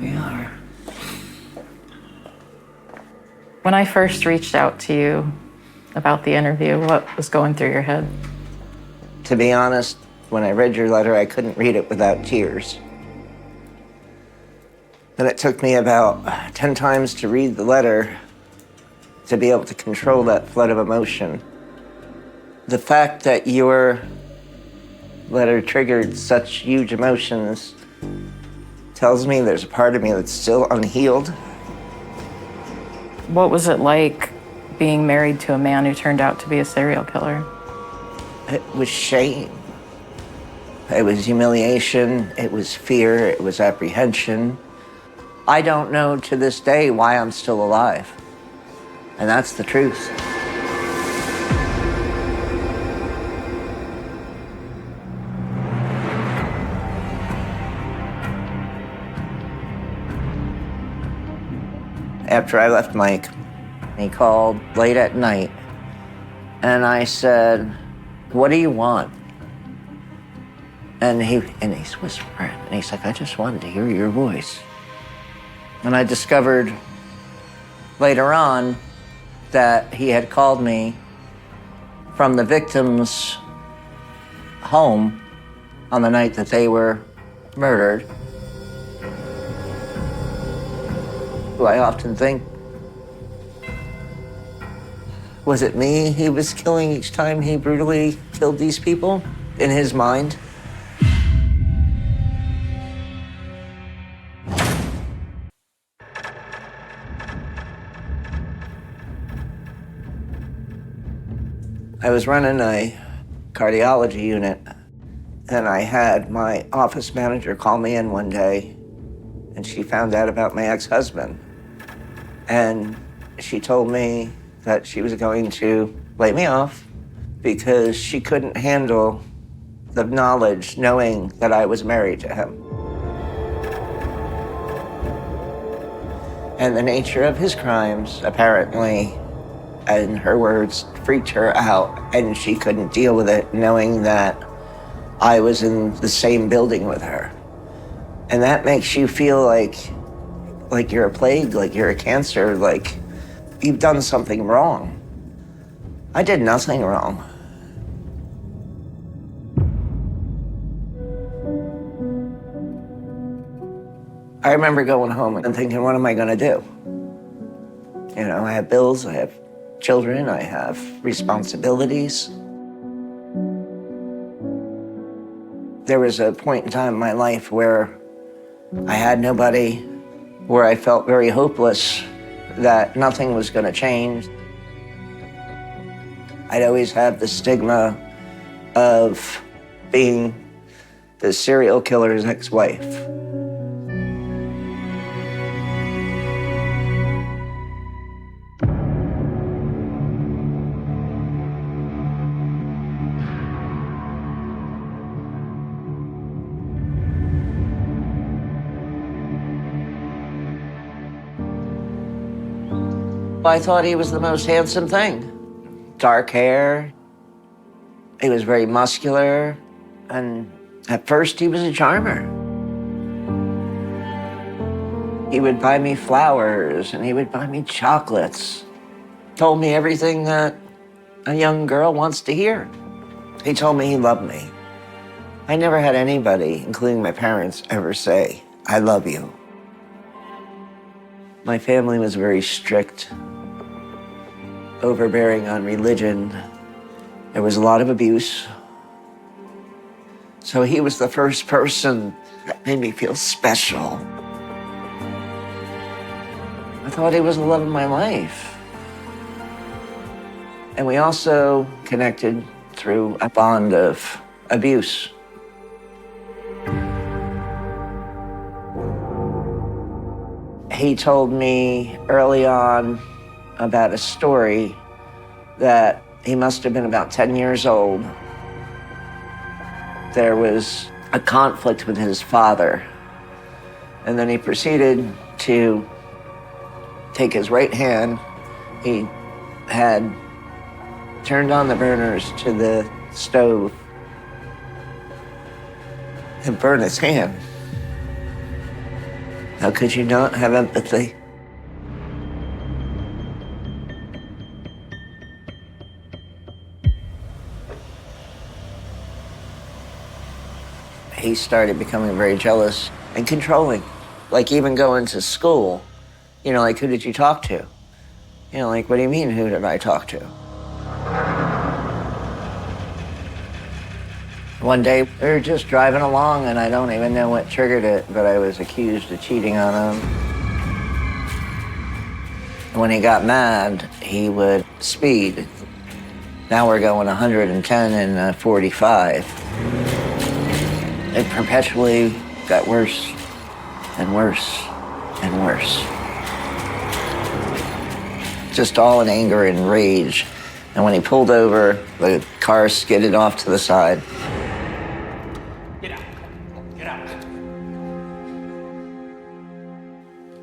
we are. When I first reached out to you about the interview, what was going through your head? To be honest, when I read your letter, I couldn't read it without tears. And it took me about 10 times to read the letter to be able to control that flood of emotion. The fact that your letter triggered such huge emotions tells me there's a part of me that's still unhealed. What was it like being married to a man who turned out to be a serial killer? It was shame. It was humiliation. It was fear. It was apprehension. I don't know to this day why I'm still alive. And that's the truth. After I left Mike, he called late at night, and I said, "What do you want?" And he's whispering, and he's like, "I just wanted to hear your voice." And I discovered later on that he had called me from the victim's home on the night that they were murdered. I often think, was it me he was killing each time he brutally killed these people in his mind? I was running a cardiology unit, and I had my office manager call me in one day, and she found out about my ex-husband. And she told me that she was going to lay me off because she couldn't handle the knowledge, knowing that I was married to him. And the nature of his crimes, apparently, in her words, freaked her out, and she couldn't deal with it, knowing that I was in the same building with her. And that makes you feel like you're a plague, like you're a cancer, like you've done something wrong. I did nothing wrong. I remember going home and thinking, what am I gonna do? You know, I have bills, I have children, I have responsibilities. There was a point in time in my life where I had nobody, where I felt very hopeless that nothing was going to change. I'd always had the stigma of being the serial killer's ex-wife. I thought he was the most handsome thing. Dark hair. He was very muscular. And at first, he was a charmer. He would buy me flowers, and he would buy me chocolates. Told me everything that a young girl wants to hear. He told me he loved me. I never had anybody, including my parents, ever say, "I love you." My family was very strict, overbearing on religion. There was a lot of abuse. So he was the first person that made me feel special. I thought he was the love of my life. And we also connected through a bond of abuse. He told me early on about a story that he must have been about 10 years old. There was a conflict with his father, and then he proceeded to take his right hand. He had turned on the burners to the stove and burned his hand. How could you not have empathy? He started becoming very jealous and controlling. Like even going to school, like, who did you talk to? Like, what do you mean, who did I talk to? One day, we were just driving along, and I don't even know what triggered it, but I was accused of cheating on him. When he got mad, he would speed. Now we're going 110 and 45. It perpetually got worse and worse and worse. Just all in anger and rage. And when he pulled over, the car skidded off to the side. Get out. Get out.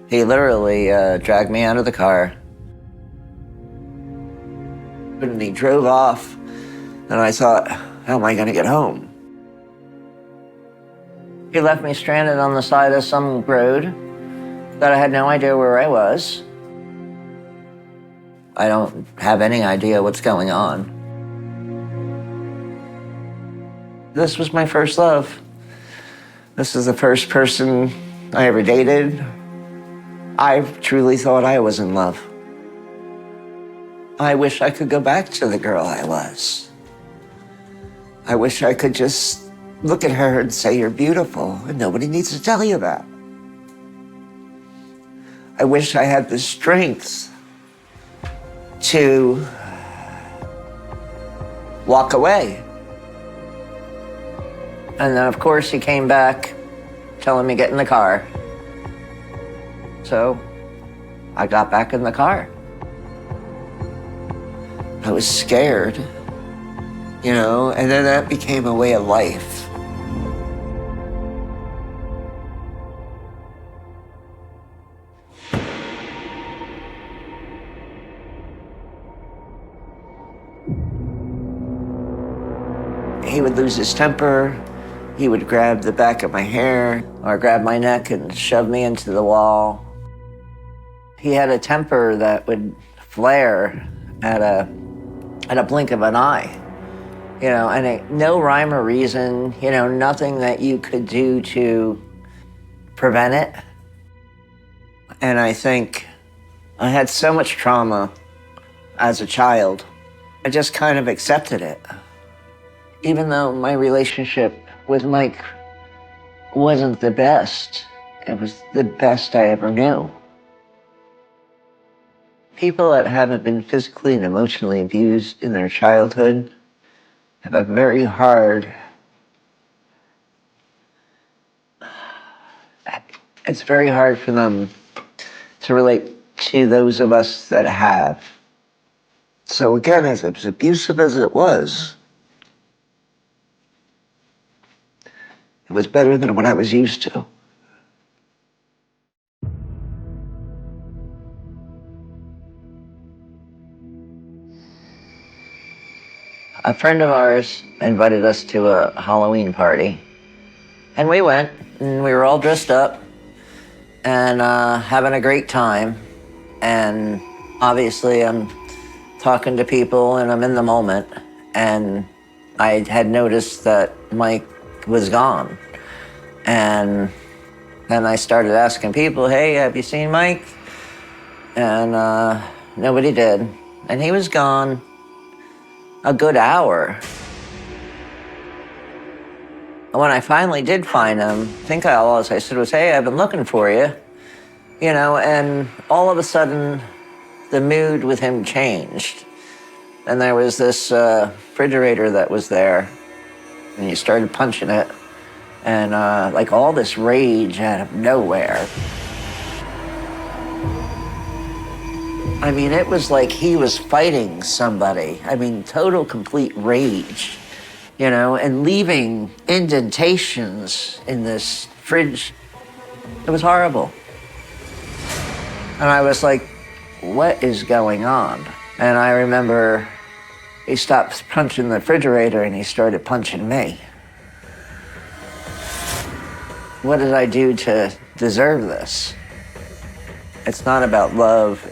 He literally dragged me out of the car. And he drove off, and I thought, how am I gonna get home? He left me stranded on the side of some road that I had no idea where I was. I don't have any idea what's going on. This was my first love. This is the first person I ever dated. I truly thought I was in love. I wish I could go back to the girl I was. I wish I could just look at her and say, you're beautiful, and nobody needs to tell you that. I wish I had the strength to walk away. And then, of course, he came back telling me get in the car. So I got back in the car. I was scared, and then that became a way of life. He would lose his temper. He would grab the back of my hair or grab my neck and shove me into the wall. He had a temper that would flare at a blink of an eye, and no rhyme or reason, nothing that you could do to prevent it. And I think I had so much trauma as a child, I just kind of accepted it. Even though my relationship with Mike wasn't the best, it was the best I ever knew. People that haven't been physically and emotionally abused in their childhood have a very hard, it's very hard for them to relate to those of us that have. So again, as abusive as it was better than what I was used to. A friend of ours invited us to a Halloween party. And we went, and we were all dressed up and having a great time. And obviously I'm talking to people and I'm in the moment. And I had noticed that Mike was gone. And then I started asking people, hey, have you seen Mike? And nobody did. And he was gone a good hour. When I finally did find him, I think all I said was, hey, I've been looking for you. And all of a sudden, the mood with him changed. And there was this refrigerator that was there, and he started punching it. And like all this rage out of nowhere. I mean, it was like he was fighting somebody. I mean, total, complete rage, and leaving indentations in this fridge. It was horrible. And I was like, what is going on? And I remember he stopped punching the refrigerator and he started punching me. What did I do to deserve this. It's not about love.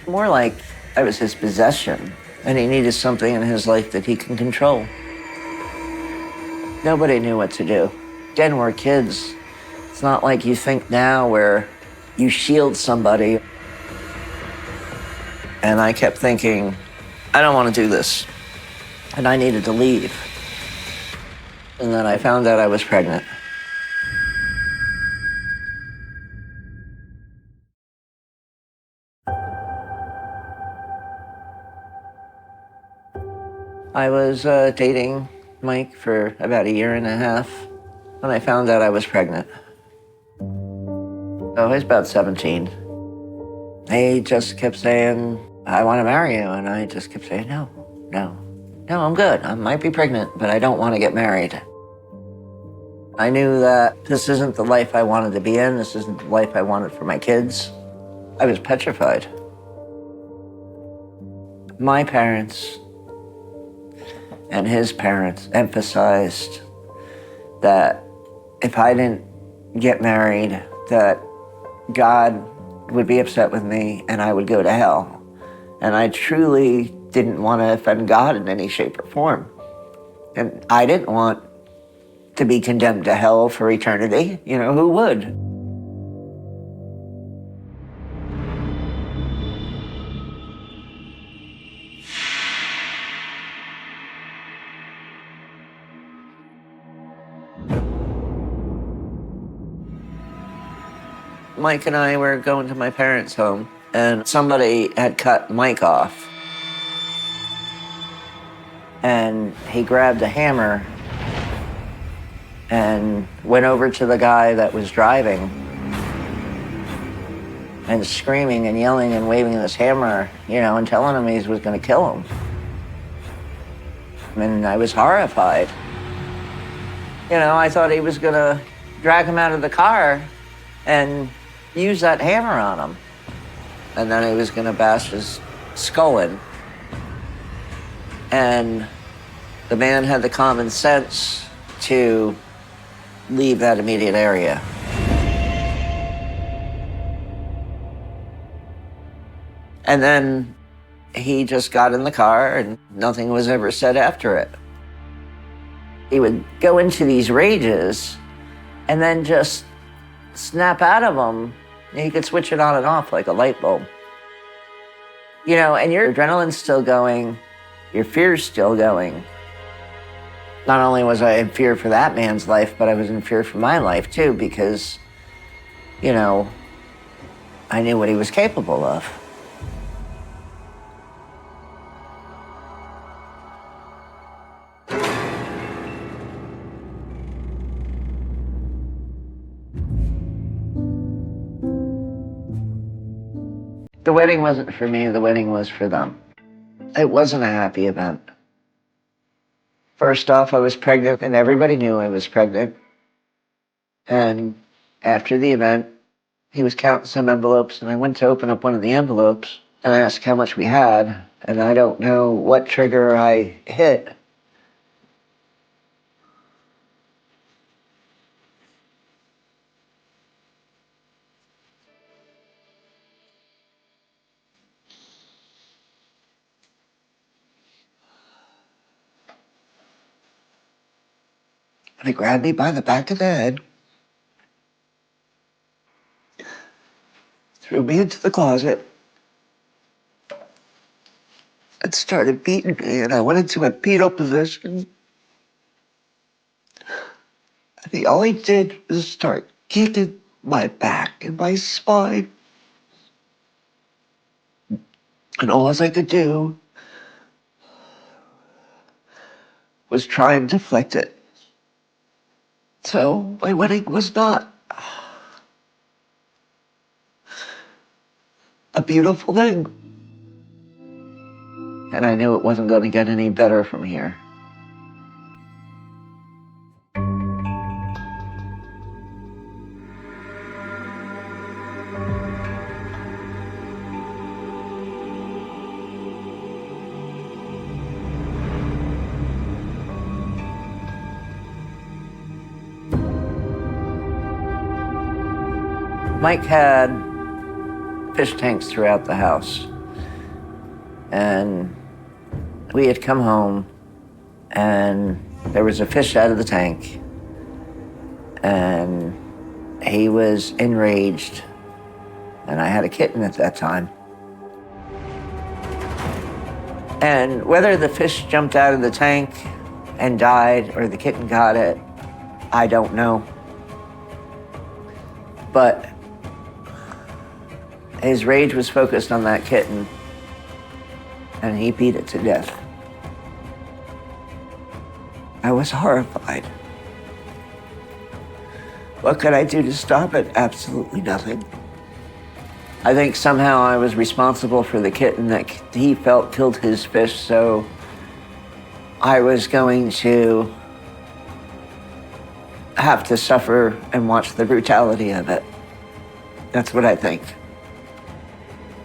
More like I was his possession, and he needed something in his life that he can control. Nobody knew what to do. Again, we're kids. It's not like you think now where you shield somebody. And I kept thinking, I don't want to do this. And I needed to leave. And then I found out I was pregnant. I was dating Mike for about 1.5 years when I found out I was pregnant. I was about 17. He just kept saying, I want to marry you. And I just kept saying, no, I'm good. I might be pregnant, but I don't want to get married. I knew that this isn't the life I wanted to be in. This isn't the life I wanted for my kids. I was petrified. My parents and his parents emphasized that if I didn't get married, that God would be upset with me and I would go to hell. And I truly didn't want to offend God in any shape or form. And I didn't want to be condemned to hell for eternity. You know, who would? Mike and I were going to my parents' home, and somebody had cut Mike off. And he grabbed a hammer and went over to the guy that was driving and screaming and yelling and waving this hammer, you know, and telling him he was going to kill him. And I was horrified. You know, I thought he was going to drag him out of the car and use that hammer on him. And then he was going to bash his skull in. And the man had the common sense to leave that immediate area. And then he just got in the car and nothing was ever said after it. He would go into these rages and then just snap out of them. He could switch it on and off like a light bulb. You know, and your adrenaline's still going, your fear's still going. Not only was I in fear for that man's life, but I was in fear for my life too, because, you know, I knew what he was capable of. The wedding wasn't for me, the wedding was for them. It wasn't a happy event. First off, I was pregnant, and everybody knew I was pregnant. And after the event, he was counting some envelopes, and I went to open up one of the envelopes, and I asked how much we had, and I don't know what trigger I hit. And he grabbed me by the back of the head, threw me into the closet, and started beating me, and I went into a fetal position. And all he did was start kicking my back and my spine. And all I could do was try and deflect it. So my wedding was not a beautiful thing. And I knew it wasn't going to get any better from here. Mike had fish tanks throughout the house. And we had come home and there was a fish out of the tank. And he was enraged. And I had a kitten at that time. And whether the fish jumped out of the tank and died or the kitten got it, I don't know. But his rage was focused on that kitten, and he beat it to death. I was horrified. What could I do to stop it? Absolutely nothing. I think somehow I was responsible for the kitten that he felt killed his fish, so I was going to have to suffer and watch the brutality of it. That's what I think.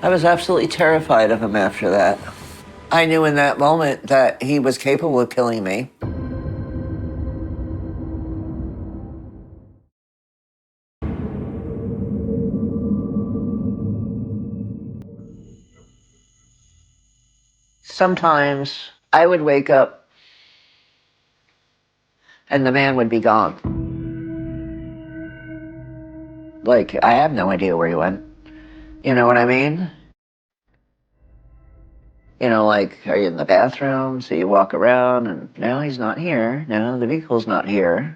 I was absolutely terrified of him after that. I knew in that moment that he was capable of killing me. Sometimes I would wake up and the man would be gone. Like, I have no idea where he went. You know what I mean? You know, like, are you in the bathroom? So you walk around and, no, he's not here. No, the vehicle's not here.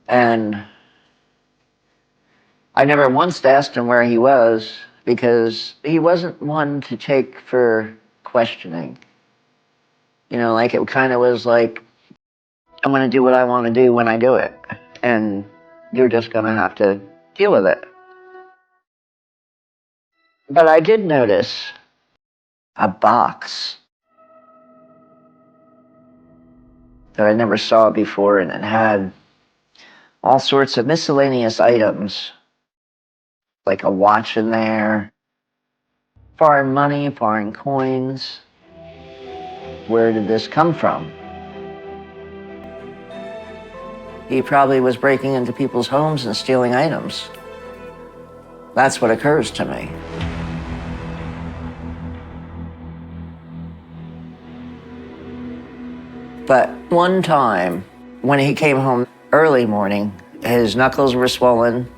And I never once asked him where he was because he wasn't one to take for questioning. You know, like, it kind of was like, I'm going to do what I want to do when I do it. And you're just going to have to deal with it. But I did notice a box that I never saw before, and it had all sorts of miscellaneous items, like a watch in there, foreign money, foreign coins. Where did this come from? He probably was breaking into people's homes and stealing items. That's what occurs to me. But one time, when he came home early morning, his knuckles were swollen,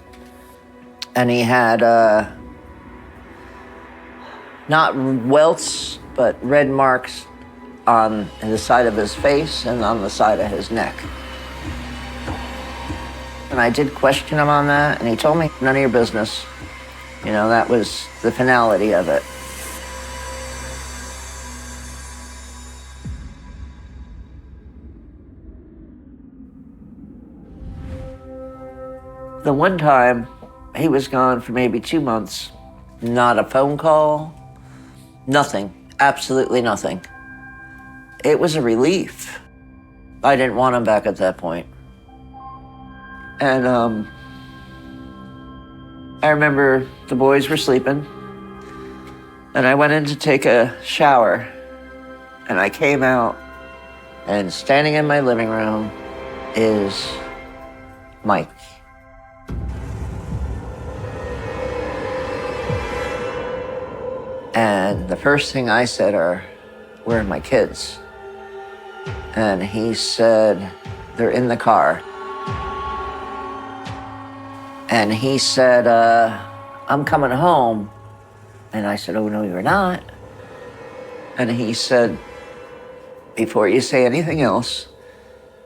and he had not welts, but red marks on the side of his face and on the side of his neck. And I did question him on that, and he told me, none of your business. You know, that was the finality of it. The one time, he was gone for maybe 2 months. Not a phone call, nothing, absolutely nothing. It was a relief. I didn't want him back at that point. And I remember the boys were sleeping, and I went in to take a shower, and I came out, and standing in my living room is Mike. And the first thing I said are, where are my kids? And he said, they're in the car. And he said, I'm coming home. And I said, oh, no, you're not. And he said, before you say anything else,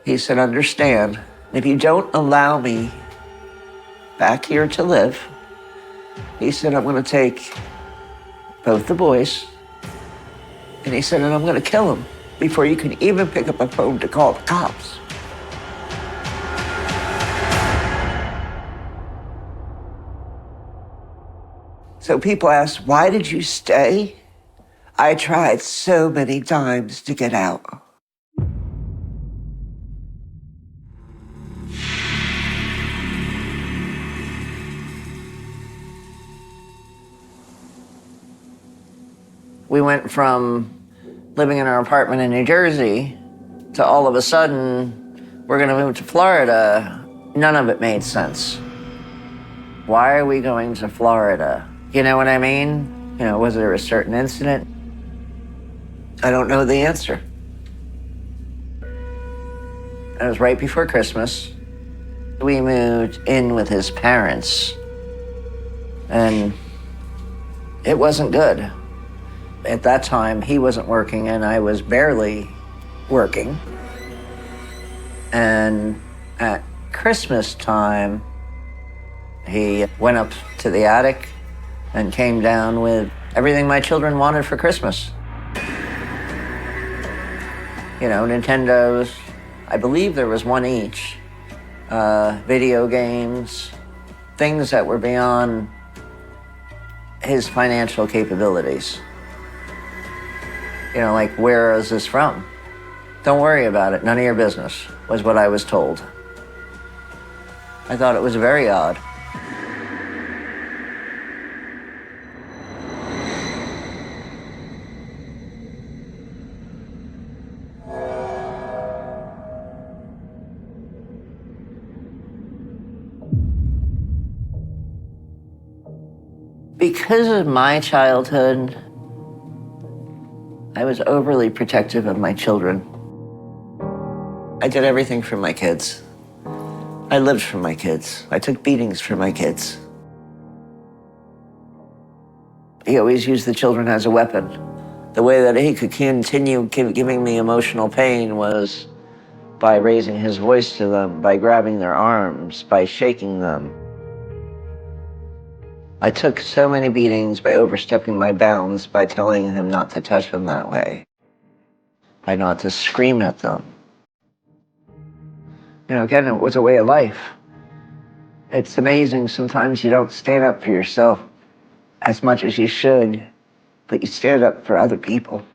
he said, understand, if you don't allow me back here to live, he said, I'm going to take both the boys, and he said, and I'm going to kill them before you can even pick up a phone to call the cops. So people ask, why did you stay? I tried so many times to get out. We went from living in our apartment in New Jersey to all of a sudden, we're gonna move to Florida. None of it made sense. Why are we going to Florida? You know what I mean? You know, was there a certain incident? I don't know the answer. It was right before Christmas. We moved in with his parents, and it wasn't good. At that time, he wasn't working, and I was barely working. And at Christmas time, he went up to the attic and came down with everything my children wanted for Christmas. You know, Nintendos, I believe there was one each. Video games, things that were beyond his financial capabilities. You know, like, where is this from? Don't worry about it, none of your business, was what I was told. I thought it was very odd. Because of my childhood, I was overly protective of my children. I did everything for my kids. I lived for my kids. I took beatings for my kids. He always used the children as a weapon. The way that he could continue giving me emotional pain was by raising his voice to them, by grabbing their arms, by shaking them. I took so many beatings by overstepping my bounds, by telling him not to touch them that way, by not to scream at them. You know, again, it was a way of life. It's amazing sometimes you don't stand up for yourself as much as you should, but you stand up for other people.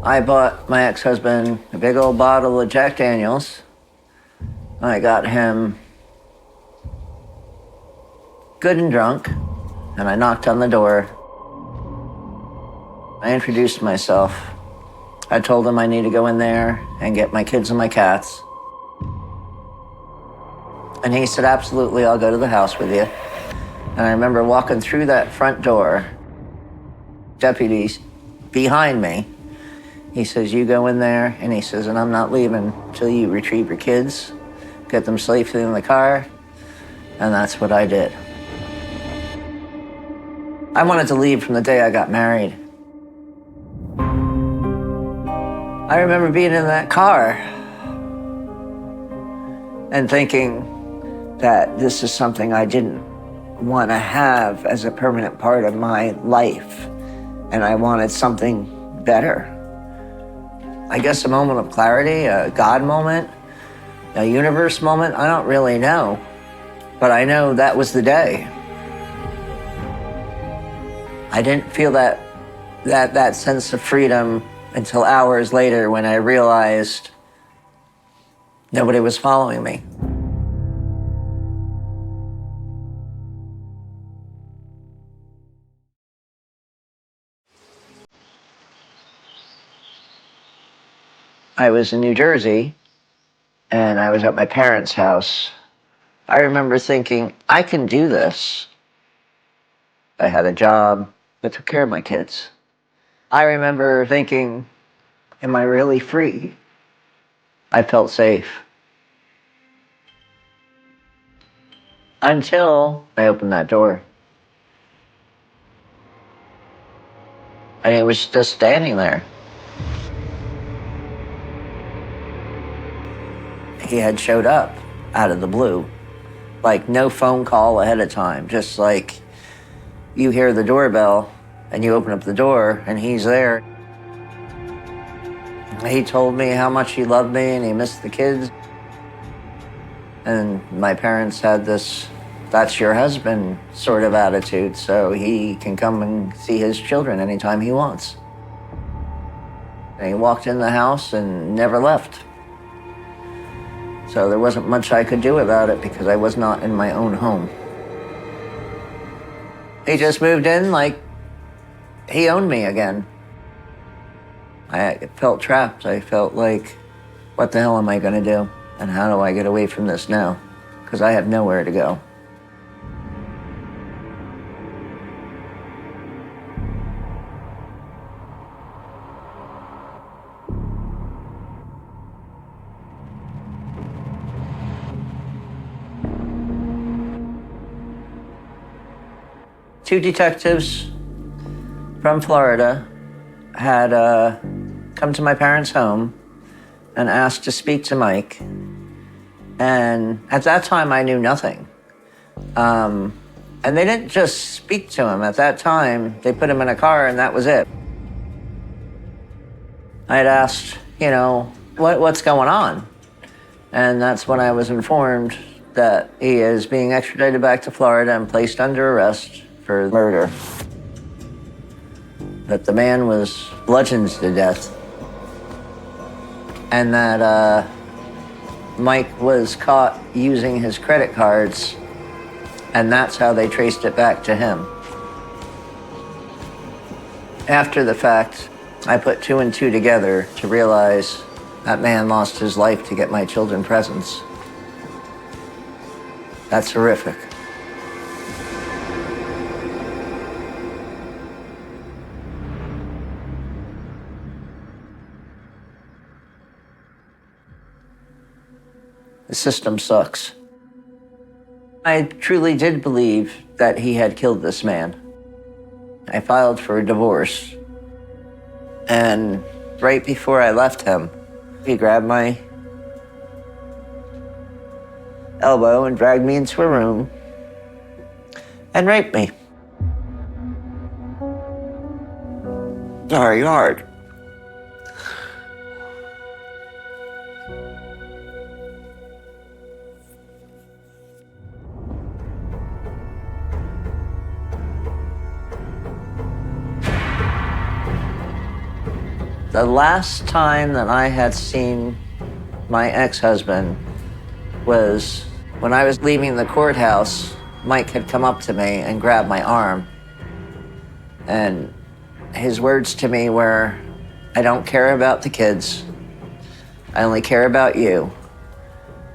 I bought my ex-husband a big old bottle of Jack Daniels. I got him good and drunk, and I knocked on the door. I introduced myself. I told him I need to go in there and get my kids and my cats. And he said, absolutely, I'll go to the house with you. And I remember walking through that front door, deputies behind me. He says, you go in there, and he says, and I'm not leaving till you retrieve your kids, get them safely in the car, and that's what I did. I wanted to leave from the day I got married. I remember being in that car and thinking that this is something I didn't want to have as a permanent part of my life, and I wanted something better. I guess a moment of clarity, a God moment, a universe moment, I don't really know. But I know that was the day. I didn't feel that sense of freedom until hours later when I realized nobody was following me. I was in New Jersey, and I was at my parents' house. I remember thinking, I can do this. I had a job that took care of my kids. I remember thinking, am I really free? I felt safe. Until I opened that door. And it was just standing there. He had showed up out of the blue. Like, no phone call ahead of time. Just like you hear the doorbell and you open up the door and he's there. He told me how much he loved me and he missed the kids. And my parents had this, that's your husband sort of attitude, so he can come and see his children anytime he wants. And he walked in the house and never left. So there wasn't much I could do about it because I was not in my own home. He just moved in like he owned me again. I felt trapped. I felt like, what the hell am I gonna do? And how do I get away from this now? Because I have nowhere to go. Two detectives from Florida had come to my parents' home and asked to speak to Mike. And at that time, I knew nothing. And they didn't just speak to him. At that time, they put him in a car and that was it. I had asked, you know, what's going on? And that's when I was informed that he is being extradited back to Florida and placed under arrest for murder. That the man was bludgeoned to death. And that Mike was caught using his credit cards, and that's how they traced it back to him. After the fact, I put two and two together to realize that man lost his life to get my children presents. That's horrific. The system sucks. I truly did believe that he had killed this man. I filed for a divorce. And right before I left him, he grabbed my elbow and dragged me into a room and raped me. Very hard. The last time that I had seen my ex-husband was when I was leaving the courthouse. Mike had come up to me and grabbed my arm. And his words to me were, I don't care about the kids. I only care about you.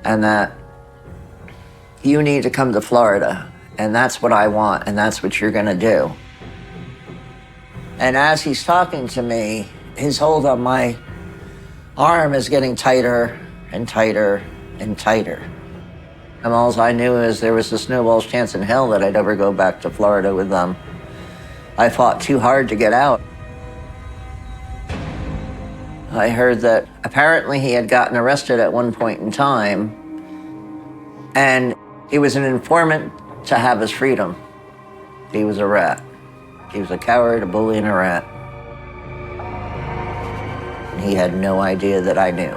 And that you need to come to Florida. And that's what I want, and that's what you're gonna do. And as he's talking to me, his hold on my arm is getting tighter and tighter and tighter. And all I knew is there was a snowball's chance in hell that I'd ever go back to Florida with them. I fought too hard to get out. I heard that apparently he had gotten arrested at one point in time, and he was an informant to have his freedom. He was a rat. He was a coward, a bully, and a rat. He had no idea that I knew.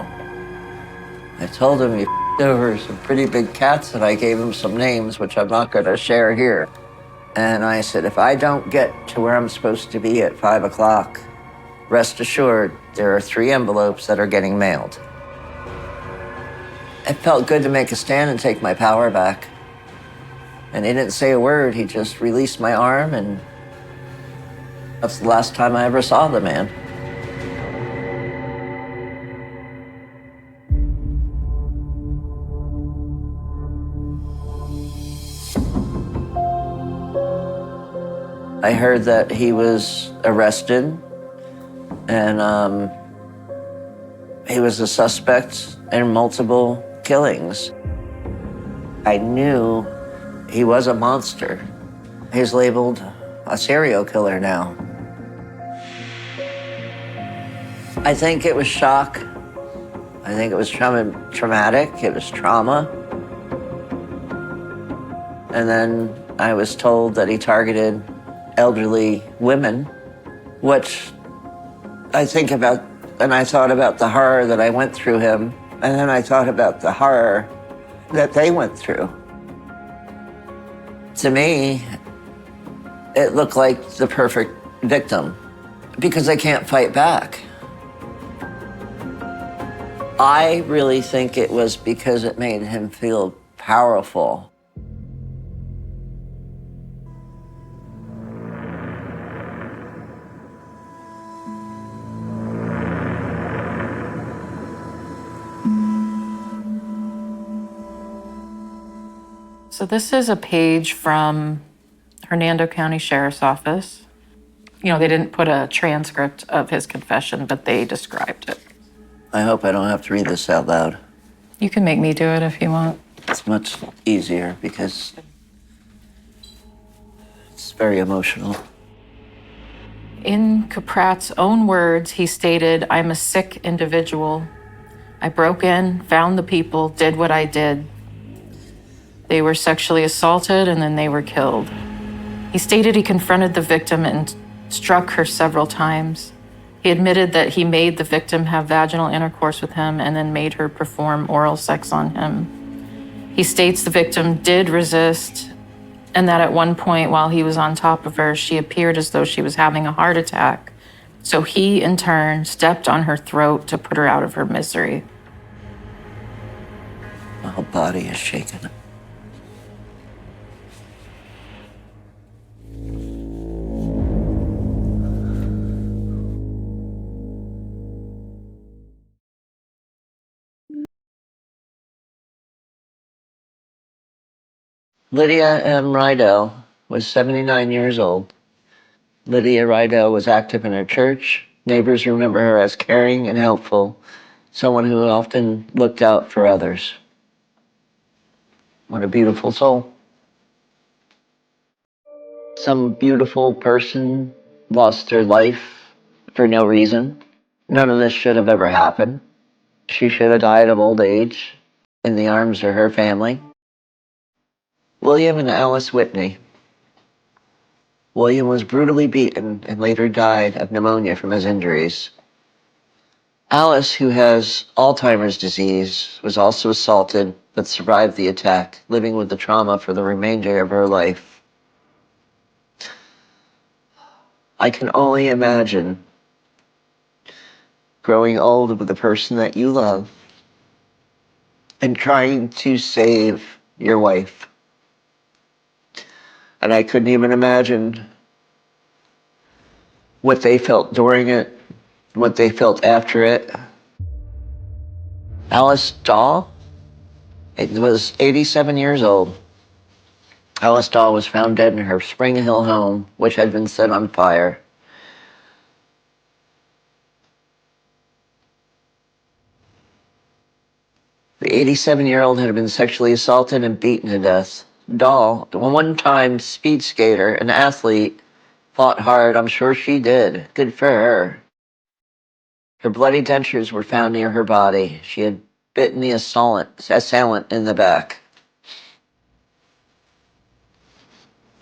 I told him he f***ed over some pretty big cats, and I gave him some names, which I'm not gonna share here. And I said, if I don't get to where I'm supposed to be at 5 o'clock, rest assured, there are 3 envelopes that are getting mailed. It felt good to make a stand and take my power back. And he didn't say a word, he just released my arm, and that's the last time I ever saw the man. I heard that he was arrested, and he was a suspect in multiple killings. I knew he was a monster. He's labeled a serial killer now. I think it was shock. I think it was traumatic. It was trauma. And then I was told that he targeted elderly women, which I think about, and I thought about the horror that I went through him, and then I thought about the horror that they went through. To me, it looked like the perfect victim because they can't fight back. I really think it was because it made him feel powerful. So this is a page from Hernando County Sheriff's Office. You know, they didn't put a transcript of his confession, but they described it. I hope I don't have to read this out loud. You can make me do it if you want. It's much easier because it's very emotional. In Caprat's own words, he stated, "I'm a sick individual. I broke in, found the people, did what I did. They were sexually assaulted and then they were killed." He stated he confronted the victim and struck her several times. He admitted that he made the victim have vaginal intercourse with him and then made her perform oral sex on him. He states the victim did resist and that at one point while he was on top of her, she appeared as though she was having a heart attack. So he, in turn, stepped on her throat to put her out of her misery. My whole body is shaking. Lydia M. Rydell was 79 years old. Lydia Rydell was active in her church. Neighbors remember her as caring and helpful, someone who often looked out for others. What a beautiful soul. Some beautiful person lost her life for no reason. None of this should have ever happened. She should have died of old age in the arms of her family. William and Alice Whitney. William was brutally beaten and later died of pneumonia from his injuries. Alice, who has Alzheimer's disease, was also assaulted but survived the attack, living with the trauma for the remainder of her life. I can only imagine growing old with the person that you love and trying to save your wife. And I couldn't even imagine what they felt during it, what they felt after it. Alice Dahl was 87 years old. Alice Dahl was found dead in her Spring Hill home, which had been set on fire. The 87-year-old had been sexually assaulted and beaten to death. Dahl, a one-time speed skater, an athlete, fought hard. I'm sure she did. Good for her. Her bloody dentures were found near her body. She had bitten the assailant in the back.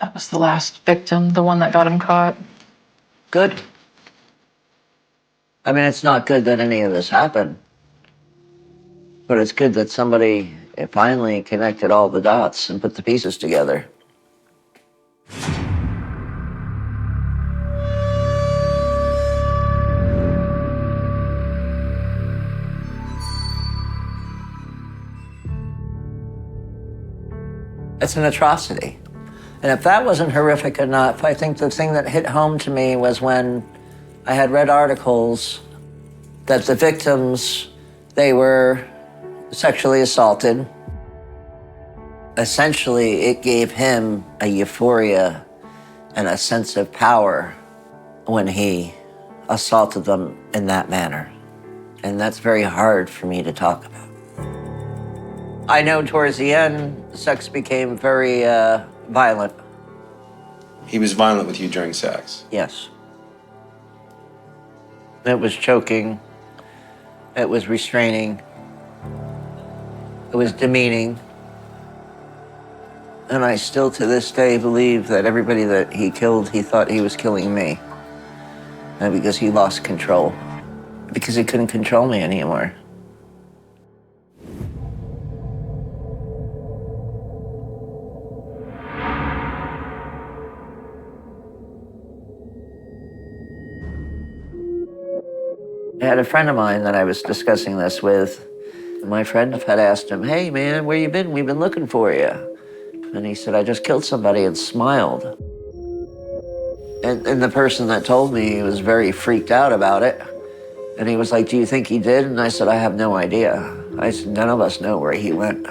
That was the last victim, the one that got him caught. Good. I mean, it's not good that any of this happened, but it's good that somebody finally connected all the dots and put the pieces together. It's an atrocity. And if that wasn't horrific enough, I think the thing that hit home to me was when I had read articles that the victims, they were sexually assaulted. Essentially, it gave him a euphoria and a sense of power when he assaulted them in that manner. And that's very hard for me to talk about. I know towards the end, sex became very violent. He was violent with you during sex? Yes. It was choking. It was restraining. It was demeaning. And I still to this day believe that everybody that he killed, he thought he was killing me. And because he lost control. Because he couldn't control me anymore. I had a friend of mine that I was discussing this with. My friend had asked him, "Hey man, where you been? We've been looking for you." And he said, "I just killed somebody," and smiled. And the person that told me was very freaked out about it. And he was like, "Do you think he did?" And I said, "I have no idea." I said, "None of us know where he went."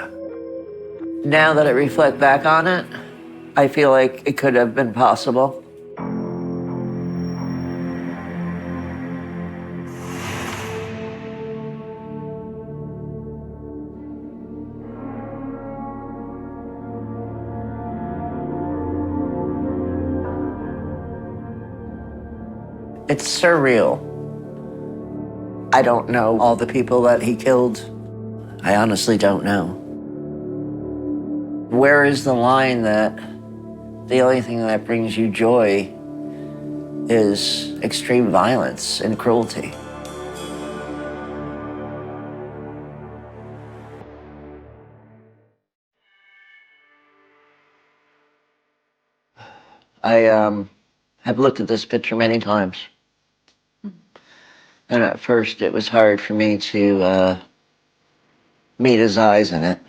Now that I reflect back on it, I feel like it could have been possible. It's surreal. I don't know all the people that he killed. I honestly don't know. Where is the line that the only thing that brings you joy is extreme violence and cruelty? I have looked at this picture many times. And at first it was hard for me to meet his eyes in it.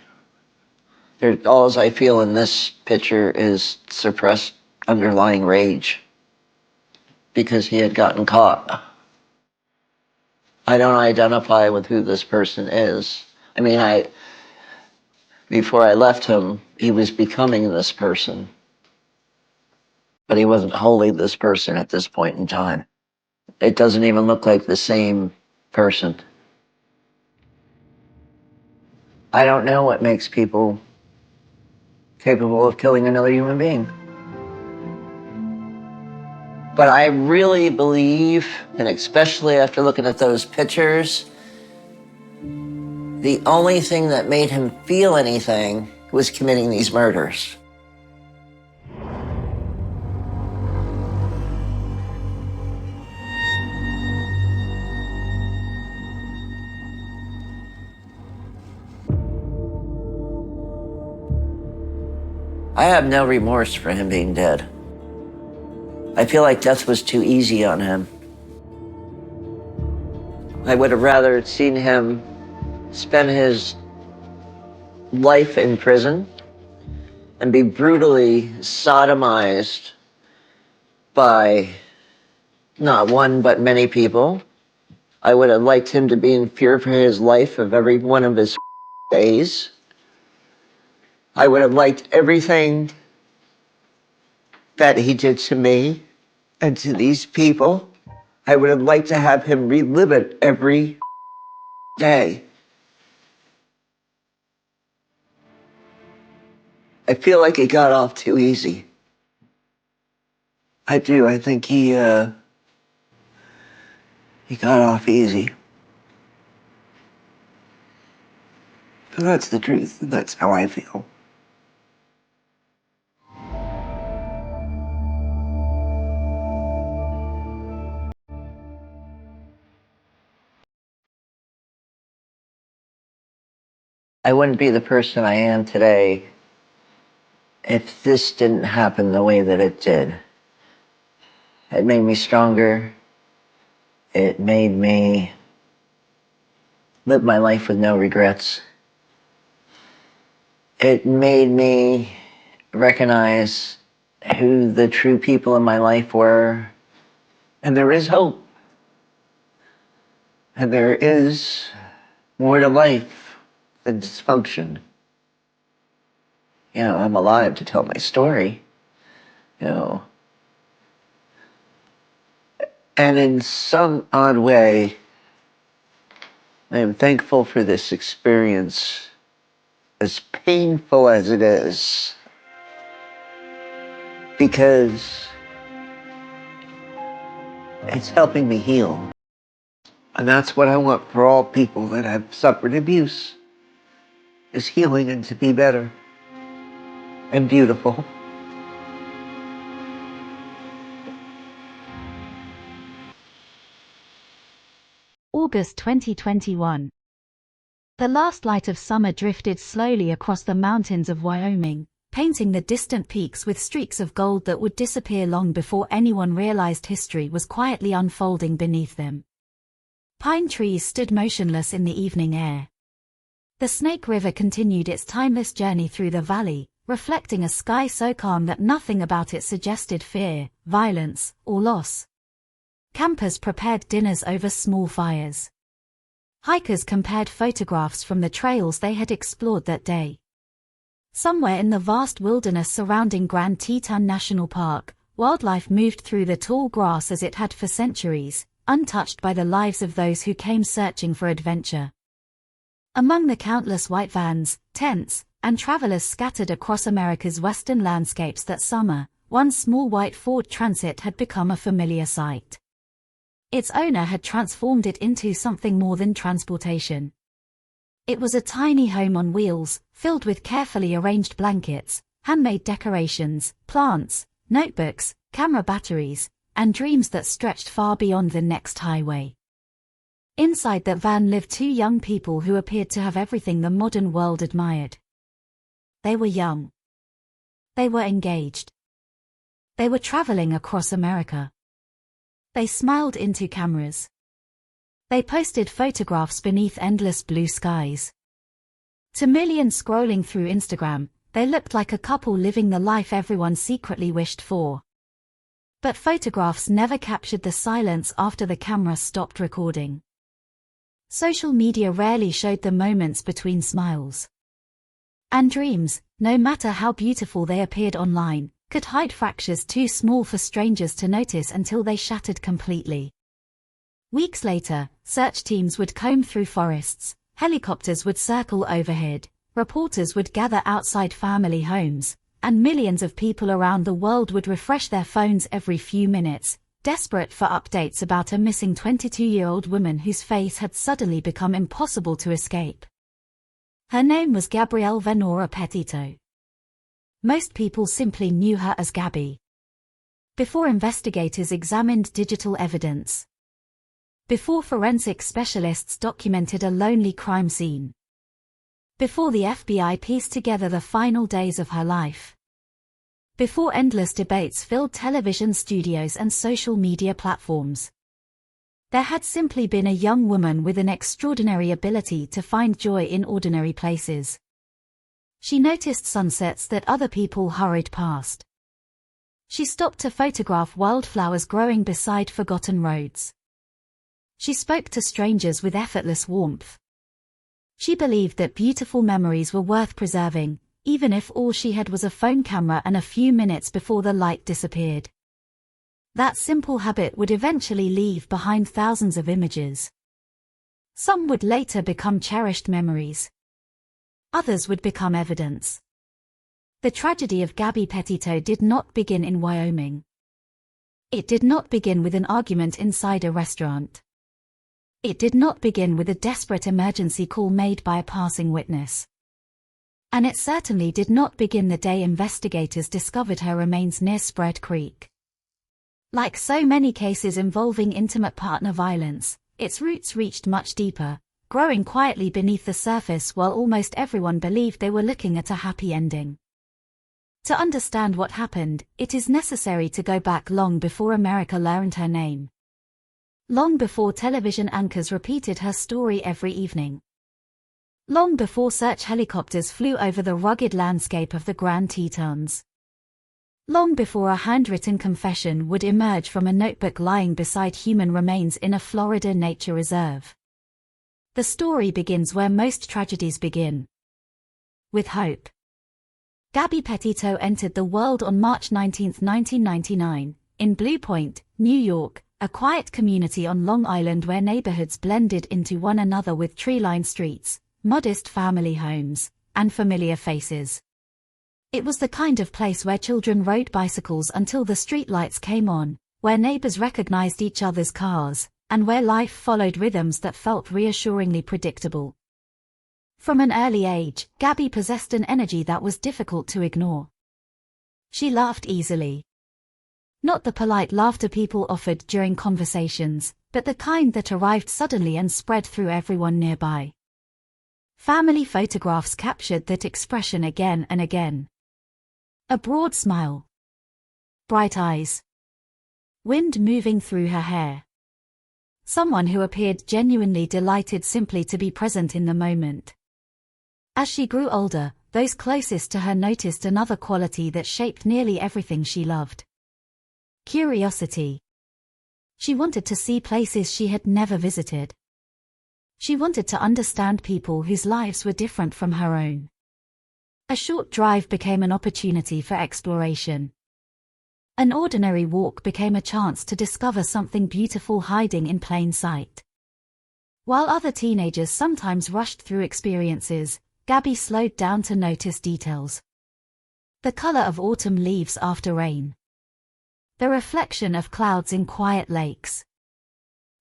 All I feel in this picture is suppressed underlying rage because he had gotten caught. I don't identify with who this person is. I mean, before I left him, he was becoming this person, but he wasn't wholly this person at this point in time. It doesn't even look like the same person. I don't know what makes people capable of killing another human being. But I really believe, and especially after looking at those pictures, the only thing that made him feel anything was committing these murders. I have no remorse for him being dead. I feel like death was too easy on him. I would have rather seen him spend his life in prison and be brutally sodomized by not one but many people. I would have liked him to be in fear for his life of every one of his days. I would have liked everything that he did to me and to these people. I would have liked to have him relive it every day. I feel like he got off too easy. I do. I think he got off easy. But that's the truth. That's how I feel. I wouldn't be the person I am today if this didn't happen the way that it did. It made me stronger. It made me live my life with no regrets. It made me recognize who the true people in my life were. And there is hope. And there is more to life than dysfunction. You know, I'm alive to tell my story. You know. And in some odd way, I am thankful for this experience, as painful as it is, because it's helping me heal. And that's what I want for all people that have suffered abuse, is healing and to be better and beautiful. August 2021. The last light of summer drifted slowly across the mountains of Wyoming, painting the distant peaks with streaks of gold that would disappear long before anyone realized history was quietly unfolding beneath them. Pine trees stood motionless in the evening air. The Snake River continued its timeless journey through the valley, reflecting a sky so calm that nothing about it suggested fear, violence, or loss. Campers prepared dinners over small fires. Hikers compared photographs from the trails they had explored that day. Somewhere in the vast wilderness surrounding Grand Teton National Park, wildlife moved through the tall grass as it had for centuries, untouched by the lives of those who came searching for adventure. Among the countless white vans, tents, and travelers scattered across America's western landscapes that summer, one small white Ford Transit had become a familiar sight. Its owner had transformed it into something more than transportation. It was a tiny home on wheels, filled with carefully arranged blankets, handmade decorations, plants, notebooks, camera batteries, and dreams that stretched far beyond the next highway. Inside that van lived two young people who appeared to have everything the modern world admired. They were young. They were engaged. They were traveling across America. They smiled into cameras. They posted photographs beneath endless blue skies. To millions scrolling through Instagram, they looked like a couple living the life everyone secretly wished for. But photographs never captured the silence after the camera stopped recording. Social media rarely showed the moments between smiles. And dreams, no matter how beautiful they appeared online, could hide fractures too small for strangers to notice until they shattered completely. Weeks later, search teams would comb through forests, helicopters would circle overhead, reporters would gather outside family homes, and millions of people around the world would refresh their phones every few minutes, desperate for updates about a missing 22-year-old woman whose face had suddenly become impossible to escape. Her name was Gabrielle Venora Petito. Most people simply knew her as Gabby. Before investigators examined digital evidence. Before forensic specialists documented a lonely crime scene. Before the FBI pieced together the final days of her life. Before endless debates filled television studios and social media platforms. There had simply been a young woman with an extraordinary ability to find joy in ordinary places. She noticed sunsets that other people hurried past. She stopped to photograph wildflowers growing beside forgotten roads. She spoke to strangers with effortless warmth. She believed that beautiful memories were worth preserving, even if all she had was a phone camera and a few minutes before the light disappeared. That simple habit would eventually leave behind thousands of images. Some would later become cherished memories. Others would become evidence. The tragedy of Gabby Petito did not begin in Wyoming. It did not begin with an argument inside a restaurant. It did not begin with a desperate emergency call made by a passing witness. And it certainly did not begin the day investigators discovered her remains near Spread Creek. Like so many cases involving intimate partner violence, its roots reached much deeper, growing quietly beneath the surface while almost everyone believed they were looking at a happy ending. To understand what happened, it is necessary to go back long before America learned her name. Long before television anchors repeated her story every evening. Long before search helicopters flew over the rugged landscape of the Grand Tetons. Long before a handwritten confession would emerge from a notebook lying beside human remains in a Florida nature reserve. The story begins where most tragedies begin. With hope. Gabby Petito entered the world on March 19, 1999, in Blue Point, New York, a quiet community on Long Island where neighborhoods blended into one another with tree-lined streets, modest family homes, and familiar faces. It was the kind of place where children rode bicycles until the streetlights came on, where neighbors recognized each other's cars, and where life followed rhythms that felt reassuringly predictable. From an early age, Gabby possessed an energy that was difficult to ignore. She laughed easily. Not the polite laughter people offered during conversations, but the kind that arrived suddenly and spread through everyone nearby. Family photographs captured that expression again and again. A broad smile. Bright eyes. Wind moving through her hair. Someone who appeared genuinely delighted simply to be present in the moment. As she grew older, those closest to her noticed another quality that shaped nearly everything she loved. Curiosity. She wanted to see places she had never visited. She wanted to understand people whose lives were different from her own. A short drive became an opportunity for exploration. An ordinary walk became a chance to discover something beautiful hiding in plain sight. While other teenagers sometimes rushed through experiences, Gabby slowed down to notice details. The color of autumn leaves after rain. The reflection of clouds in quiet lakes.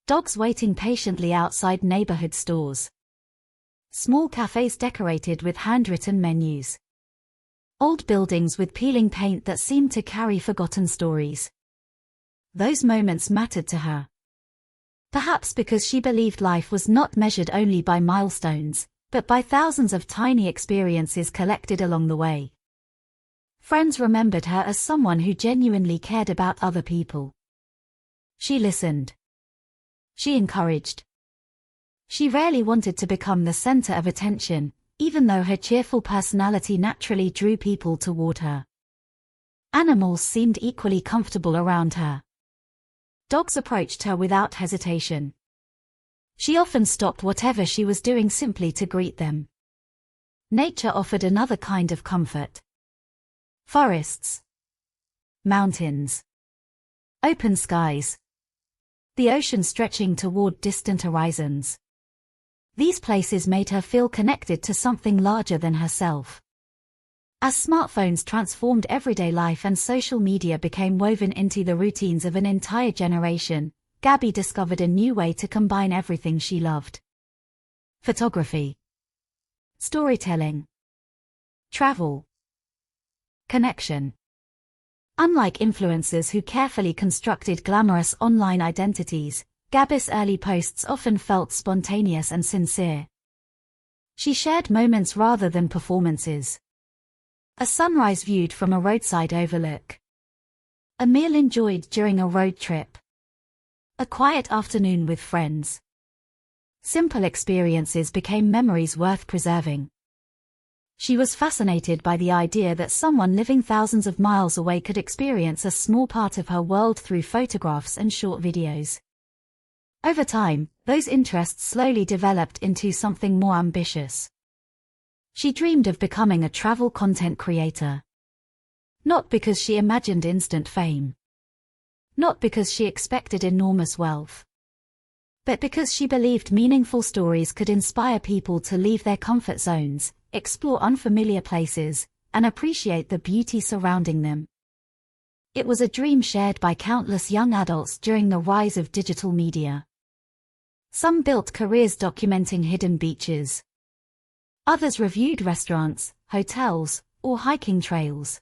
Dogs waiting patiently outside neighborhood stores. Small cafes decorated with handwritten menus. Old buildings with peeling paint that seemed to carry forgotten stories. Those moments mattered to her. Perhaps because she believed life was not measured only by milestones, but by thousands of tiny experiences collected along the way. Friends remembered her as someone who genuinely cared about other people. She listened. She encouraged. She rarely wanted to become the center of attention, even though her cheerful personality naturally drew people toward her. Animals seemed equally comfortable around her. Dogs approached her without hesitation. She often stopped whatever she was doing simply to greet them. Nature offered another kind of comfort. Forests. Mountains. Open skies. The ocean stretching toward distant horizons. These places made her feel connected to something larger than herself. As smartphones transformed everyday life and social media became woven into the routines of an entire generation, Gabby discovered a new way to combine everything she loved. Photography. Storytelling. Travel. Connection. Unlike influencers who carefully constructed glamorous online identities, Gabby's early posts often felt spontaneous and sincere. She shared moments rather than performances. A sunrise viewed from a roadside overlook. A meal enjoyed during a road trip. A quiet afternoon with friends. Simple experiences became memories worth preserving. She was fascinated by the idea that someone living thousands of miles away could experience a small part of her world through photographs and short videos. Over time, those interests slowly developed into something more ambitious. She dreamed of becoming a travel content creator. Not because she imagined instant fame. Not because she expected enormous wealth. But because she believed meaningful stories could inspire people to leave their comfort zones, explore unfamiliar places, and appreciate the beauty surrounding them. It was a dream shared by countless young adults during the rise of digital media. Some built careers documenting hidden beaches. Others reviewed restaurants, hotels, or hiking trails.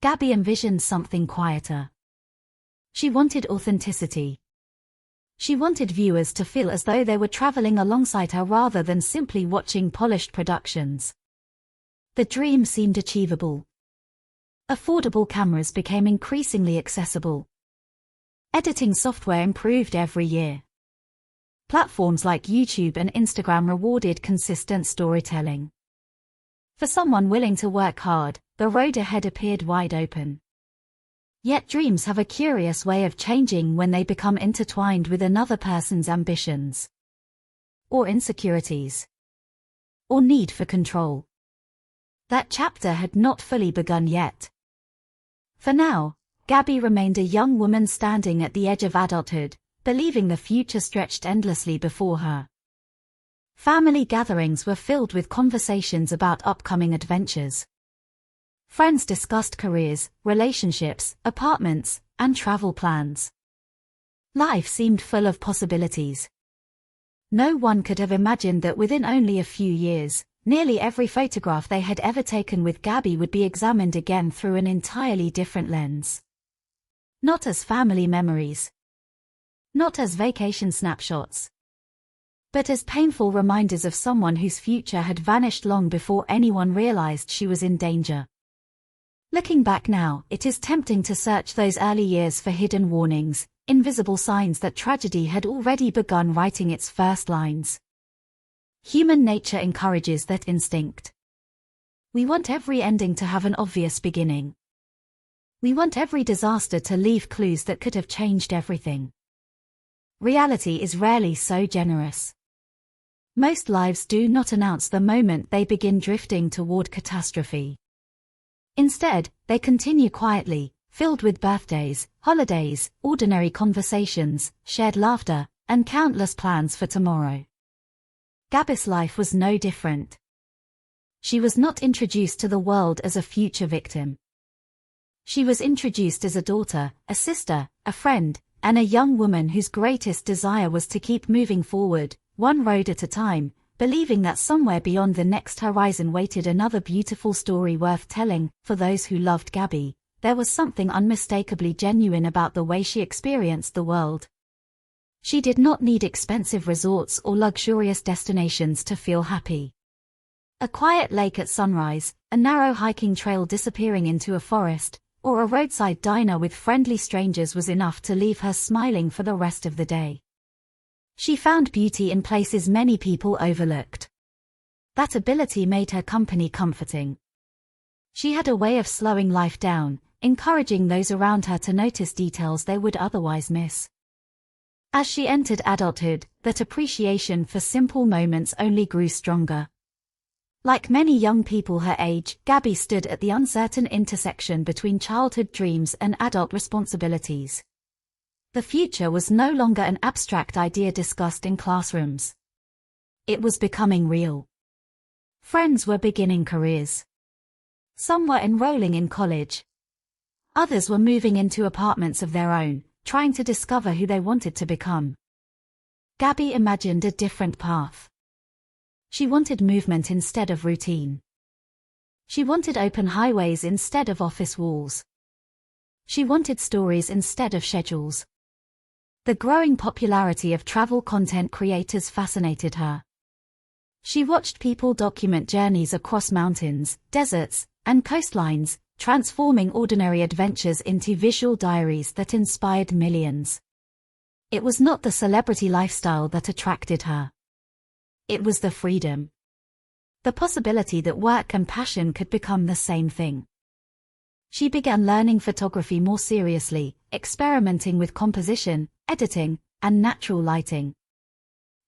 Gabby envisioned something quieter. She wanted authenticity. She wanted viewers to feel as though they were traveling alongside her rather than simply watching polished productions. The dream seemed achievable. Affordable cameras became increasingly accessible. Editing software improved every year. Platforms like YouTube and Instagram rewarded consistent storytelling. For someone willing to work hard, the road ahead appeared wide open. Yet dreams have a curious way of changing when they become intertwined with another person's ambitions. Or insecurities. Or need for control. That chapter had not fully begun yet. For now, Gabby remained a young woman standing at the edge of adulthood, believing the future stretched endlessly before her. Family gatherings were filled with conversations about upcoming adventures. Friends discussed careers, relationships, apartments, and travel plans. Life seemed full of possibilities. No one could have imagined that within only a few years, nearly every photograph they had ever taken with Gabby would be examined again through an entirely different lens. Not as family memories. Not as vacation snapshots. But as painful reminders of someone whose future had vanished long before anyone realized she was in danger. Looking back now, it is tempting to search those early years for hidden warnings, invisible signs that tragedy had already begun writing its first lines. Human nature encourages that instinct. We want every ending to have an obvious beginning. We want every disaster to leave clues that could have changed everything. Reality is rarely so generous. Most lives do not announce the moment they begin drifting toward catastrophe. Instead, they continue quietly, filled with birthdays, holidays, ordinary conversations, shared laughter, and countless plans for tomorrow. Gabby's life was no different. She was not introduced to the world as a future victim. She was introduced as a daughter, a sister, a friend, and a young woman whose greatest desire was to keep moving forward, one road at a time, believing that somewhere beyond the next horizon waited another beautiful story worth telling. For those who loved Gabby, there was something unmistakably genuine about the way she experienced the world. She did not need expensive resorts or luxurious destinations to feel happy. A quiet lake at sunrise, a narrow hiking trail disappearing into a forest, or a roadside diner with friendly strangers was enough to leave her smiling for the rest of the day. She found beauty in places many people overlooked. That ability made her company comforting. She had a way of slowing life down, encouraging those around her to notice details they would otherwise miss. As she entered adulthood, that appreciation for simple moments only grew stronger. Like many young people her age, Gabby stood at the uncertain intersection between childhood dreams and adult responsibilities. The future was no longer an abstract idea discussed in classrooms. It was becoming real. Friends were beginning careers. Some were enrolling in college. Others were moving into apartments of their own, trying to discover who they wanted to become. Gabby imagined a different path. She wanted movement instead of routine. She wanted open highways instead of office walls. She wanted stories instead of schedules. The growing popularity of travel content creators fascinated her. She watched people document journeys across mountains, deserts, and coastlines, transforming ordinary adventures into visual diaries that inspired millions. It was not the celebrity lifestyle that attracted her. It was the freedom. The possibility that work and passion could become the same thing. She began learning photography more seriously, experimenting with composition, editing, and natural lighting.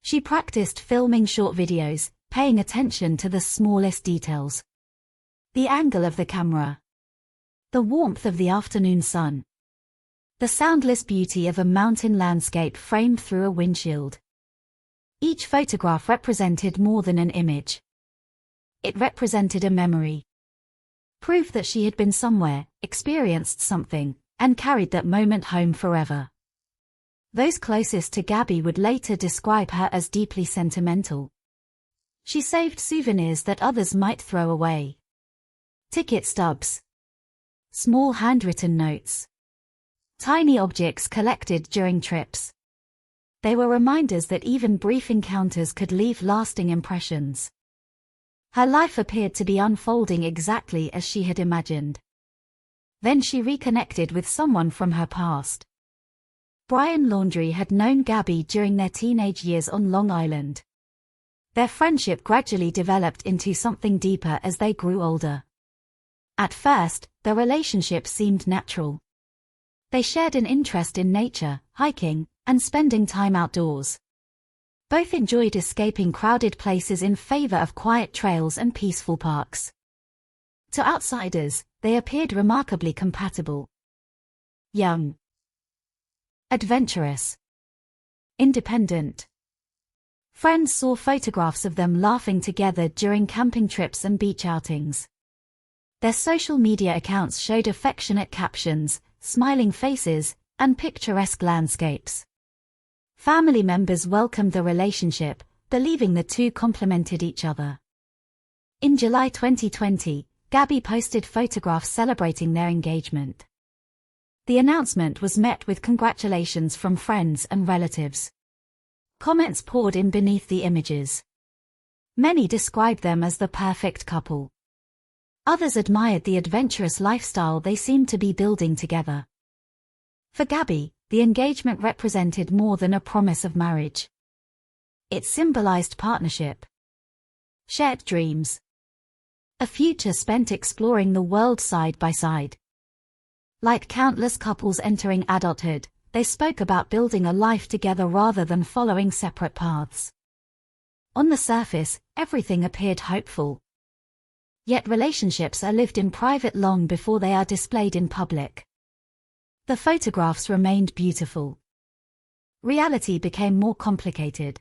She practiced filming short videos, paying attention to the smallest details. The angle of the camera. The warmth of the afternoon sun. The soundless beauty of a mountain landscape framed through a windshield. Each photograph represented more than an image. It represented a memory. Proof that she had been somewhere, experienced something, and carried that moment home forever. Those closest to Gabby would later describe her as deeply sentimental. She saved souvenirs that others might throw away. Ticket stubs. Small handwritten notes. Tiny objects collected during trips. They were reminders that even brief encounters could leave lasting impressions. Her life appeared to be unfolding exactly as she had imagined. Then she reconnected with someone from her past. Brian Laundrie had known Gabby during their teenage years on Long Island. Their friendship gradually developed into something deeper as they grew older. At first, the relationship seemed natural. They shared an interest in nature, hiking, and spending time outdoors. Both enjoyed escaping crowded places in favor of quiet trails and peaceful parks. To outsiders, they appeared remarkably compatible. Young. Adventurous. Independent. Friends saw photographs of them laughing together during camping trips and beach outings. Their social media accounts showed affectionate captions, smiling faces, and picturesque landscapes. Family members welcomed the relationship, believing the two complemented each other. In July 2020, Gabby posted photographs celebrating their engagement. The announcement was met with congratulations from friends and relatives. Comments poured in beneath the images. Many described them as the perfect couple. Others admired the adventurous lifestyle they seemed to be building together. For Gabby, the engagement represented more than a promise of marriage. It symbolized partnership, shared dreams, a future spent exploring the world side by side. Like countless couples entering adulthood, they spoke about building a life together rather than following separate paths. On the surface, everything appeared hopeful. Yet relationships are lived in private long before they are displayed in public. The photographs remained beautiful. Reality became more complicated.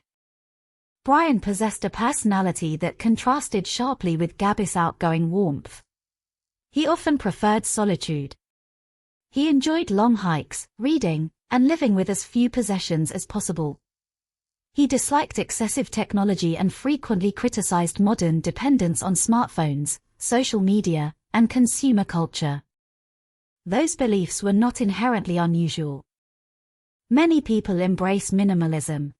Brian possessed a personality that contrasted sharply with Gabby's outgoing warmth. He often preferred solitude. He enjoyed long hikes, reading, and living with as few possessions as possible. He disliked excessive technology and frequently criticized modern dependence on smartphones, social media, and consumer culture. Those beliefs were not inherently unusual. Many people embrace minimalism.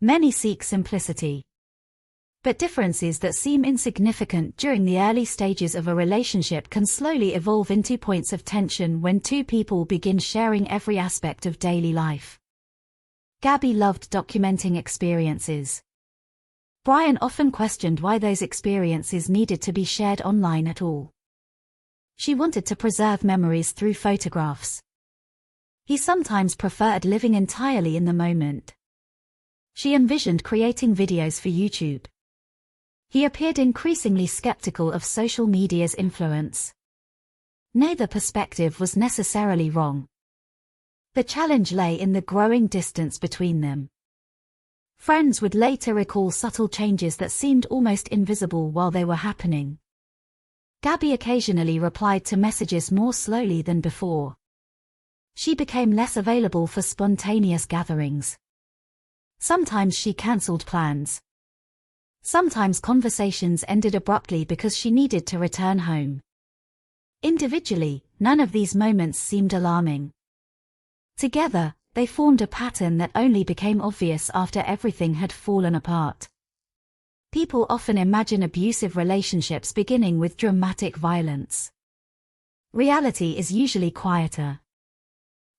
Many seek simplicity. But differences that seem insignificant during the early stages of a relationship can slowly evolve into points of tension when two people begin sharing every aspect of daily life. Gabby loved documenting experiences. Brian often questioned why those experiences needed to be shared online at all. She wanted to preserve memories through photographs. He sometimes preferred living entirely in the moment. She envisioned creating videos for YouTube. He appeared increasingly skeptical of social media's influence. Neither perspective was necessarily wrong. The challenge lay in the growing distance between them. Friends would later recall subtle changes that seemed almost invisible while they were happening. Gabby occasionally replied to messages more slowly than before. She became less available for spontaneous gatherings. Sometimes she cancelled plans. Sometimes conversations ended abruptly because she needed to return home. Individually, none of these moments seemed alarming. Together, they formed a pattern that only became obvious after everything had fallen apart. People often imagine abusive relationships beginning with dramatic violence. Reality is usually quieter.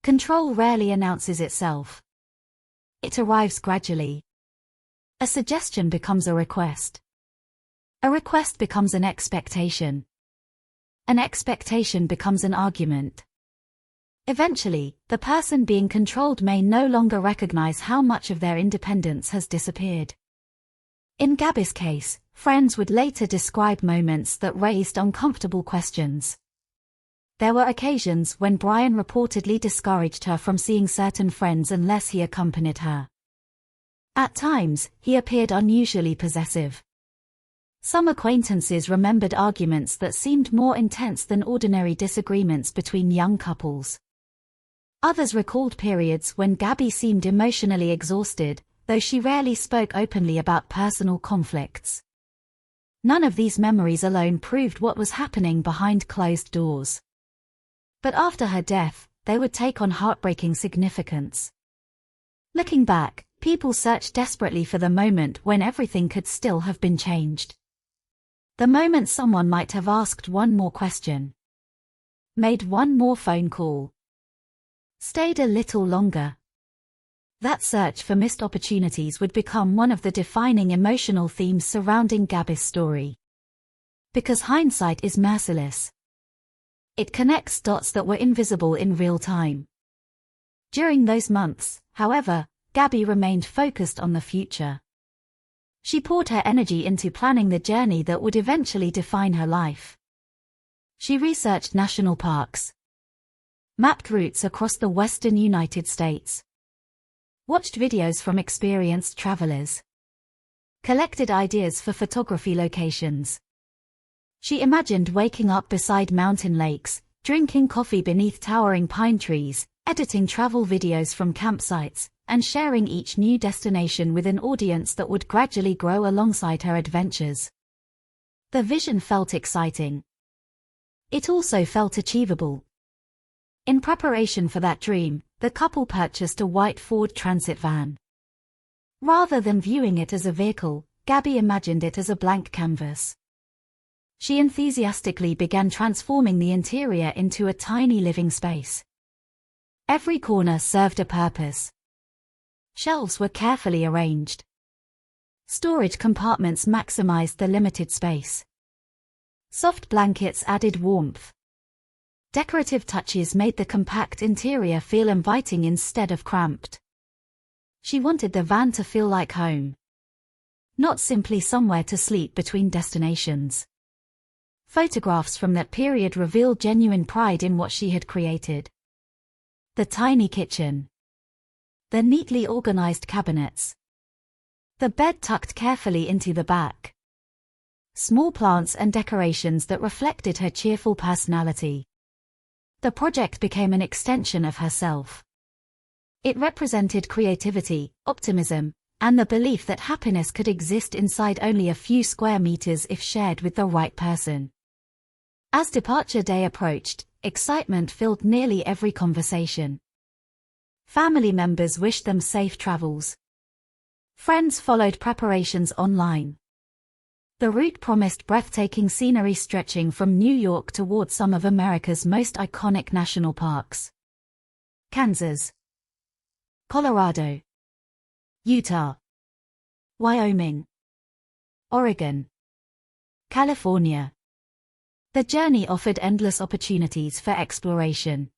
Control rarely announces itself. It arrives gradually. A suggestion becomes a request. A request becomes an expectation. An expectation becomes an argument. Eventually, the person being controlled may no longer recognize how much of their independence has disappeared. In Gabby's case, friends would later describe moments that raised uncomfortable questions. There were occasions when Brian reportedly discouraged her from seeing certain friends unless he accompanied her. At times, he appeared unusually possessive. Some acquaintances remembered arguments that seemed more intense than ordinary disagreements between young couples. Others recalled periods when Gabby seemed emotionally exhausted, though she rarely spoke openly about personal conflicts. None of these memories alone proved what was happening behind closed doors. But after her death, they would take on heartbreaking significance. Looking back, people searched desperately for the moment when everything could still have been changed. The moment someone might have asked one more question, made one more phone call, stayed a little longer. That search for missed opportunities would become one of the defining emotional themes surrounding Gabby's story. Because hindsight is merciless. It connects dots that were invisible in real time. During those months, however, Gabby remained focused on the future. She poured her energy into planning the journey that would eventually define her life. She researched national parks, mapped routes across the western United States, watched videos from experienced travelers, collected ideas for photography locations. She imagined waking up beside mountain lakes, drinking coffee beneath towering pine trees, editing travel videos from campsites, and sharing each new destination with an audience that would gradually grow alongside her adventures. The vision felt exciting. It also felt achievable. In preparation for that dream, the couple purchased a white Ford Transit van. Rather than viewing it as a vehicle, Gabby imagined it as a blank canvas. She enthusiastically began transforming the interior into a tiny living space. Every corner served a purpose. Shelves were carefully arranged. Storage compartments maximized the limited space. Soft blankets added warmth. Decorative touches made the compact interior feel inviting instead of cramped. She wanted the van to feel like home, not simply somewhere to sleep between destinations. Photographs from that period revealed genuine pride in what she had created. The tiny kitchen. The neatly organized cabinets. The bed tucked carefully into the back. Small plants and decorations that reflected her cheerful personality. The project became an extension of herself. It represented creativity, optimism, and the belief that happiness could exist inside only a few square meters if shared with the right person. As departure day approached, excitement filled nearly every conversation. Family members wished them safe travels. Friends followed preparations online. The route promised breathtaking scenery stretching from New York toward some of America's most iconic national parks. Kansas, Colorado, Utah, Wyoming, Oregon, California. The journey offered endless opportunities for exploration.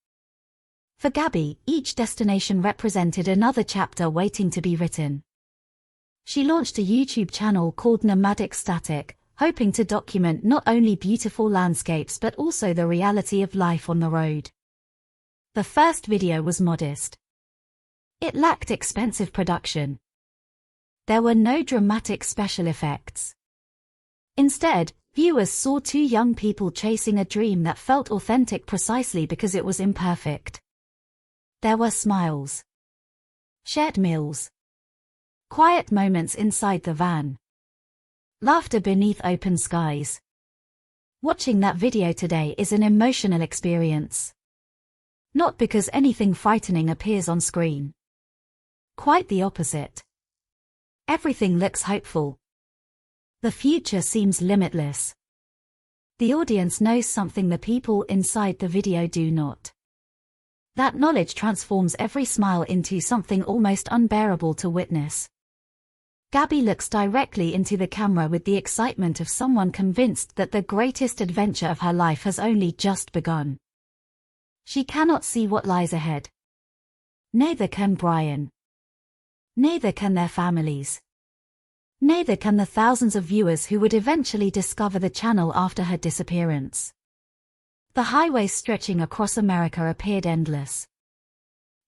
For Gabby, each destination represented another chapter waiting to be written. She launched a YouTube channel called Nomadic Static, hoping to document not only beautiful landscapes but also the reality of life on the road. The first video was modest. It lacked expensive production. There were no dramatic special effects. Instead, viewers saw two young people chasing a dream that felt authentic precisely because it was imperfect. There were smiles, shared meals, quiet moments inside the van, laughter beneath open skies. Watching that video today is an emotional experience. Not because anything frightening appears on screen. Quite the opposite. Everything looks hopeful. The future seems limitless. The audience knows something the people inside the video do not. That knowledge transforms every smile into something almost unbearable to witness. Gabby looks directly into the camera with the excitement of someone convinced that the greatest adventure of her life has only just begun. She cannot see what lies ahead. Neither can Brian. Neither can their families. Neither can the thousands of viewers who would eventually discover the channel after her disappearance. The highways stretching across America appeared endless.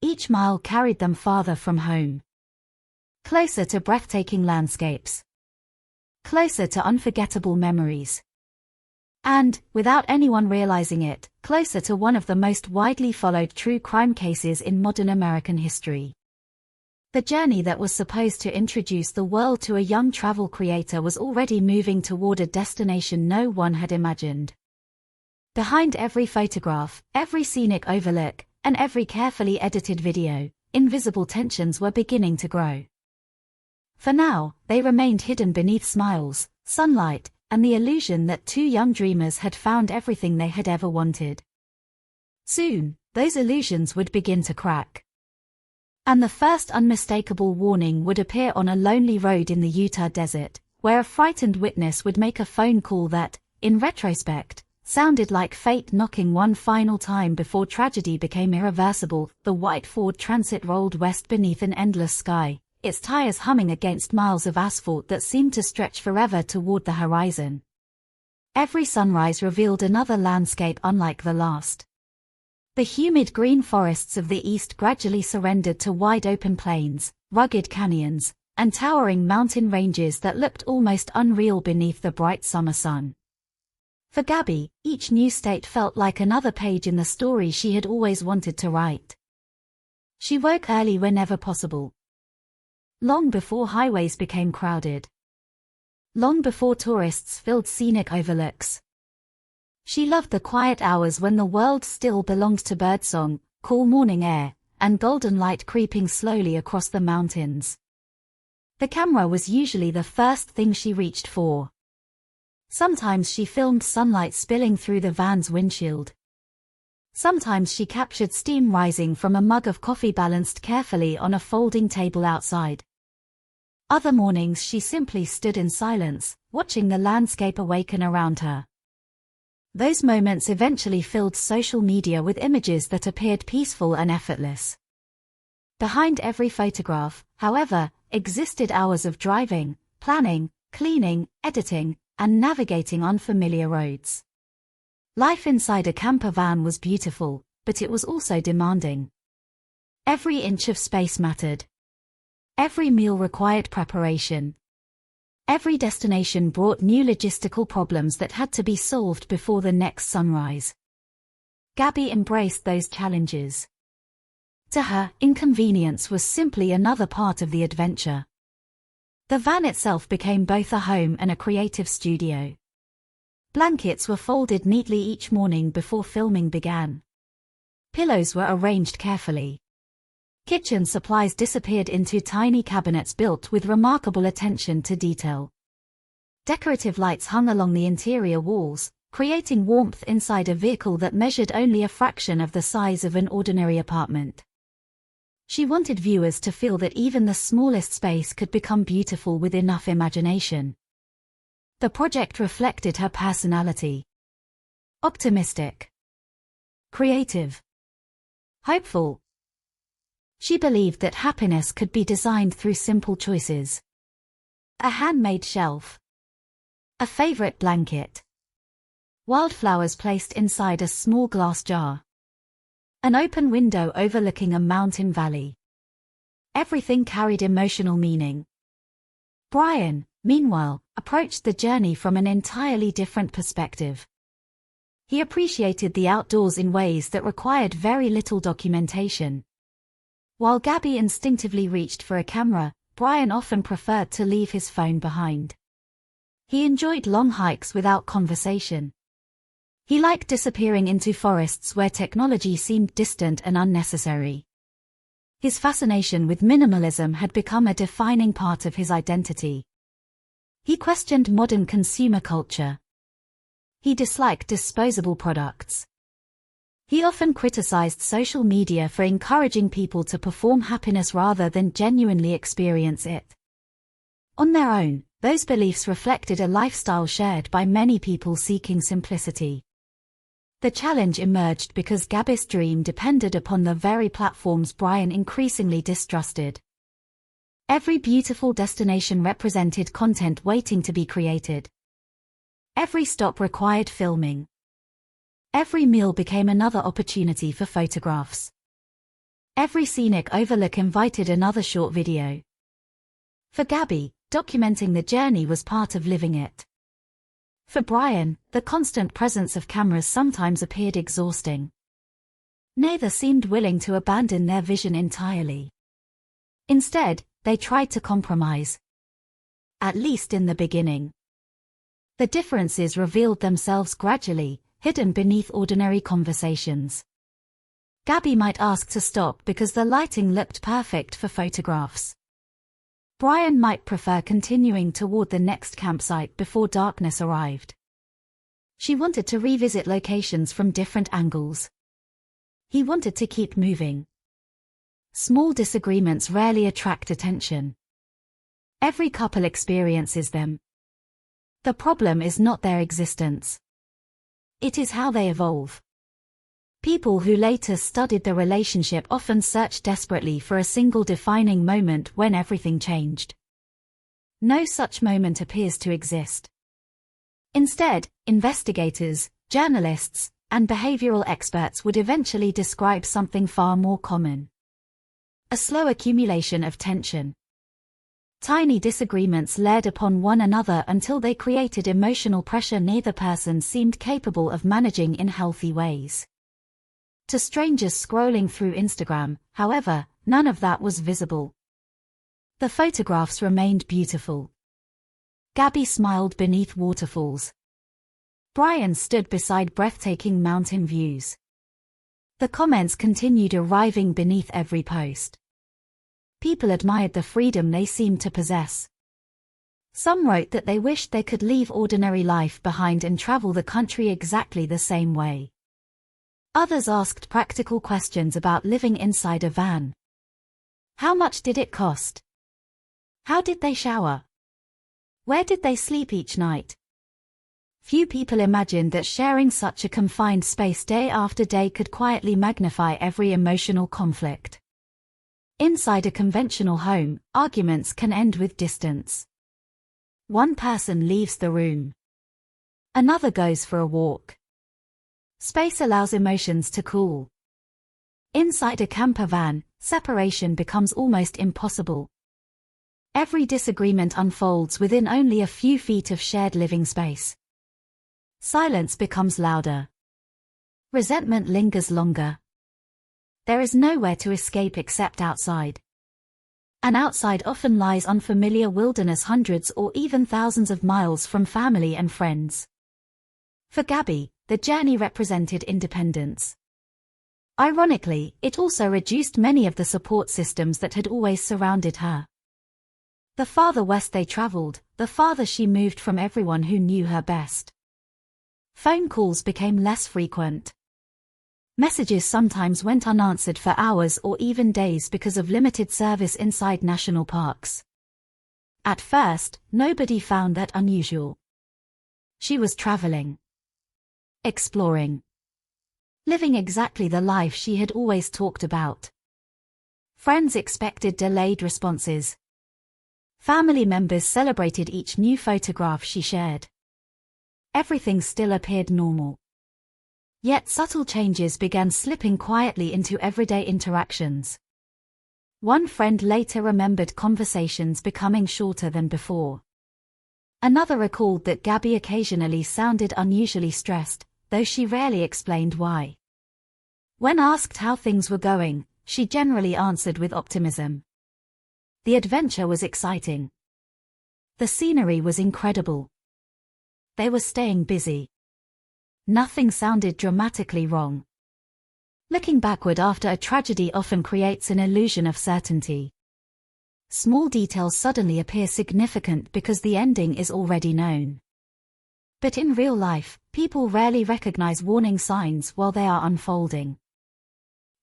Each mile carried them farther from home. Closer to breathtaking landscapes. Closer to unforgettable memories. And, without anyone realizing it, closer to one of the most widely followed true crime cases in modern American history. The journey that was supposed to introduce the world to a young travel creator was already moving toward a destination no one had imagined. Behind every photograph, every scenic overlook, and every carefully edited video, invisible tensions were beginning to grow. For now, they remained hidden beneath smiles, sunlight, and the illusion that two young dreamers had found everything they had ever wanted. Soon, those illusions would begin to crack. And the first unmistakable warning would appear on a lonely road in the Utah desert, where a frightened witness would make a phone call that, in retrospect, sounded like fate knocking one final time before tragedy became irreversible. The white Ford Transit rolled west beneath an endless sky, its tires humming against miles of asphalt that seemed to stretch forever toward the horizon. Every sunrise revealed another landscape unlike the last. The humid green forests of the east gradually surrendered to wide open plains, rugged canyons, and towering mountain ranges that looked almost unreal beneath the bright summer sun. For Gabby, each new state felt like another page in the story she had always wanted to write. She woke early whenever possible. Long before highways became crowded. Long before tourists filled scenic overlooks. She loved the quiet hours when the world still belonged to birdsong, cool morning air, and golden light creeping slowly across the mountains. The camera was usually the first thing she reached for. Sometimes she filmed sunlight spilling through the van's windshield. Sometimes she captured steam rising from a mug of coffee balanced carefully on a folding table outside. Other mornings she simply stood in silence, watching the landscape awaken around her. Those moments eventually filled social media with images that appeared peaceful and effortless. Behind every photograph, however, existed hours of driving, planning, cleaning, editing, and navigating unfamiliar roads. Life inside a camper van was beautiful, but it was also demanding. Every inch of space mattered. Every meal required preparation. Every destination brought new logistical problems that had to be solved before the next sunrise. Gabby embraced those challenges. To her, inconvenience was simply another part of the adventure. The van itself became both a home and a creative studio. Blankets were folded neatly each morning before filming began. Pillows were arranged carefully. Kitchen supplies disappeared into tiny cabinets built with remarkable attention to detail. Decorative lights hung along the interior walls, creating warmth inside a vehicle that measured only a fraction of the size of an ordinary apartment. She wanted viewers to feel that even the smallest space could become beautiful with enough imagination. The project reflected her personality. Optimistic. Creative. Hopeful. She believed that happiness could be designed through simple choices. A handmade shelf. A favorite blanket. Wildflowers placed inside a small glass jar. An open window overlooking a mountain valley. Everything carried emotional meaning. Brian, meanwhile, approached the journey from an entirely different perspective. He appreciated the outdoors in ways that required very little documentation. While Gabby instinctively reached for a camera, Brian often preferred to leave his phone behind. He enjoyed long hikes without conversation. He liked disappearing into forests where technology seemed distant and unnecessary. His fascination with minimalism had become a defining part of his identity. He questioned modern consumer culture. He disliked disposable products. He often criticized social media for encouraging people to perform happiness rather than genuinely experience it. On their own, those beliefs reflected a lifestyle shared by many people seeking simplicity. The challenge emerged because Gabby's dream depended upon the very platforms Brian increasingly distrusted. Every beautiful destination represented content waiting to be created. Every stop required filming. Every meal became another opportunity for photographs. Every scenic overlook invited another short video. For Gabby, documenting the journey was part of living it. For Brian, the constant presence of cameras sometimes appeared exhausting. Neither seemed willing to abandon their vision entirely. Instead, they tried to compromise. At least in the beginning. The differences revealed themselves gradually, hidden beneath ordinary conversations. Gabby might ask to stop because the lighting looked perfect for photographs. Brian might prefer continuing toward the next campsite before darkness arrived. She wanted to revisit locations from different angles. He wanted to keep moving. Small disagreements rarely attract attention. Every couple experiences them. The problem is not their existence. It is how they evolve. People who later studied the relationship often searched desperately for a single defining moment when everything changed. No such moment appears to exist. Instead, investigators, journalists, and behavioral experts would eventually describe something far more common. A slow accumulation of tension. Tiny disagreements layered upon one another until they created emotional pressure neither person seemed capable of managing in healthy ways. To strangers scrolling through Instagram, however, none of that was visible. The photographs remained beautiful. Gabby smiled beneath waterfalls. Brian stood beside breathtaking mountain views. The comments continued arriving beneath every post. People admired the freedom they seemed to possess. Some wrote that they wished they could leave ordinary life behind and travel the country exactly the same way. Others asked practical questions about living inside a van. How much did it cost? How did they shower? Where did they sleep each night? Few people imagined that sharing such a confined space day after day could quietly magnify every emotional conflict. Inside a conventional home, arguments can end with distance. One person leaves the room. Another goes for a walk. Space allows emotions to cool. Inside a camper van, separation becomes almost impossible. Every disagreement unfolds within only a few feet of shared living space. Silence becomes louder. Resentment lingers longer. There is nowhere to escape except outside. And outside often lies unfamiliar wilderness hundreds or even thousands of miles from family and friends. For Gabby, the journey represented independence. Ironically, it also reduced many of the support systems that had always surrounded her. The farther west they traveled, the farther she moved from everyone who knew her best. Phone calls became less frequent. Messages sometimes went unanswered for hours or even days because of limited service inside national parks. At first, nobody found that unusual. She was traveling. Exploring. Living exactly the life she had always talked about. Friends expected delayed responses. Family members celebrated each new photograph she shared. Everything still appeared normal. Yet subtle changes began slipping quietly into everyday interactions. One friend later remembered conversations becoming shorter than before. Another recalled that Gabby occasionally sounded unusually stressed, though she rarely explained why. When asked how things were going, she generally answered with optimism. The adventure was exciting. The scenery was incredible. They were staying busy. Nothing sounded dramatically wrong. Looking backward after a tragedy often creates an illusion of certainty. Small details suddenly appear significant because the ending is already known. But in real life, people rarely recognize warning signs while they are unfolding.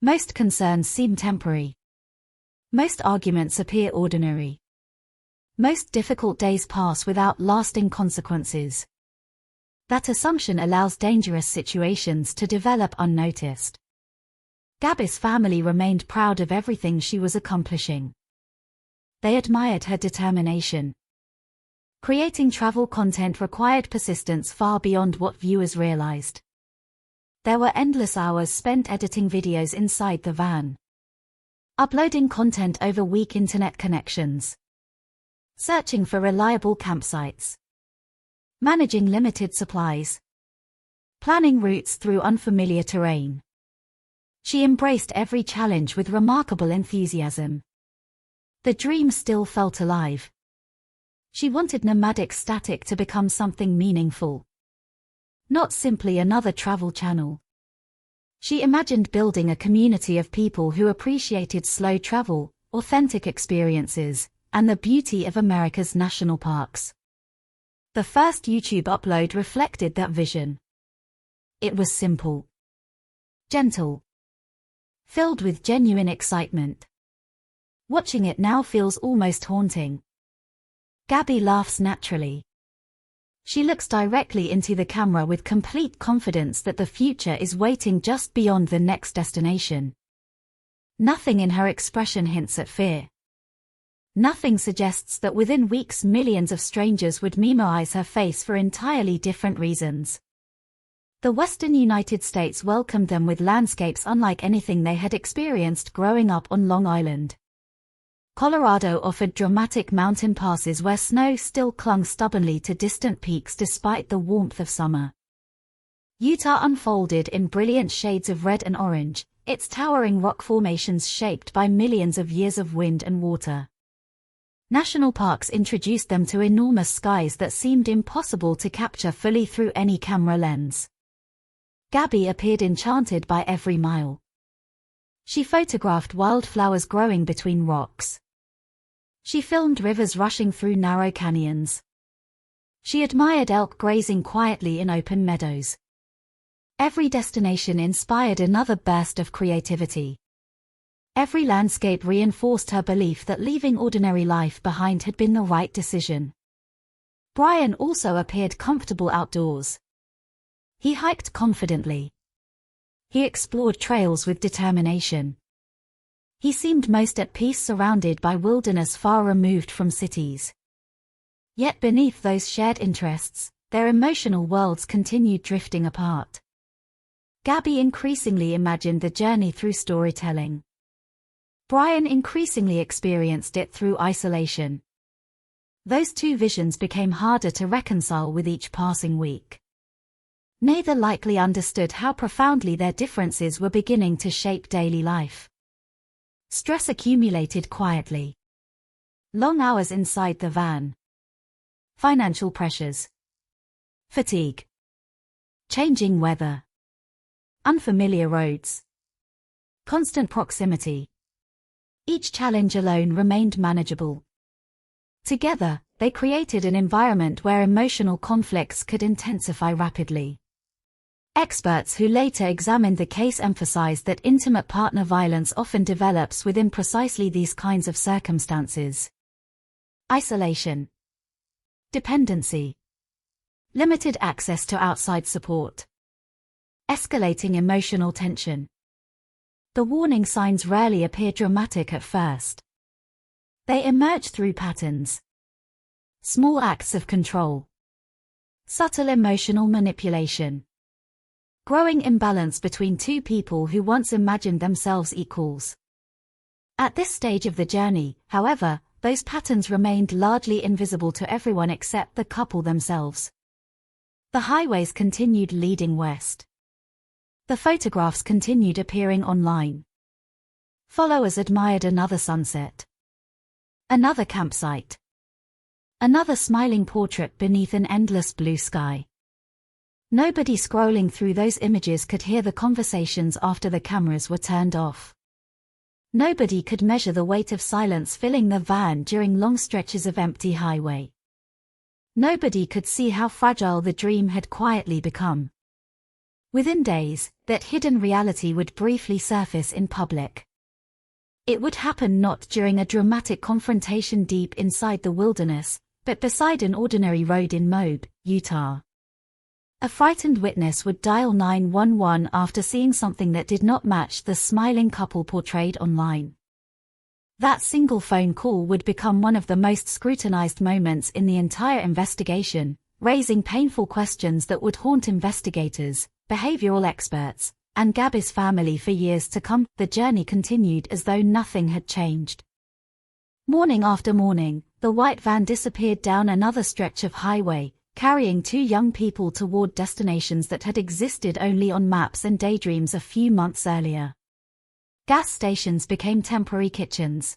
Most concerns seem temporary. Most arguments appear ordinary. Most difficult days pass without lasting consequences. That assumption allows dangerous situations to develop unnoticed. Gabby's family remained proud of everything she was accomplishing. They admired her determination. Creating travel content required persistence far beyond what viewers realized. There were endless hours spent editing videos inside the van. Uploading content over weak internet connections. Searching for reliable campsites. Managing limited supplies. Planning routes through unfamiliar terrain. She embraced every challenge with remarkable enthusiasm. The dream still felt alive. She wanted nomadic static to become something meaningful. Not simply another travel channel. She imagined building a community of people who appreciated slow travel, authentic experiences, and the beauty of America's national parks. The first YouTube upload reflected that vision. It was simple. Gentle. Filled with genuine excitement. Watching it now feels almost haunting. Gabby laughs naturally. She looks directly into the camera with complete confidence that the future is waiting just beyond the next destination. Nothing in her expression hints at fear. Nothing suggests that within weeks millions of strangers would memorize her face for entirely different reasons. The western United States welcomed them with landscapes unlike anything they had experienced growing up on Long Island. Colorado offered dramatic mountain passes where snow still clung stubbornly to distant peaks despite the warmth of summer. Utah unfolded in brilliant shades of red and orange, its towering rock formations shaped by millions of years of wind and water. National parks introduced them to enormous skies that seemed impossible to capture fully through any camera lens. Gabby appeared enchanted by every mile. She photographed wildflowers growing between rocks. She filmed rivers rushing through narrow canyons. She admired elk grazing quietly in open meadows. Every destination inspired another burst of creativity. Every landscape reinforced her belief that leaving ordinary life behind had been the right decision. Brian also appeared comfortable outdoors. He hiked confidently. He explored trails with determination. He seemed most at peace surrounded by wilderness far removed from cities. Yet beneath those shared interests, their emotional worlds continued drifting apart. Gabby increasingly imagined the journey through storytelling. Brian increasingly experienced it through isolation. Those two visions became harder to reconcile with each passing week. Neither likely understood how profoundly their differences were beginning to shape daily life. Stress accumulated quietly. Long hours inside the van. Financial pressures. Fatigue. Changing weather. Unfamiliar roads. Constant proximity. Each challenge alone remained manageable. Together, they created an environment where emotional conflicts could intensify rapidly. Experts who later examined the case emphasized that intimate partner violence often develops within precisely these kinds of circumstances. Isolation. Dependency. Limited access to outside support. Escalating emotional tension. The warning signs rarely appear dramatic at first. They emerge through patterns. Small acts of control. Subtle emotional manipulation. Growing imbalance between two people who once imagined themselves equals. At this stage of the journey, however, those patterns remained largely invisible to everyone except the couple themselves. The highways continued leading west. The photographs continued appearing online. Followers admired another sunset. Another campsite. Another smiling portrait beneath an endless blue sky. Nobody scrolling through those images could hear the conversations after the cameras were turned off. Nobody could measure the weight of silence filling the van during long stretches of empty highway. Nobody could see how fragile the dream had quietly become. Within days, that hidden reality would briefly surface in public. It would happen not during a dramatic confrontation deep inside the wilderness, but beside an ordinary road in Moab, Utah. A frightened witness would dial 911 after seeing something that did not match the smiling couple portrayed online. That single phone call would become one of the most scrutinized moments in the entire investigation, raising painful questions that would haunt investigators, behavioral experts, and Gabby's family for years to come. The journey continued as though nothing had changed. Morning after morning, the white van disappeared down another stretch of highway, carrying two young people toward destinations that had existed only on maps and daydreams a few months earlier. Gas stations became temporary kitchens.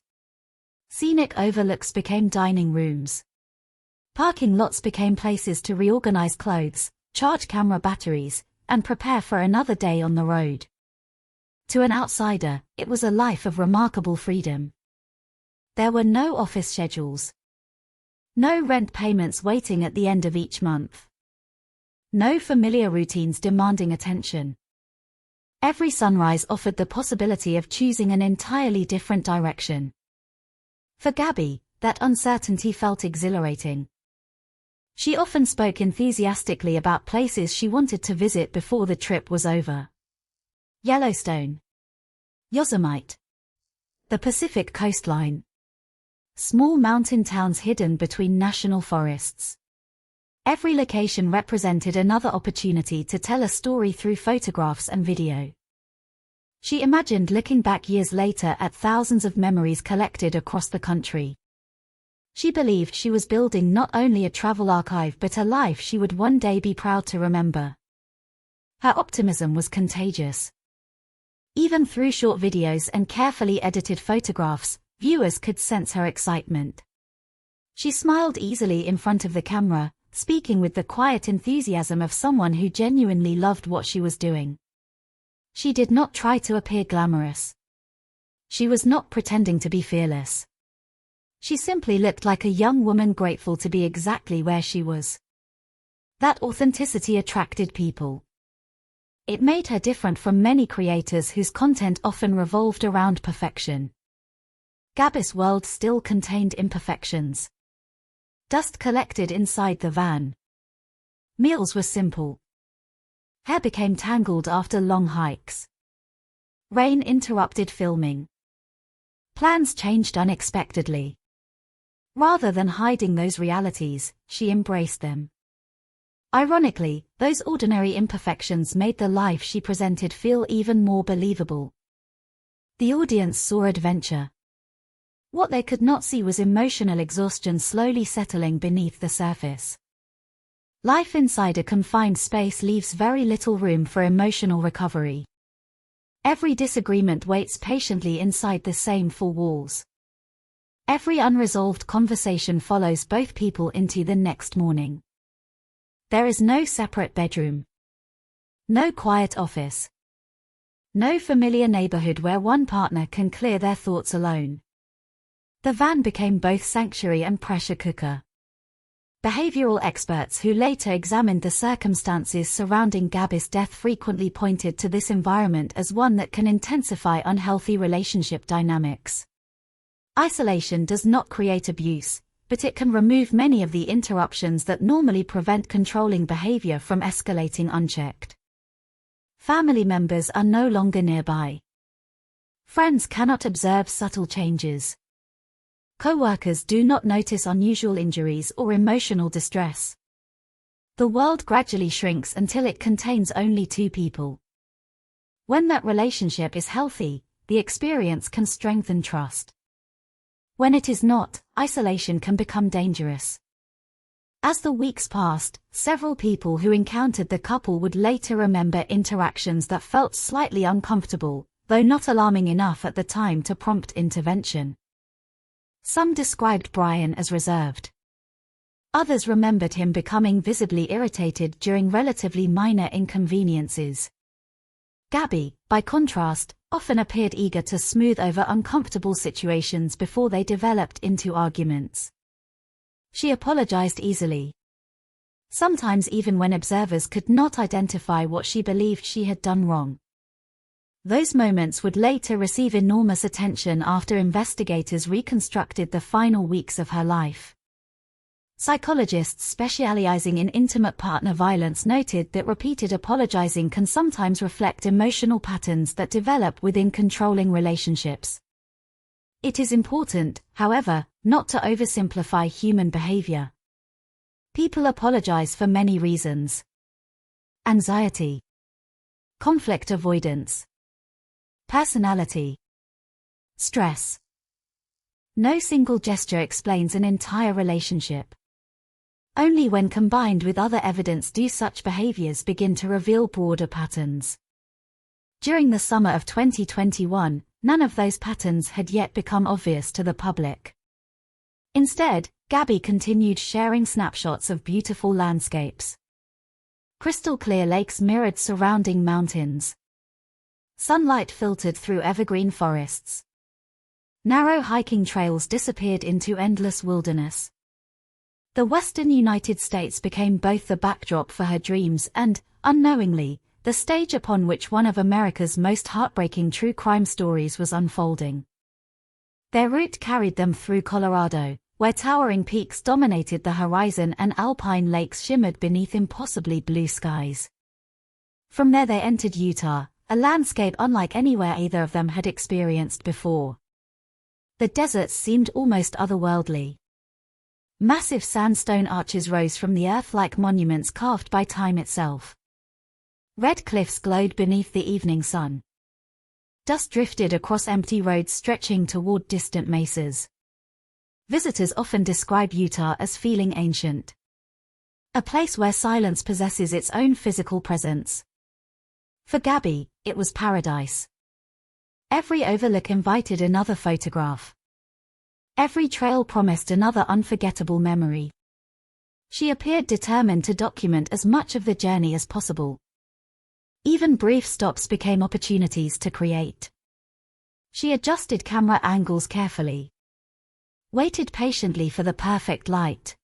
Scenic overlooks became dining rooms. Parking lots became places to reorganize clothes, charge camera batteries, and prepare for another day on the road. To an outsider, it was a life of remarkable freedom. There were no office schedules. No rent payments waiting at the end of each month. No familiar routines demanding attention. Every sunrise offered the possibility of choosing an entirely different direction. For Gabby, that uncertainty felt exhilarating. She often spoke enthusiastically about places she wanted to visit before the trip was over. Yellowstone. Yosemite. The Pacific coastline. Small mountain towns hidden between national forests. Every location represented another opportunity to tell a story through photographs and video. She imagined looking back years later at thousands of memories collected across the country. She believed she was building not only a travel archive but a life she would one day be proud to remember. Her optimism was contagious. Even through short videos and carefully edited photographs, viewers could sense her excitement. She smiled easily in front of the camera, speaking with the quiet enthusiasm of someone who genuinely loved what she was doing. She did not try to appear glamorous. She was not pretending to be fearless. She simply looked like a young woman grateful to be exactly where she was. That authenticity attracted people. It made her different from many creators whose content often revolved around perfection. Gabby's world still contained imperfections. Dust collected inside the van. Meals were simple. Hair became tangled after long hikes. Rain interrupted filming. Plans changed unexpectedly. Rather than hiding those realities, she embraced them. Ironically, those ordinary imperfections made the life she presented feel even more believable. The audience saw adventure. What they could not see was emotional exhaustion slowly settling beneath the surface. Life inside a confined space leaves very little room for emotional recovery. Every disagreement waits patiently inside the same four walls. Every unresolved conversation follows both people into the next morning. There is no separate bedroom. No quiet office. No familiar neighborhood where one partner can clear their thoughts alone. The van became both sanctuary and pressure cooker. Behavioral experts who later examined the circumstances surrounding Gabby's death frequently pointed to this environment as one that can intensify unhealthy relationship dynamics. Isolation does not create abuse, but it can remove many of the interruptions that normally prevent controlling behavior from escalating unchecked. Family members are no longer nearby. Friends cannot observe subtle changes. Co-workers do not notice unusual injuries or emotional distress. The world gradually shrinks until it contains only two people. When that relationship is healthy, the experience can strengthen trust. When it is not, isolation can become dangerous. As the weeks passed, several people who encountered the couple would later remember interactions that felt slightly uncomfortable, though not alarming enough at the time to prompt intervention. Some described Brian as reserved. Others remembered him becoming visibly irritated during relatively minor inconveniences. Gabby, by contrast, often appeared eager to smooth over uncomfortable situations before they developed into arguments. She apologized easily. Sometimes even when observers could not identify what she believed she had done wrong. Those moments would later receive enormous attention after investigators reconstructed the final weeks of her life. Psychologists specializing in intimate partner violence noted that repeated apologizing can sometimes reflect emotional patterns that develop within controlling relationships. It is important, however, not to oversimplify human behavior. People apologize for many reasons. Anxiety. Conflict avoidance. Personality. Stress. No single gesture explains an entire relationship. Only when combined with other evidence do such behaviors begin to reveal broader patterns. During the summer of 2021, none of those patterns had yet become obvious to the public. Instead, Gabby continued sharing snapshots of beautiful landscapes. Crystal clear lakes mirrored surrounding mountains. Sunlight filtered through evergreen forests. Narrow hiking trails disappeared into endless wilderness. The western United States became both the backdrop for her dreams and, unknowingly, the stage upon which one of America's most heartbreaking true crime stories was unfolding. Their route carried them through Colorado, where towering peaks dominated the horizon and alpine lakes shimmered beneath impossibly blue skies. From there they entered Utah, a landscape unlike anywhere either of them had experienced before. The deserts seemed almost otherworldly. Massive sandstone arches rose from the earth like monuments carved by time itself. Red cliffs glowed beneath the evening sun. Dust drifted across empty roads stretching toward distant mesas. Visitors often describe Utah as feeling ancient. A place where silence possesses its own physical presence. For Gabby, it was paradise. Every overlook invited another photograph. Every trail promised another unforgettable memory. She appeared determined to document as much of the journey as possible. Even brief stops became opportunities to create. She adjusted camera angles carefully. Waited patiently for the perfect light.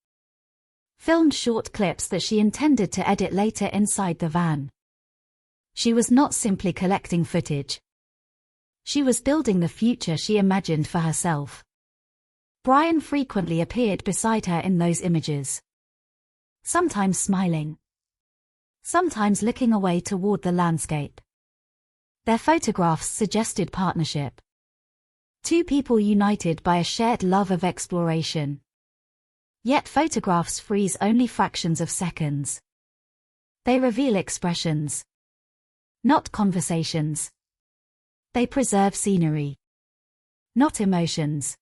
Filmed short clips that she intended to edit later inside the van. She was not simply collecting footage. She was building the future she imagined for herself. Brian frequently appeared beside her in those images. Sometimes smiling. Sometimes looking away toward the landscape. Their photographs suggested partnership. Two people united by a shared love of exploration. Yet photographs freeze only fractions of seconds. They reveal expressions. Not conversations. They preserve scenery. Not emotions.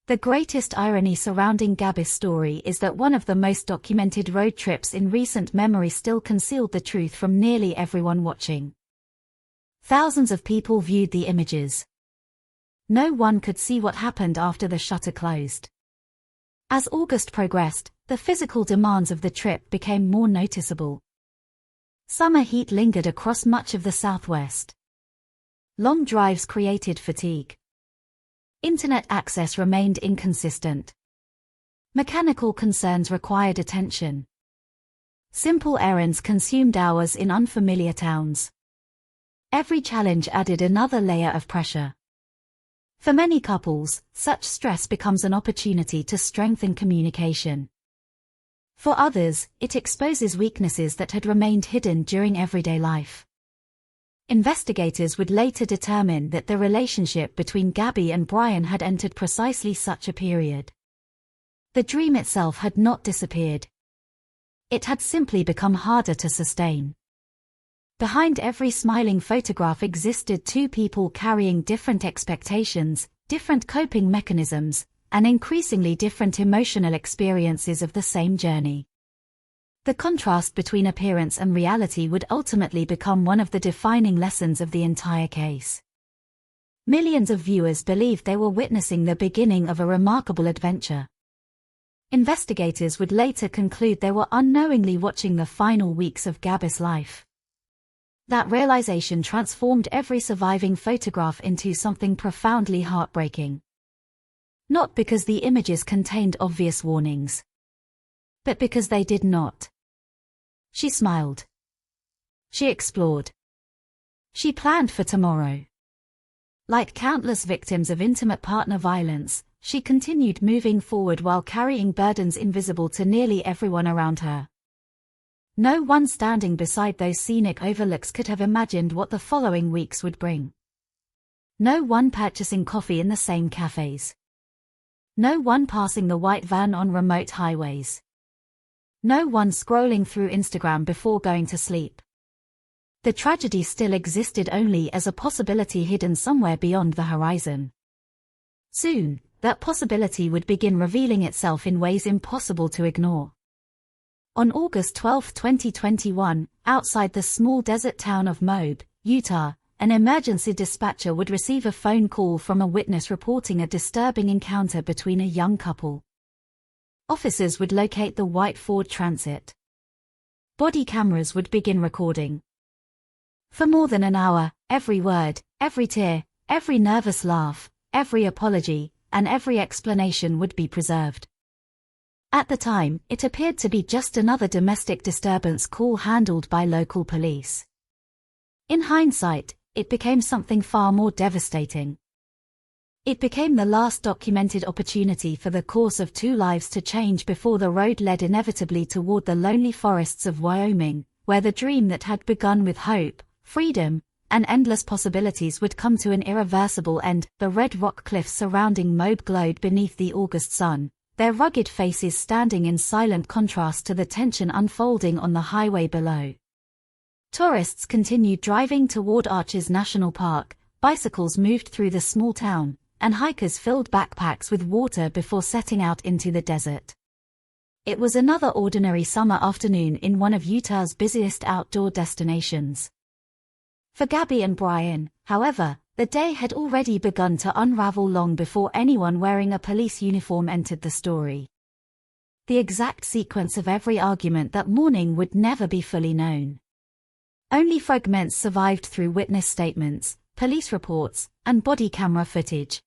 The greatest irony surrounding Gabby's story is that one of the most documented road trips in recent memory still concealed the truth from nearly everyone watching. Thousands of people viewed the images. No one could see what happened after the shutter closed. As August progressed, the physical demands of the trip became more noticeable. Summer heat lingered across much of the Southwest. Long drives created fatigue. Internet access remained inconsistent. Mechanical concerns required attention. Simple errands consumed hours in unfamiliar towns. Every challenge added another layer of pressure. For many couples, such stress becomes an opportunity to strengthen communication. For others, it exposes weaknesses that had remained hidden during everyday life. Investigators would later determine that the relationship between Gabby and Brian had entered precisely such a period. The dream itself had not disappeared. It had simply become harder to sustain. Behind every smiling photograph existed two people carrying different expectations, different coping mechanisms, and increasingly different emotional experiences of the same journey. The contrast between appearance and reality would ultimately become one of the defining lessons of the entire case. Millions of viewers believed they were witnessing the beginning of a remarkable adventure. Investigators would later conclude they were unknowingly watching the final weeks of Gabby's life. That realization transformed every surviving photograph into something profoundly heartbreaking. Not because the images contained obvious warnings, but because they did not. She smiled. She explored. She planned for tomorrow. Like countless victims of intimate partner violence, she continued moving forward while carrying burdens invisible to nearly everyone around her. No one standing beside those scenic overlooks could have imagined what the following weeks would bring. No one purchasing coffee in the same cafes. No one passing the white van on remote highways. No one scrolling through Instagram before going to sleep. The tragedy still existed only as a possibility hidden somewhere beyond the horizon. Soon, that possibility would begin revealing itself in ways impossible to ignore. On August 12, 2021, outside the small desert town of Moab, Utah, an emergency dispatcher would receive a phone call from a witness reporting a disturbing encounter between a young couple. Officers would locate the white Ford Transit. Body cameras would begin recording. For more than an hour, every word, every tear, every nervous laugh, every apology, and every explanation would be preserved. At the time, it appeared to be just another domestic disturbance call handled by local police. In hindsight, it became something far more devastating. It became the last documented opportunity for the course of two lives to change before the road led inevitably toward the lonely forests of Wyoming, where the dream that had begun with hope, freedom, and endless possibilities would come to an irreversible end. The red rock cliffs surrounding Moab glowed beneath the August sun, their rugged faces standing in silent contrast to the tension unfolding on the highway below. Tourists continued driving toward Arches National Park, bicycles moved through the small town, and hikers filled backpacks with water before setting out into the desert. It was another ordinary summer afternoon in one of Utah's busiest outdoor destinations. For Gabby and Brian, however, the day had already begun to unravel long before anyone wearing a police uniform entered the story. The exact sequence of every argument that morning would never be fully known. Only fragments survived through witness statements, police reports, and body camera footage.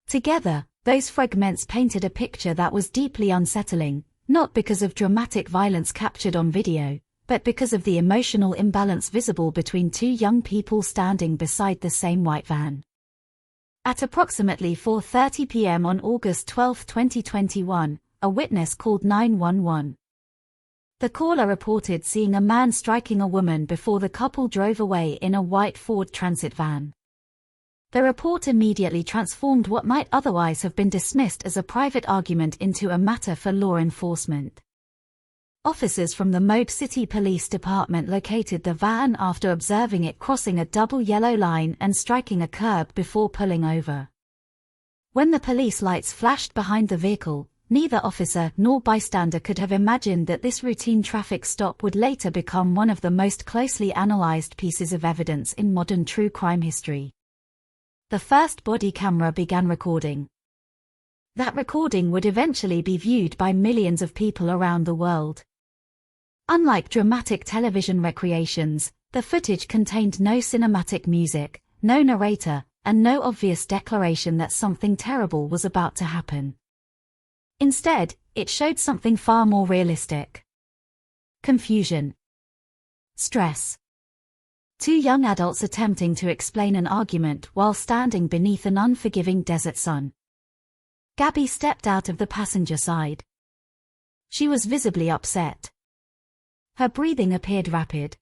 Together, those fragments painted a picture that was deeply unsettling, not because of dramatic violence captured on video, but because of the emotional imbalance visible between two young people standing beside the same white van. At approximately 4:30 p.m. on August 12, 2021, a witness called 911. The caller reported seeing a man striking a woman before the couple drove away in a white Ford Transit van. The report immediately transformed what might otherwise have been dismissed as a private argument into a matter for law enforcement. Officers from the Moab City Police Department located the van after observing it crossing a double yellow line and striking a curb before pulling over. When the police lights flashed behind the vehicle, neither officer nor bystander could have imagined that this routine traffic stop would later become one of the most closely analyzed pieces of evidence in modern true crime history. The first body camera began recording. That recording would eventually be viewed by millions of people around the world. Unlike dramatic television recreations, the footage contained no cinematic music, no narrator, and no obvious declaration that something terrible was about to happen. Instead, it showed something far more realistic. Confusion. Stress. Two young adults attempting to explain an argument while standing beneath an unforgiving desert sun. Gabby stepped out of the passenger side. She was visibly upset. Her breathing appeared rapid.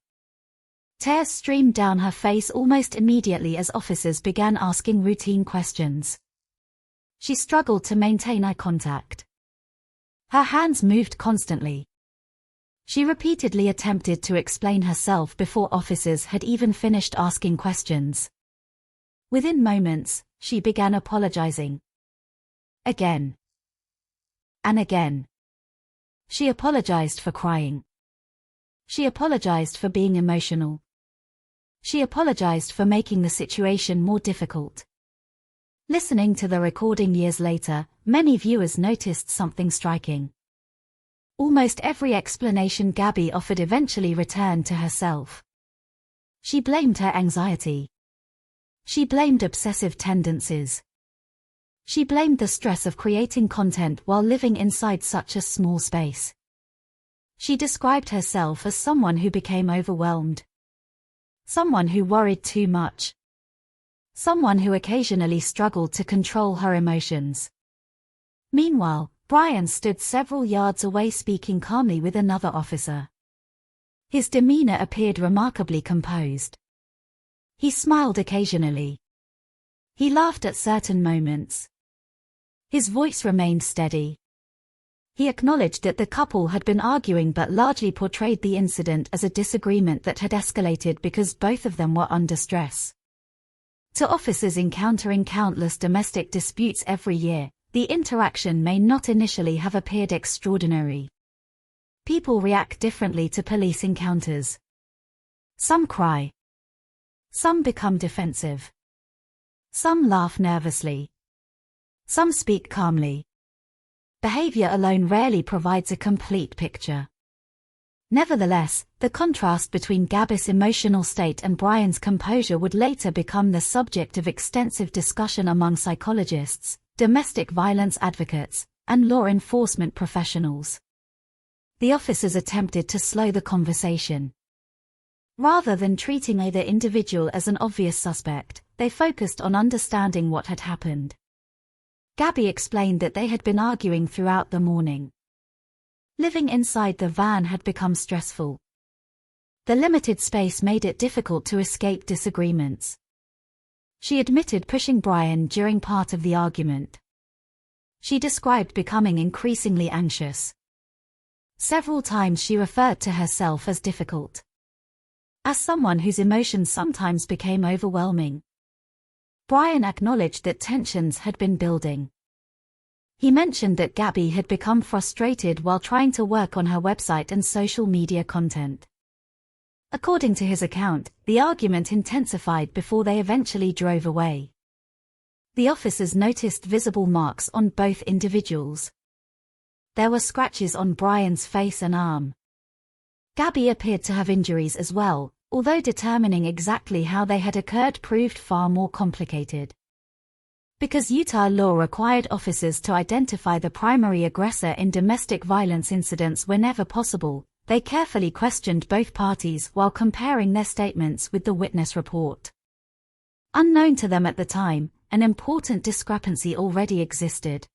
Tears streamed down her face almost immediately as officers began asking routine questions. She struggled to maintain eye contact. Her hands moved constantly. She repeatedly attempted to explain herself before officers had even finished asking questions. Within moments, she began apologizing. Again. And again. She apologized for crying. She apologized for being emotional. She apologized for making the situation more difficult. Listening to the recording years later, many viewers noticed something striking. Almost every explanation Gabby offered eventually returned to herself. She blamed her anxiety. She blamed obsessive tendencies. She blamed the stress of creating content while living inside such a small space. She described herself as someone who became overwhelmed. Someone who worried too much. Someone who occasionally struggled to control her emotions. Meanwhile, Brian stood several yards away speaking calmly with another officer. His demeanor appeared remarkably composed. He smiled occasionally. He laughed at certain moments. His voice remained steady. He acknowledged that the couple had been arguing but largely portrayed the incident as a disagreement that had escalated because both of them were under stress. To officers encountering countless domestic disputes every year, the interaction may not initially have appeared extraordinary. People react differently to police encounters. Some cry. Some become defensive. Some laugh nervously. Some speak calmly. Behavior alone rarely provides a complete picture. Nevertheless, the contrast between Gabby's emotional state and Brian's composure would later become the subject of extensive discussion among psychologists, domestic violence advocates, and law enforcement professionals. The officers attempted to slow the conversation. Rather than treating either individual as an obvious suspect, they focused on understanding what had happened. Gabby explained that they had been arguing throughout the morning. Living inside the van had become stressful. The limited space made it difficult to escape disagreements. She admitted pushing Brian during part of the argument. She described becoming increasingly anxious. Several times she referred to herself as difficult. As someone whose emotions sometimes became overwhelming. Brian acknowledged that tensions had been building. He mentioned that Gabby had become frustrated while trying to work on her website and social media content. According to his account, the argument intensified before they eventually drove away. The officers noticed visible marks on both individuals. There were scratches on Brian's face and arm. Gabby appeared to have injuries as well, although determining exactly how they had occurred proved far more complicated. Because Utah law required officers to identify the primary aggressor in domestic violence incidents whenever possible, They carefully questioned both parties while comparing their statements with the witness report. Unknown to them at the time, an important discrepancy already existed.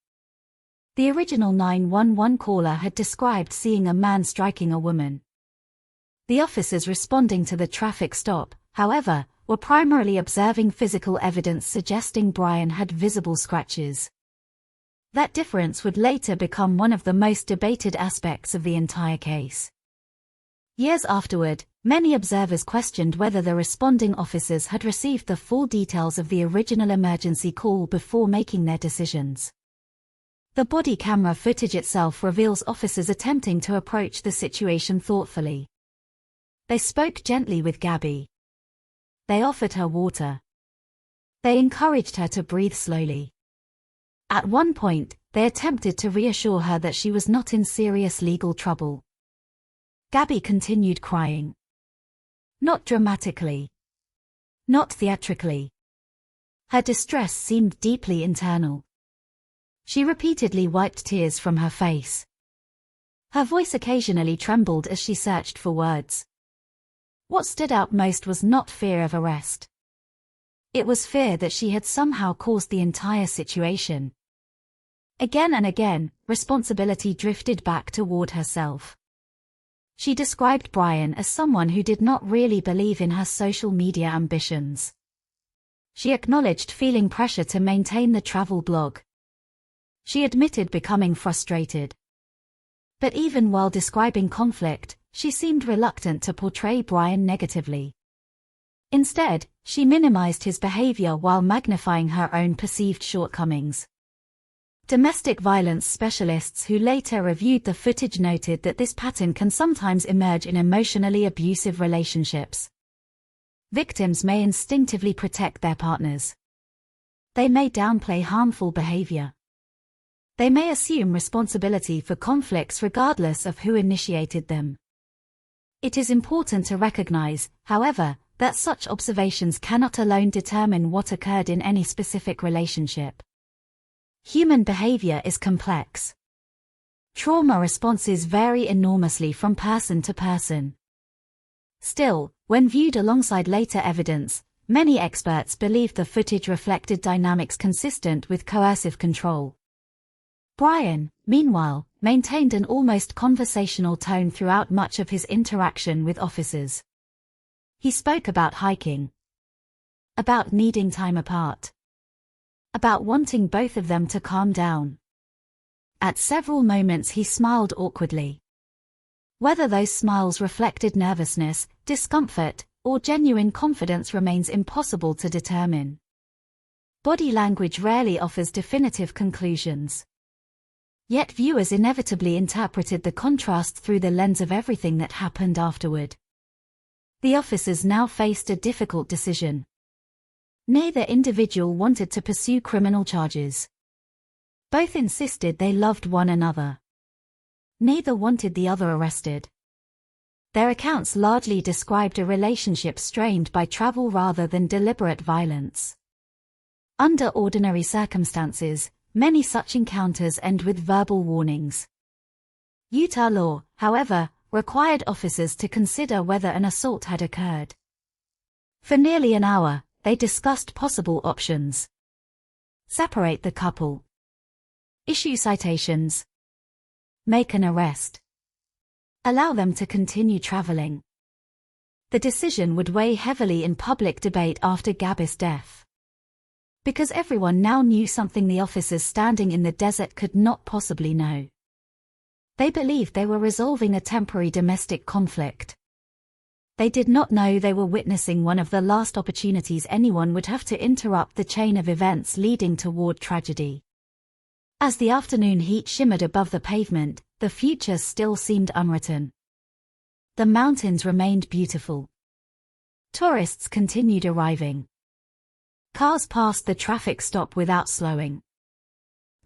The original 911 caller had described seeing a man striking a woman. The officers responding to the traffic stop, however, were primarily observing physical evidence suggesting Brian had visible scratches. That difference would later become one of the most debated aspects of the entire case. Years afterward, many observers questioned whether the responding officers had received the full details of the original emergency call before making their decisions. The body camera footage itself reveals officers attempting to approach the situation thoughtfully. They spoke gently with Gabby. They offered her water. They encouraged her to breathe slowly. At one point, they attempted to reassure her that she was not in serious legal trouble. Gabby continued crying. Not dramatically. Not theatrically. Her distress seemed deeply internal. She repeatedly wiped tears from her face. Her voice occasionally trembled as she searched for words. What stood out most was not fear of arrest. It was fear that she had somehow caused the entire situation. Again and again, responsibility drifted back toward herself. She described Brian as someone who did not really believe in her social media ambitions. She acknowledged feeling pressure to maintain the travel blog. She admitted becoming frustrated. But even while describing conflict, she seemed reluctant to portray Brian negatively. Instead, she minimized his behavior while magnifying her own perceived shortcomings. Domestic violence specialists who later reviewed the footage noted that this pattern can sometimes emerge in emotionally abusive relationships. Victims may instinctively protect their partners. They may downplay harmful behavior. They may assume responsibility for conflicts regardless of who initiated them. It is important to recognize, however, that such observations cannot alone determine what occurred in any specific relationship. Human behavior is complex. Trauma responses vary enormously from person to person. Still, when viewed alongside later evidence, many experts believe the footage reflected dynamics consistent with coercive control. Brian, meanwhile, maintained an almost conversational tone throughout much of his interaction with officers. He spoke about hiking, about needing time apart, about wanting both of them to calm down. At several moments he smiled awkwardly. Whether those smiles reflected nervousness, discomfort, or genuine confidence remains impossible to determine. Body language rarely offers definitive conclusions. Yet viewers inevitably interpreted the contrast through the lens of everything that happened afterward. The officers now faced a difficult decision. Neither individual wanted to pursue criminal charges. Both insisted they loved one another. Neither wanted the other arrested. Their accounts largely described a relationship strained by travel rather than deliberate violence. Under ordinary circumstances, many such encounters end with verbal warnings. Utah law, however, required officers to consider whether an assault had occurred. For nearly an hour, they discussed possible options. Separate the couple. Issue citations. Make an arrest. Allow them to continue traveling. The decision would weigh heavily in public debate after Gabby's death. Because everyone now knew something the officers standing in the desert could not possibly know. They believed they were resolving a temporary domestic conflict. They did not know they were witnessing one of the last opportunities anyone would have to interrupt the chain of events leading toward tragedy. As the afternoon heat shimmered above the pavement, the future still seemed unwritten. The mountains remained beautiful. Tourists continued arriving. Cars passed the traffic stop without slowing.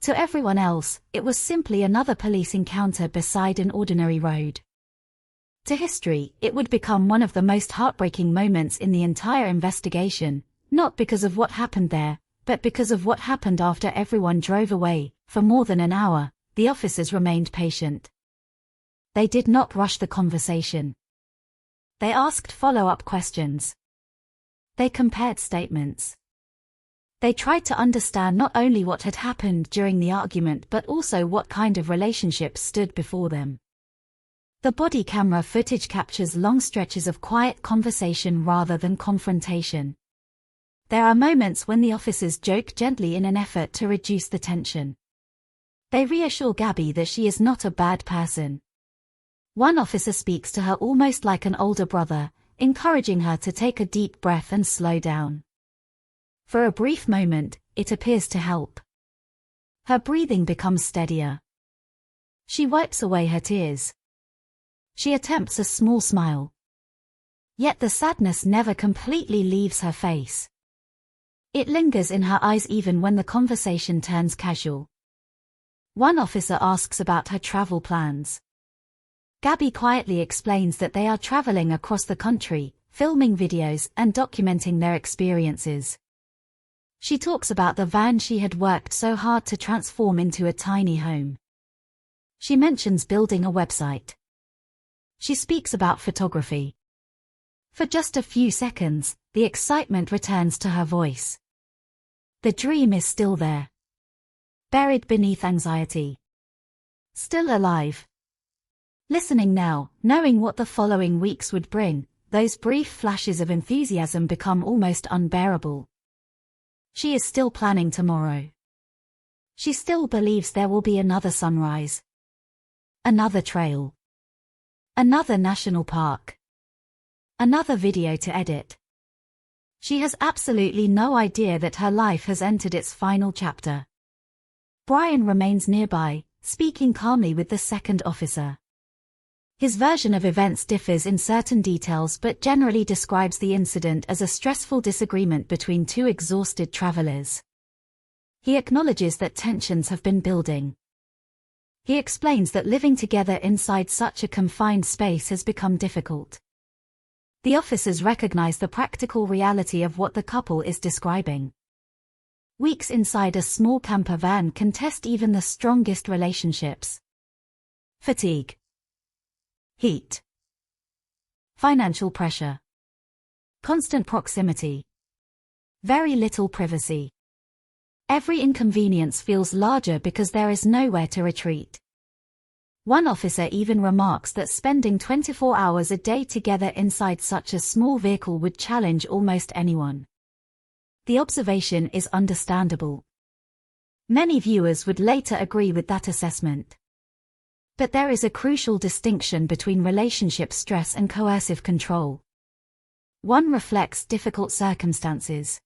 To everyone else, it was simply another police encounter beside an ordinary road. To history, it would become one of the most heartbreaking moments in the entire investigation, not because of what happened there, but because of what happened after everyone drove away. For more than an hour, the officers remained patient. They did not rush the conversation. They asked follow-up questions. They compared statements. They tried to understand not only what had happened during the argument but also what kind of relationships stood before them. The body camera footage captures long stretches of quiet conversation rather than confrontation. There are moments when the officers joke gently in an effort to reduce the tension. They reassure Gabby that she is not a bad person. One officer speaks to her almost like an older brother, encouraging her to take a deep breath and slow down. For a brief moment, it appears to help. Her breathing becomes steadier. She wipes away her tears. She attempts a small smile. Yet the sadness never completely leaves her face. It lingers in her eyes even when the conversation turns casual. One officer asks about her travel plans. Gabby quietly explains that they are traveling across the country, filming videos and documenting their experiences. She talks about the van she had worked so hard to transform into a tiny home. She mentions building a website. She speaks about photography. For just a few seconds, the excitement returns to her voice. The dream is still there. Buried beneath anxiety. Still alive. Listening now, knowing what the following weeks would bring, those brief flashes of enthusiasm become almost unbearable. She is still planning tomorrow. She still believes there will be another sunrise. Another trail. Another national park. Another video to edit. She has absolutely no idea that her life has entered its final chapter. Brian remains nearby, speaking calmly with the second officer. His version of events differs in certain details but generally describes the incident as a stressful disagreement between two exhausted travelers. He acknowledges that tensions have been building. He explains that living together inside such a confined space has become difficult. The officers recognize the practical reality of what the couple is describing. Weeks inside a small camper van can test even the strongest relationships. Fatigue. Heat. Financial pressure. Constant proximity. Very little privacy. Every inconvenience feels larger because there is nowhere to retreat. One officer even remarks that spending 24 hours a day together inside such a small vehicle would challenge almost anyone. The observation is understandable. Many viewers would later agree with that assessment. But there is a crucial distinction between relationship stress and coercive control. One reflects difficult circumstances.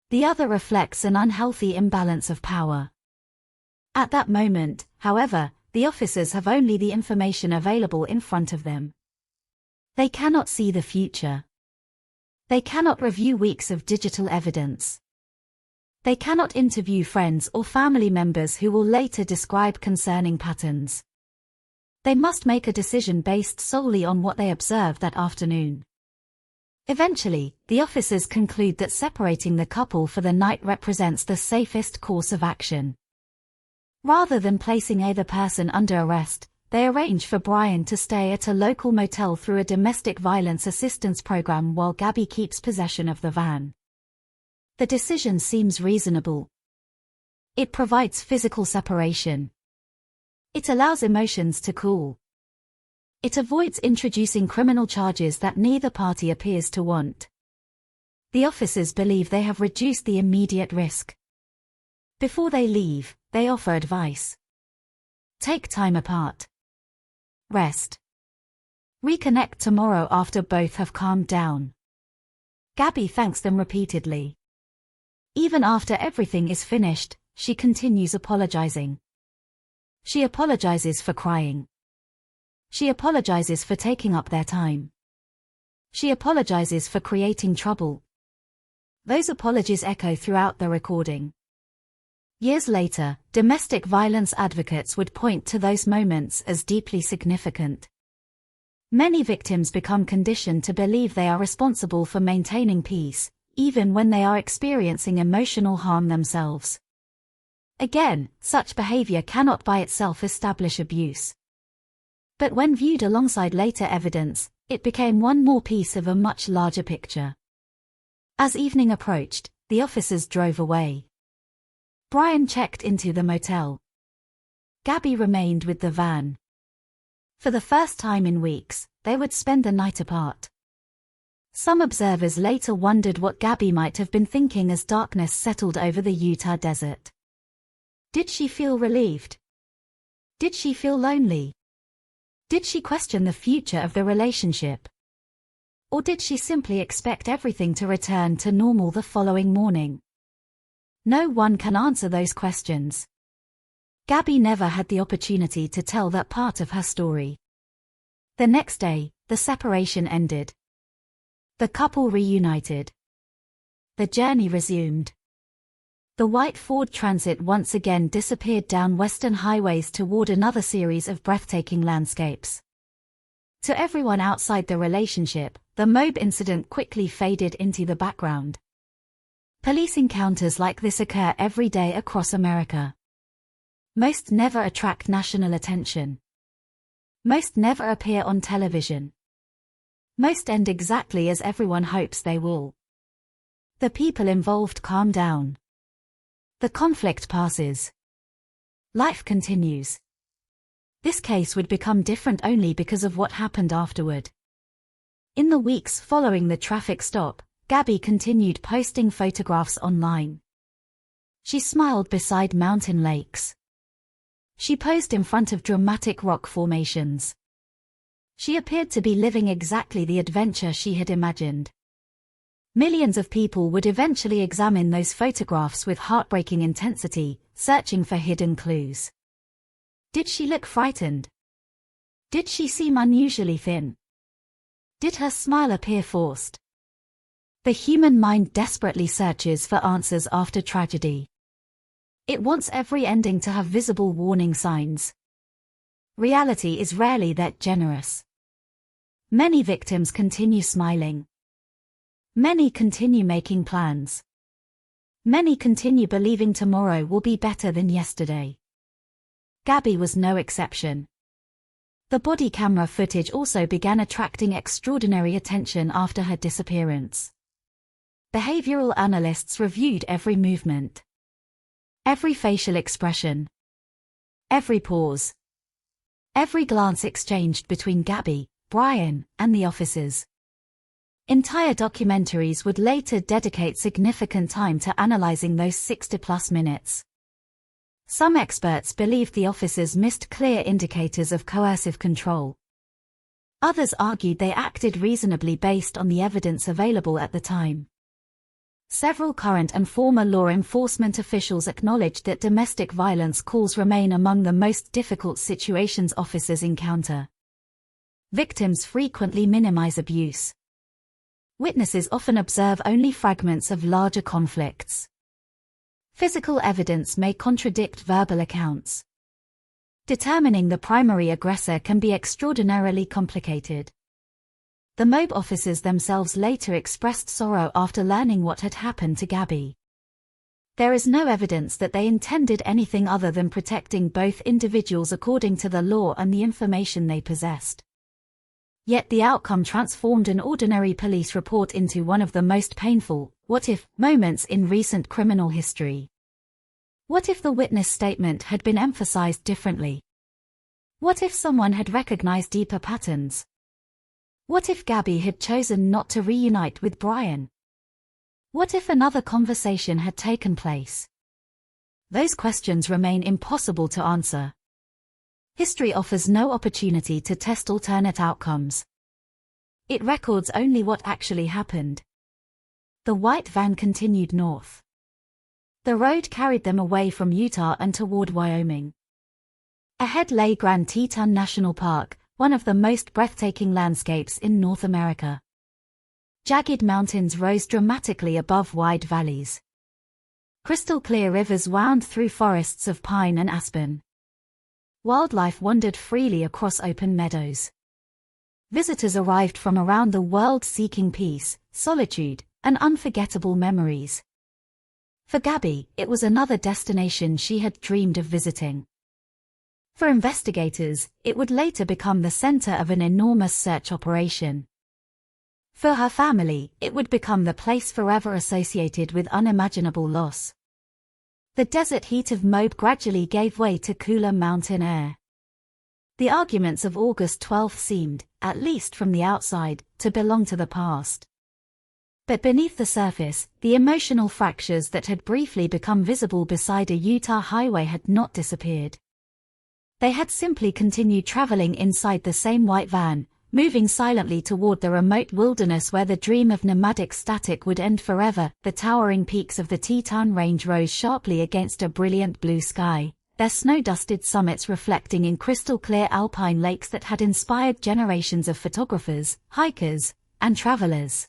The other reflects an unhealthy imbalance of power. At that moment, however, the officers have only the information available in front of them. They cannot see the future. They cannot review weeks of digital evidence. They cannot interview friends or family members who will later describe concerning patterns. They must make a decision based solely on what they observed that afternoon. Eventually, the officers conclude that separating the couple for the night represents the safest course of action. Rather than placing either person under arrest, they arrange for Brian to stay at a local motel through a domestic violence assistance program while Gabby keeps possession of the van. The decision seems reasonable. It provides physical separation. It allows emotions to cool. It avoids introducing criminal charges that neither party appears to want. The officers believe they have reduced the immediate risk. Before they leave, they offer advice. Take time apart. Rest. Reconnect tomorrow after both have calmed down. Gabby thanks them repeatedly. Even after everything is finished, she continues apologizing. She apologizes for crying. She apologizes for taking up their time. She apologizes for creating trouble. Those apologies echo throughout the recording. Years later, domestic violence advocates would point to those moments as deeply significant. Many victims become conditioned to believe they are responsible for maintaining peace, even when they are experiencing emotional harm themselves. Again, such behavior cannot by itself establish abuse. But when viewed alongside later evidence, it became one more piece of a much larger picture. As evening approached, the officers drove away. Brian checked into the motel. Gabby remained with the van. For the first time in weeks, they would spend the night apart. Some observers later wondered what Gabby might have been thinking as darkness settled over the Utah desert. Did she feel relieved? Did she feel lonely? Did she question the future of the relationship? Or did she simply expect everything to return to normal the following morning? No one can answer those questions. Gabby never had the opportunity to tell that part of her story. The next day, the separation ended. The couple reunited. The journey resumed. The white Ford Transit once again disappeared down western highways toward another series of breathtaking landscapes. To everyone outside the relationship, the Moab incident quickly faded into the background. Police encounters like this occur every day across America. Most never attract national attention. Most never appear on television. Most end exactly as everyone hopes they will. The people involved calm down. The conflict passes. Life continues. This case would become different only because of what happened afterward. In the weeks following the traffic stop, Gabby continued posting photographs online. She smiled beside mountain lakes. She posed in front of dramatic rock formations. She appeared to be living exactly the adventure she had imagined. Millions of people would eventually examine those photographs with heartbreaking intensity, searching for hidden clues. Did she look frightened? Did she seem unusually thin? Did her smile appear forced? The human mind desperately searches for answers after tragedy. It wants every ending to have visible warning signs. Reality is rarely that generous. Many victims continue smiling. Many continue making plans. Many continue believing tomorrow will be better than yesterday. Gabby was no exception. The body camera footage also began attracting extraordinary attention after her disappearance. Behavioral analysts reviewed every movement, every facial expression, every pause, every glance exchanged between Gabby, Brian, and the officers. Entire documentaries would later dedicate significant time to analyzing those 60+ minutes. Some experts believed the officers missed clear indicators of coercive control. Others argued they acted reasonably based on the evidence available at the time. Several current and former law enforcement officials acknowledged that domestic violence calls remain among the most difficult situations officers encounter. Victims frequently minimize abuse. Witnesses often observe only fragments of larger conflicts. Physical evidence may contradict verbal accounts. Determining the primary aggressor can be extraordinarily complicated. The Moab officers themselves later expressed sorrow after learning what had happened to Gabby. There is no evidence that they intended anything other than protecting both individuals according to the law and the information they possessed. Yet the outcome transformed an ordinary police report into one of the most painful, what-if, moments in recent criminal history. What if the witness statement had been emphasized differently? What if someone had recognized deeper patterns? What if Gabby had chosen not to reunite with Brian? What if another conversation had taken place? Those questions remain impossible to answer. History offers no opportunity to test alternate outcomes. It records only what actually happened. The white van continued north. The road carried them away from Utah and toward Wyoming. Ahead lay Grand Teton National Park, one of the most breathtaking landscapes in North America. Jagged mountains rose dramatically above wide valleys. Crystal clear rivers wound through forests of pine and aspen. Wildlife wandered freely across open meadows. Visitors arrived from around the world seeking peace, solitude, and unforgettable memories. For Gabby, it was another destination she had dreamed of visiting. For investigators, it would later become the center of an enormous search operation. For her family, it would become the place forever associated with unimaginable loss. The desert heat of Moab gradually gave way to cooler mountain air. The arguments of August 12 seemed, at least from the outside, to belong to the past. But beneath the surface, the emotional fractures that had briefly become visible beside a Utah highway had not disappeared. They had simply continued traveling inside the same white van, moving silently toward the remote wilderness where the dream of nomadic static would end forever. The towering peaks of the Teton Range rose sharply against a brilliant blue sky, their snow-dusted summits reflecting in crystal-clear alpine lakes that had inspired generations of photographers, hikers, and travelers.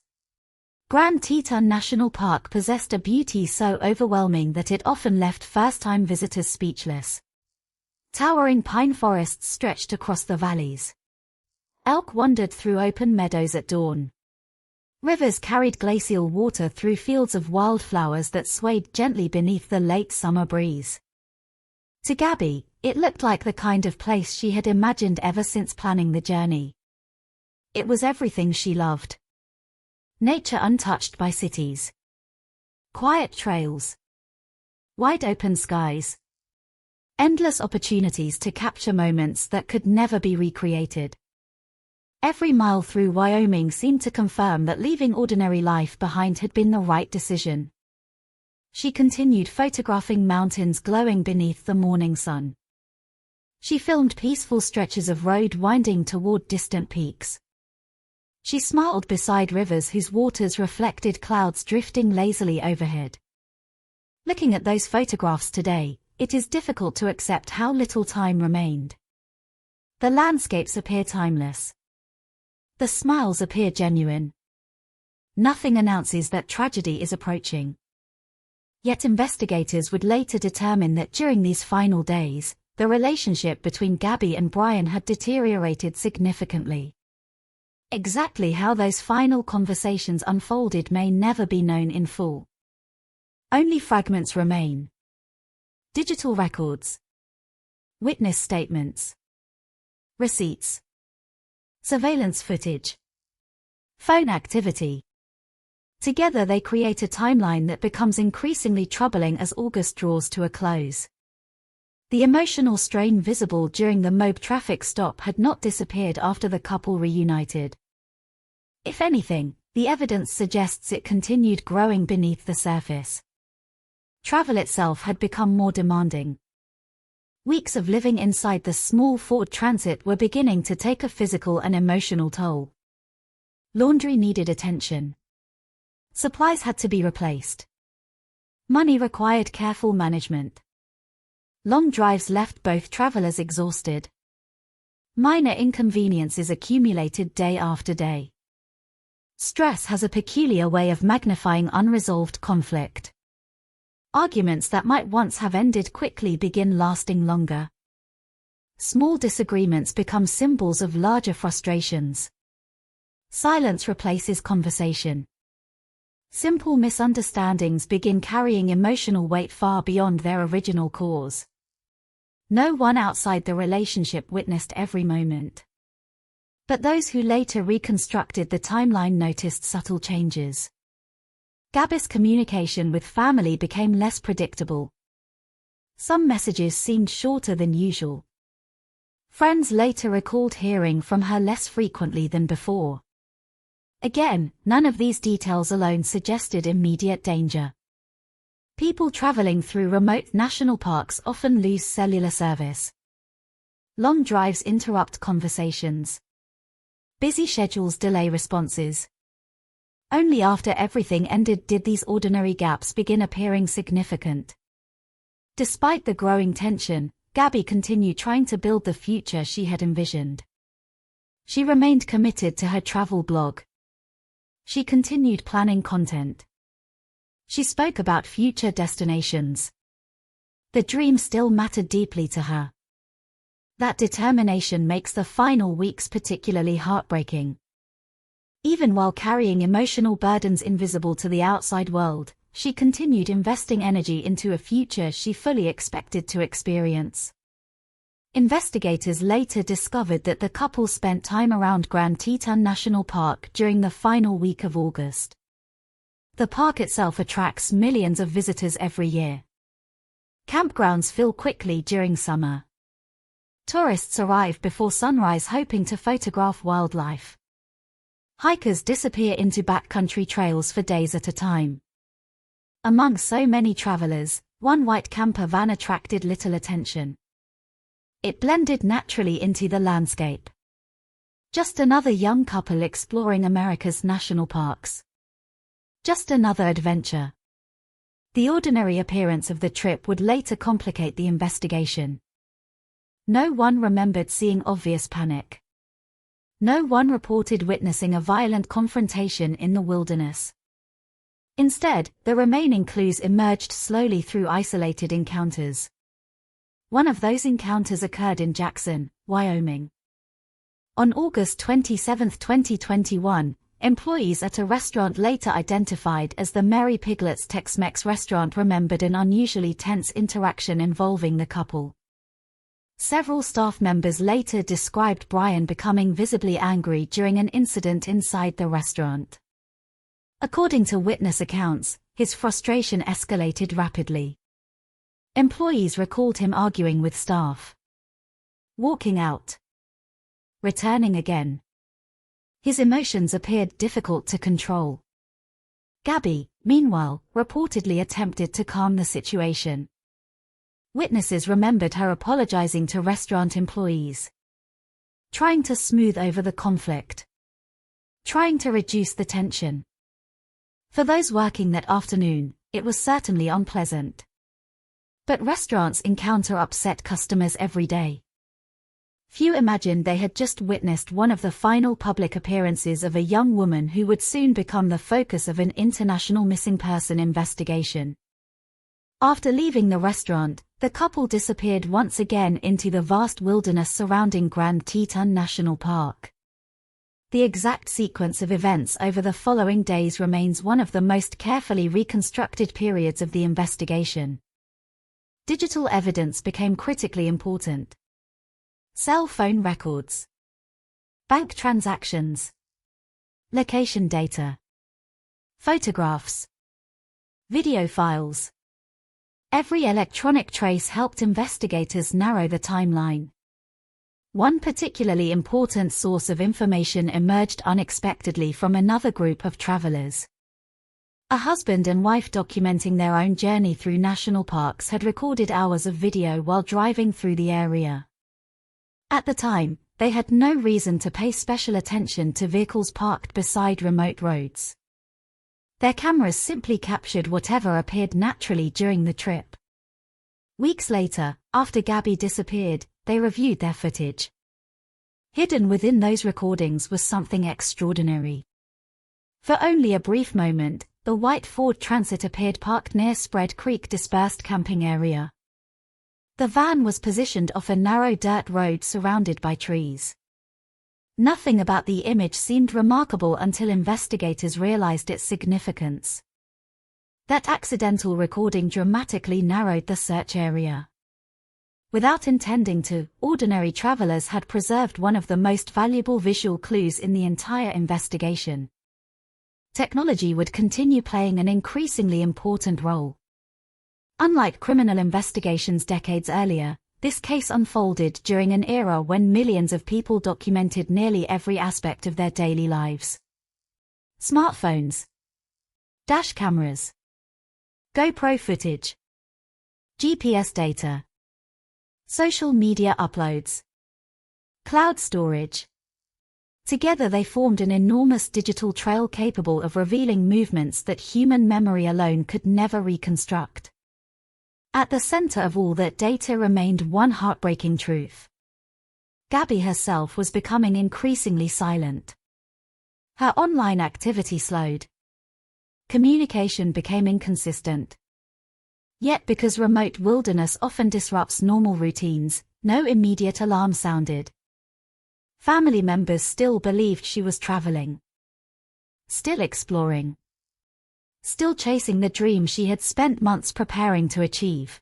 Grand Teton National Park possessed a beauty so overwhelming that it often left first-time visitors speechless. Towering pine forests stretched across the valleys. Elk wandered through open meadows at dawn. Rivers carried glacial water through fields of wildflowers that swayed gently beneath the late summer breeze. To Gabby, it looked like the kind of place she had imagined ever since planning the journey. It was everything she loved. Nature untouched by cities. Quiet trails. Wide open skies. Endless opportunities to capture moments that could never be recreated. Every mile through Wyoming seemed to confirm that leaving ordinary life behind had been the right decision. She continued photographing mountains glowing beneath the morning sun. She filmed peaceful stretches of road winding toward distant peaks. She smiled beside rivers whose waters reflected clouds drifting lazily overhead. Looking at those photographs today, it is difficult to accept how little time remained. The landscapes appear timeless. The smiles appear genuine. Nothing announces that tragedy is approaching. Yet investigators would later determine that during these final days, the relationship between Gabby and Brian had deteriorated significantly. Exactly how those final conversations unfolded may never be known in full. Only fragments remain. Digital records. Witness statements. Receipts. Surveillance footage. Phone activity. Together they create a timeline that becomes increasingly troubling as August draws to a close. The emotional strain visible during the Moab traffic stop had not disappeared after the couple reunited. If anything, the evidence suggests it continued growing beneath the surface. Travel itself had become more demanding. Weeks of living inside the small Ford Transit were beginning to take a physical and emotional toll. Laundry needed attention. Supplies had to be replaced. Money required careful management. Long drives left both travelers exhausted. Minor inconveniences accumulated day after day. Stress has a peculiar way of magnifying unresolved conflict. Arguments that might once have ended quickly begin lasting longer. Small disagreements become symbols of larger frustrations. Silence replaces conversation. Simple misunderstandings begin carrying emotional weight far beyond their original cause. No one outside the relationship witnessed every moment. But those who later reconstructed the timeline noticed subtle changes. Gabby's communication with family became less predictable. Some messages seemed shorter than usual. Friends later recalled hearing from her less frequently than before. Again, none of these details alone suggested immediate danger. People traveling through remote national parks often lose cellular service. Long drives interrupt conversations. Busy schedules delay responses. Only after everything ended did these ordinary gaps begin appearing significant. Despite the growing tension, Gabby continued trying to build the future she had envisioned. She remained committed to her travel blog. She continued planning content. She spoke about future destinations. The dream still mattered deeply to her. That determination makes the final weeks particularly heartbreaking. Even while carrying emotional burdens invisible to the outside world, she continued investing energy into a future she fully expected to experience. Investigators later discovered that the couple spent time around Grand Teton National Park during the final week of August. The park itself attracts millions of visitors every year. Campgrounds fill quickly during summer. Tourists arrive before sunrise hoping to photograph wildlife. Hikers disappear into backcountry trails for days at a time. Among so many travelers, one white camper van attracted little attention. It blended naturally into the landscape. Just another young couple exploring America's national parks. Just another adventure. The ordinary appearance of the trip would later complicate the investigation. No one remembered seeing obvious panic. No one reported witnessing a violent confrontation in the wilderness. Instead, the remaining clues emerged slowly through isolated encounters. One of those encounters occurred in Jackson, Wyoming. On August 27, 2021, employees at a restaurant later identified as the Mary Piglet's Tex-Mex restaurant remembered an unusually tense interaction involving the couple. Several staff members later described Brian becoming visibly angry during an incident inside the restaurant. According to witness accounts, his frustration escalated rapidly. Employees recalled him arguing with staff. Walking out. Returning again. His emotions appeared difficult to control. Gabby, meanwhile, reportedly attempted to calm the situation. Witnesses remembered her apologizing to restaurant employees. Trying to smooth over the conflict. Trying to reduce the tension. For those working that afternoon, it was certainly unpleasant. But restaurants encounter upset customers every day. Few imagined they had just witnessed one of the final public appearances of a young woman who would soon become the focus of an international missing person investigation. After leaving the restaurant, the couple disappeared once again into the vast wilderness surrounding Grand Teton National Park. The exact sequence of events over the following days remains one of the most carefully reconstructed periods of the investigation. Digital evidence became critically important. Cell phone records. Bank transactions. Location data. Photographs. Video files. Every electronic trace helped investigators narrow the timeline. One particularly important source of information emerged unexpectedly from another group of travelers. A husband and wife documenting their own journey through national parks had recorded hours of video while driving through the area. At the time, they had no reason to pay special attention to vehicles parked beside remote roads. Their cameras simply captured whatever appeared naturally during the trip. Weeks later, after Gabby disappeared, they reviewed their footage. Hidden within those recordings was something extraordinary. For only a brief moment, the white Ford Transit appeared parked near Spread Creek dispersed camping area. The van was positioned off a narrow dirt road surrounded by trees. Nothing about the image seemed remarkable until investigators realized its significance. That accidental recording dramatically narrowed the search area. Without intending to, ordinary travelers had preserved one of the most valuable visual clues in the entire investigation. Technology would continue playing an increasingly important role. Unlike criminal investigations decades earlier, this case unfolded during an era when millions of people documented nearly every aspect of their daily lives. Smartphones. Dash cameras. GoPro footage. GPS data. Social media uploads. Cloud storage. Together they formed an enormous digital trail capable of revealing movements that human memory alone could never reconstruct. At the center of all that data remained one heartbreaking truth. Gabby herself was becoming increasingly silent. Her online activity slowed. Communication became inconsistent. Yet because remote wilderness often disrupts normal routines, no immediate alarm sounded. Family members still believed she was traveling. Still exploring. Still chasing the dream she had spent months preparing to achieve.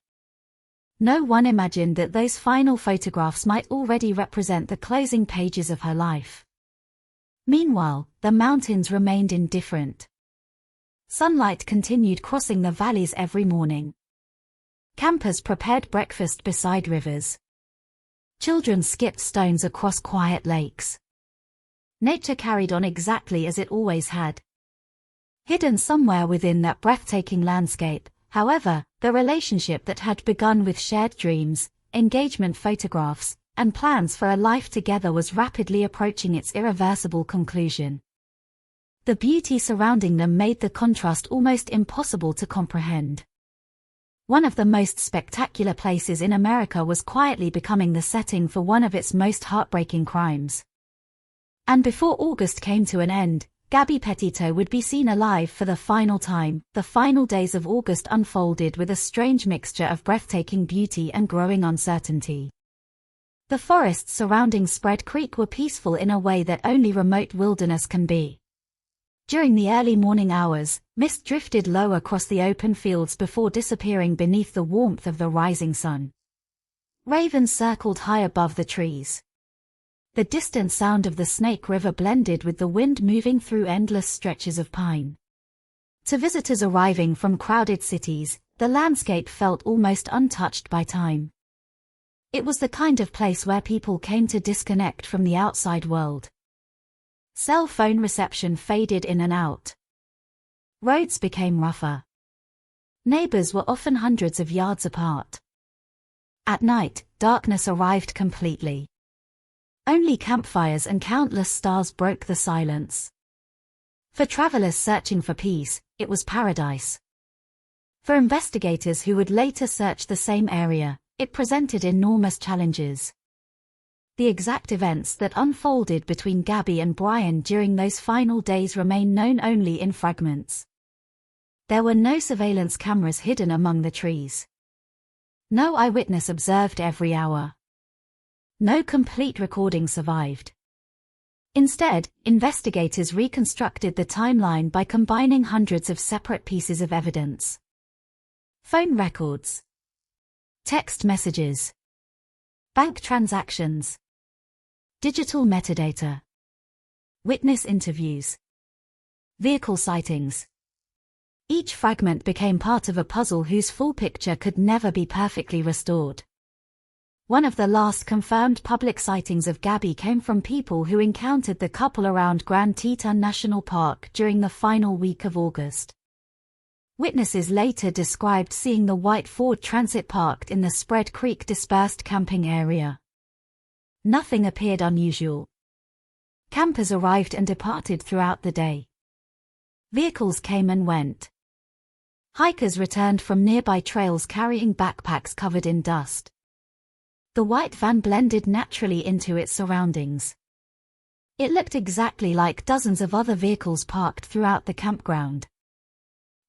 No one imagined that those final photographs might already represent the closing pages of her life. Meanwhile, the mountains remained indifferent. Sunlight continued crossing the valleys every morning. Campers prepared breakfast beside rivers. Children skipped stones across quiet lakes. Nature carried on exactly as it always had. Hidden somewhere within that breathtaking landscape, however, the relationship that had begun with shared dreams, engagement photographs, and plans for a life together was rapidly approaching its irreversible conclusion. The beauty surrounding them made the contrast almost impossible to comprehend. One of the most spectacular places in America was quietly becoming the setting for one of its most heartbreaking crimes. And before August came to an end, Gabby Petito would be seen alive for the final time. The final days of August unfolded with a strange mixture of breathtaking beauty and growing uncertainty. The forests surrounding Spread Creek were peaceful in a way that only remote wilderness can be. During the early morning hours, mist drifted low across the open fields before disappearing beneath the warmth of the rising sun. Ravens circled high above the trees. The distant sound of the Snake River blended with the wind moving through endless stretches of pine. To visitors arriving from crowded cities, the landscape felt almost untouched by time. It was the kind of place where people came to disconnect from the outside world. Cell phone reception faded in and out. Roads became rougher. Neighbors were often hundreds of yards apart. At night, darkness arrived completely. Only campfires and countless stars broke the silence. For travelers searching for peace, it was paradise. For investigators who would later search the same area, it presented enormous challenges. The exact events that unfolded between Gabby and Brian during those final days remain known only in fragments. There were no surveillance cameras hidden among the trees. No eyewitness observed every hour. No complete recording survived. Instead, investigators reconstructed the timeline by combining hundreds of separate pieces of evidence. Phone records, text messages, bank transactions, digital metadata, witness interviews, vehicle sightings. Each fragment became part of a puzzle whose full picture could never be perfectly restored. One of the last confirmed public sightings of Gabby came from people who encountered the couple around Grand Teton National Park during the final week of August. Witnesses later described seeing the white Ford Transit parked in the Spread Creek dispersed camping area. Nothing appeared unusual. Campers arrived and departed throughout the day. Vehicles came and went. Hikers returned from nearby trails carrying backpacks covered in dust. The white van blended naturally into its surroundings. It looked exactly like dozens of other vehicles parked throughout the campground.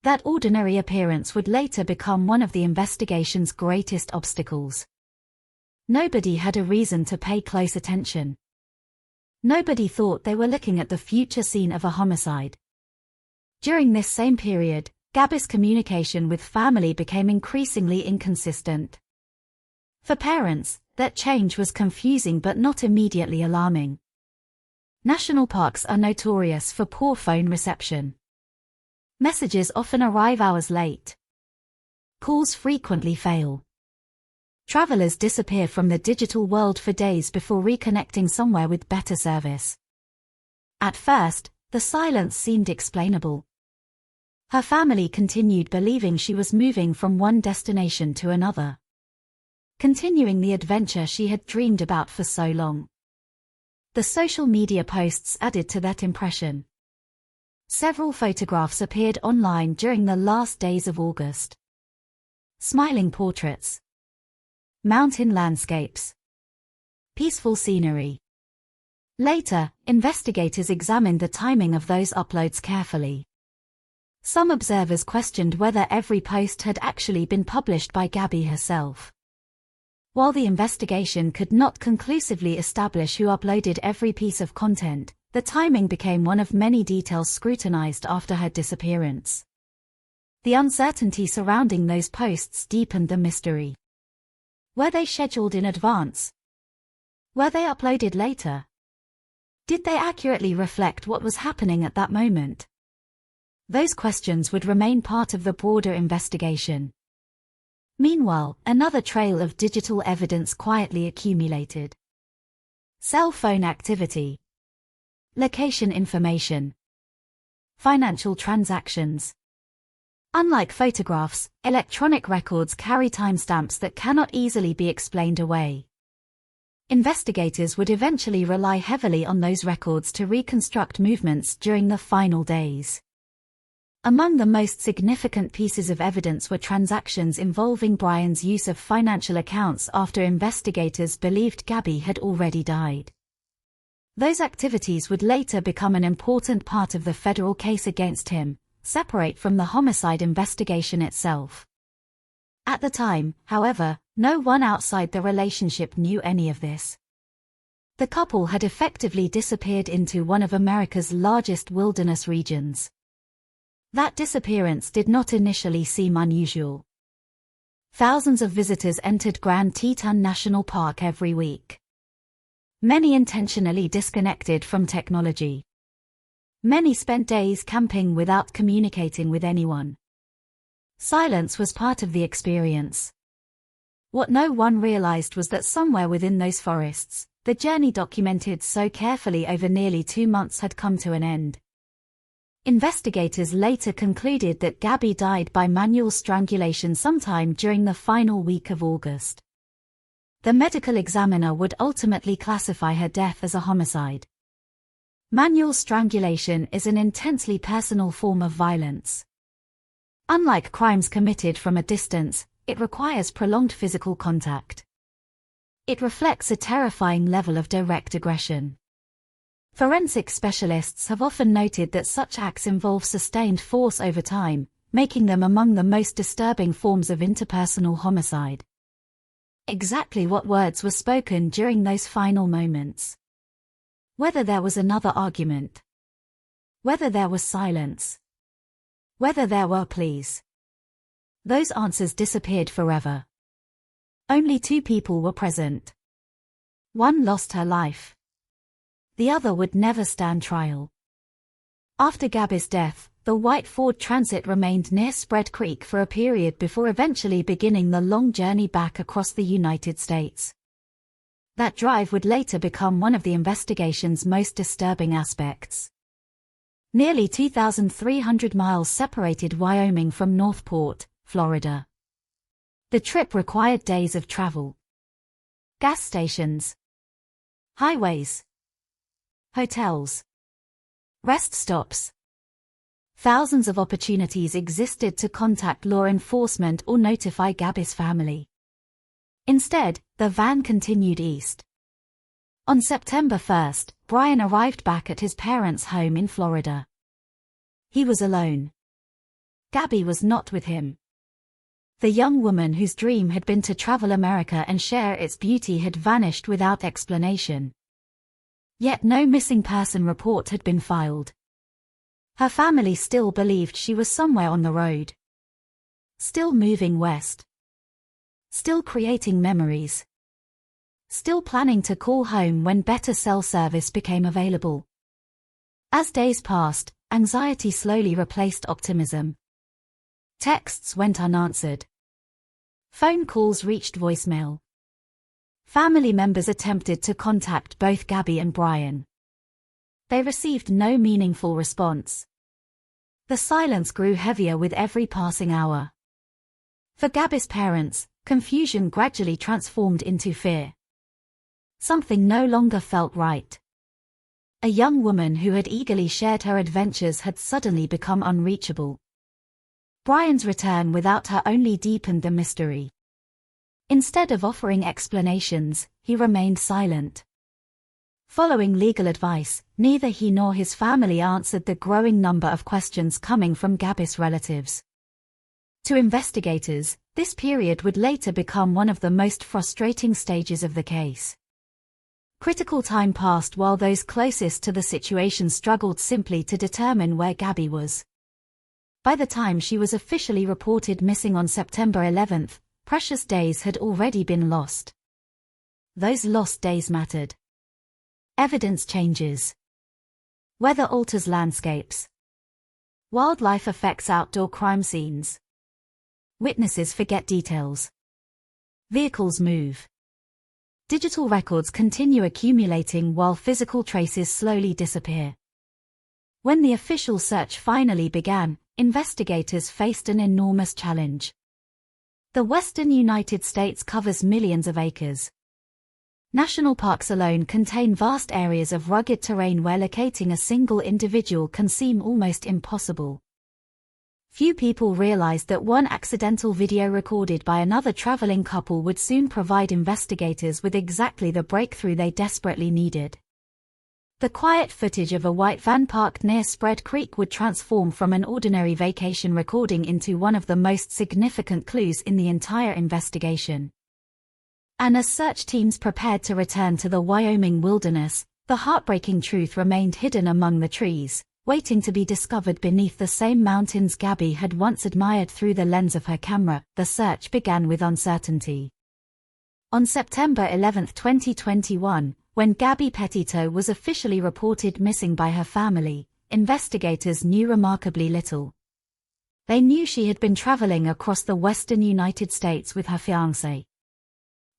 That ordinary appearance would later become one of the investigation's greatest obstacles. Nobody had a reason to pay close attention. Nobody thought they were looking at the future scene of a homicide. During this same period, Gabby's communication with family became increasingly inconsistent. For parents, that change was confusing but not immediately alarming. National parks are notorious for poor phone reception. Messages often arrive hours late. Calls frequently fail. Travelers disappear from the digital world for days before reconnecting somewhere with better service. At first, the silence seemed explainable. Her family continued believing she was moving from one destination to another, continuing the adventure she had dreamed about for so long. The social media posts added to that impression. Several photographs appeared online during the last days of August. Smiling portraits, mountain landscapes, peaceful scenery. Later, investigators examined the timing of those uploads carefully. Some observers questioned whether every post had actually been published by Gabby herself. While the investigation could not conclusively establish who uploaded every piece of content, the timing became one of many details scrutinized after her disappearance. The uncertainty surrounding those posts deepened the mystery. Were they scheduled in advance? Were they uploaded later? Did they accurately reflect what was happening at that moment? Those questions would remain part of the broader investigation. Meanwhile, another trail of digital evidence quietly accumulated. Cell phone activity, location information, financial transactions. Unlike photographs, electronic records carry timestamps that cannot easily be explained away. Investigators would eventually rely heavily on those records to reconstruct movements during the final days. Among the most significant pieces of evidence were transactions involving Brian's use of financial accounts after investigators believed Gabby had already died. Those activities would later become an important part of the federal case against him, separate from the homicide investigation itself. At the time, however, no one outside the relationship knew any of this. The couple had effectively disappeared into one of America's largest wilderness regions. That disappearance did not initially seem unusual. Thousands of visitors entered Grand Teton National Park every week. Many intentionally disconnected from technology. Many spent days camping without communicating with anyone. Silence was part of the experience. What no one realized was that somewhere within those forests, the journey documented so carefully over nearly 2 months had come to an end. Investigators later concluded that Gabby died by manual strangulation sometime during the final week of August. The medical examiner would ultimately classify her death as a homicide. Manual strangulation is an intensely personal form of violence. Unlike crimes committed from a distance, it requires prolonged physical contact. It reflects a terrifying level of direct aggression. Forensic specialists have often noted that such acts involve sustained force over time, making them among the most disturbing forms of interpersonal homicide. Exactly what words were spoken during those final moments? Whether there was another argument? Whether there was silence? Whether there were pleas? Those answers disappeared forever. Only 2 people were present. One lost her life. The other would never stand trial. After Gabby's death, the white Ford Transit remained near Spread Creek for a period before eventually beginning the long journey back across the United States. That drive would later become one of the investigation's most disturbing aspects. Nearly 2,300 miles separated Wyoming from Northport, Florida. The trip required days of travel. Gas stations, highways, hotels, rest stops. Thousands of opportunities existed to contact law enforcement or notify Gabby's family. Instead, the van continued east. On September 1st, Brian arrived back at his parents' home in Florida. He was alone. Gabby was not with him. The young woman whose dream had been to travel America and share its beauty had vanished without explanation. Yet no missing person report had been filed. Her family still believed she was somewhere on the road. Still moving west. Still creating memories. Still planning to call home when better cell service became available. As days passed, anxiety slowly replaced optimism. Texts went unanswered. Phone calls reached voicemail. Family members attempted to contact both Gabby and Brian. They received no meaningful response. The silence grew heavier with every passing hour. For Gabby's parents, confusion gradually transformed into fear. Something no longer felt right. A young woman who had eagerly shared her adventures had suddenly become unreachable. Brian's return without her only deepened the mystery. Instead of offering explanations, he remained silent. Following legal advice, neither he nor his family answered the growing number of questions coming from Gabby's relatives. To investigators, this period would later become one of the most frustrating stages of the case. Critical time passed while those closest to the situation struggled simply to determine where Gabby was. By the time she was officially reported missing on September 11th, precious days had already been lost. Those lost days mattered. Evidence changes. Weather alters landscapes. Wildlife affects outdoor crime scenes. Witnesses forget details. Vehicles move. Digital records continue accumulating while physical traces slowly disappear. When the official search finally began, investigators faced an enormous challenge. The western United States covers millions of acres. National parks alone contain vast areas of rugged terrain where locating a single individual can seem almost impossible. Few people realized that one accidental video recorded by another traveling couple would soon provide investigators with exactly the breakthrough they desperately needed. The quiet footage of a white van parked near Spread Creek would transform from an ordinary vacation recording into one of the most significant clues in the entire investigation. And as search teams prepared to return to the Wyoming wilderness, the heartbreaking truth remained hidden among the trees, waiting to be discovered beneath the same mountains Gabby had once admired through the lens of her camera. The search began with uncertainty. On September 11, 2021, when Gabby Petito was officially reported missing by her family, investigators knew remarkably little. They knew she had been traveling across the western United States with her fiancé.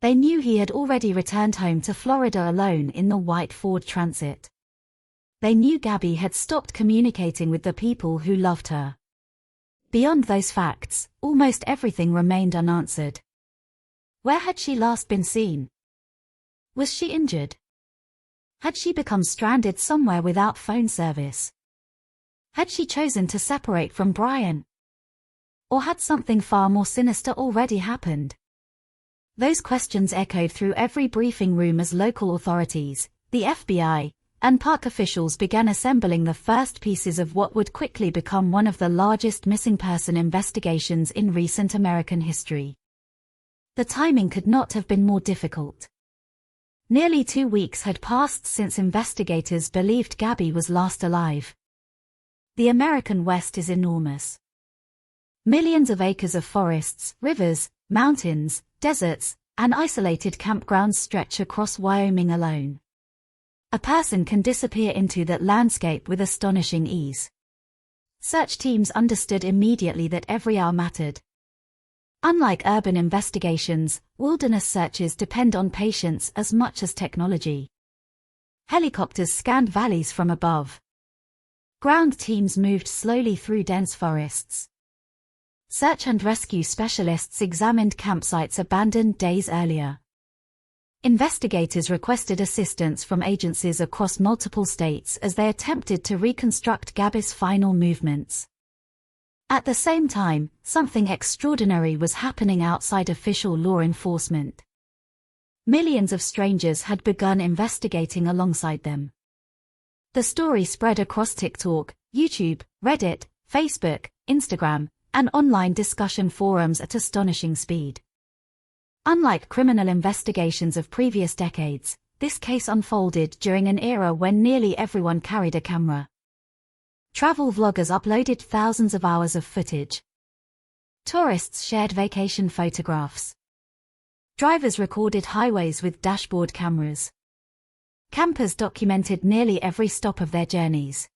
They knew he had already returned home to Florida alone in the white Ford Transit. They knew Gabby had stopped communicating with the people who loved her. Beyond those facts, almost everything remained unanswered. Where had she last been seen? Was she injured? Had she become stranded somewhere without phone service? Had she chosen to separate from Brian? Or had something far more sinister already happened? Those questions echoed through every briefing room as local authorities, the FBI, and park officials began assembling the first pieces of what would quickly become one of the largest missing person investigations in recent American history. The timing could not have been more difficult. Nearly 2 weeks had passed since investigators believed Gabby was last alive. The American West is enormous. Millions of acres of forests, rivers, mountains, deserts, and isolated campgrounds stretch across Wyoming alone. A person can disappear into that landscape with astonishing ease. Search teams understood immediately that every hour mattered. Unlike urban investigations, wilderness searches depend on patience as much as technology. Helicopters scanned valleys from above. Ground teams moved slowly through dense forests. Search and rescue specialists examined campsites abandoned days earlier. Investigators requested assistance from agencies across multiple states as they attempted to reconstruct Gabby's final movements. At the same time, something extraordinary was happening outside official law enforcement. Millions of strangers had begun investigating alongside them. The story spread across TikTok, YouTube, Reddit, Facebook, Instagram, and online discussion forums at astonishing speed. Unlike criminal investigations of previous decades, this case unfolded during an era when nearly everyone carried a camera. Travel vloggers uploaded thousands of hours of footage. Tourists shared vacation photographs. Drivers recorded highways with dashboard cameras. Campers documented nearly every stop of their journeys.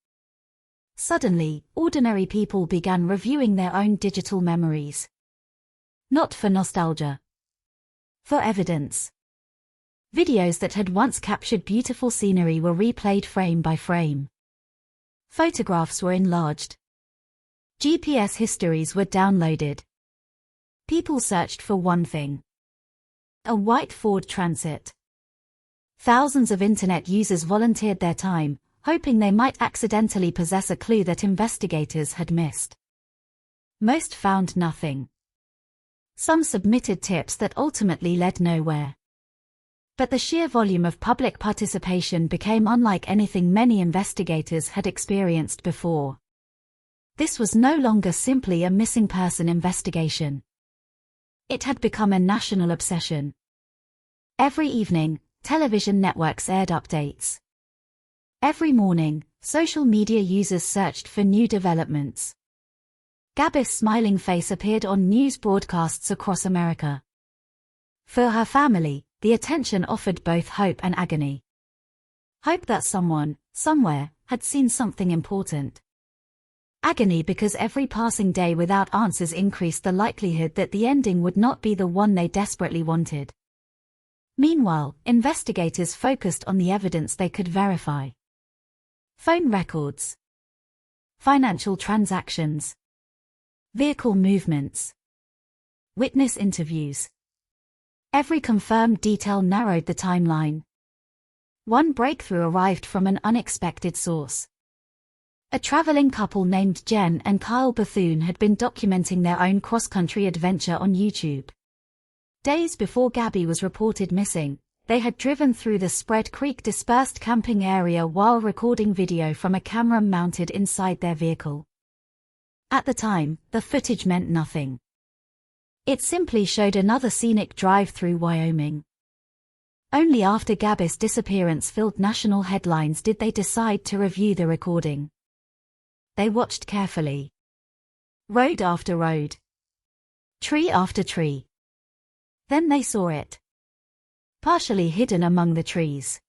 Suddenly, ordinary people began reviewing their own digital memories. Not for nostalgia. For evidence. Videos that had once captured beautiful scenery were replayed frame by frame. Photographs were enlarged. GPS histories were downloaded. People searched for one thing. A white Ford Transit. Thousands of internet users volunteered their time, hoping they might accidentally possess a clue that investigators had missed. Most found nothing. Some submitted tips that ultimately led nowhere. But the sheer volume of public participation became unlike anything many investigators had experienced before. This was no longer simply a missing person investigation. It had become a national obsession. Every evening, television networks aired updates. Every morning, social media users searched for new developments. Gabby's smiling face appeared on news broadcasts across America. For her family, the attention offered both hope and agony. Hope that someone, somewhere, had seen something important. Agony because every passing day without answers increased the likelihood that the ending would not be the one they desperately wanted. Meanwhile, investigators focused on the evidence they could verify. Phone records, financial transactions, vehicle movements, witness interviews. Every confirmed detail narrowed the timeline. One breakthrough arrived from an unexpected source. A traveling couple named Jen and Kyle Bethune had been documenting their own cross-country adventure on YouTube. Days before Gabby was reported missing, they had driven through the Spread Creek dispersed camping area while recording video from a camera mounted inside their vehicle. At the time, the footage meant nothing. It simply showed another scenic drive through Wyoming. Only after Gabby's disappearance filled national headlines did they decide to review the recording. They watched carefully. Road after road. Tree after tree. Then they saw it. Partially hidden among the trees.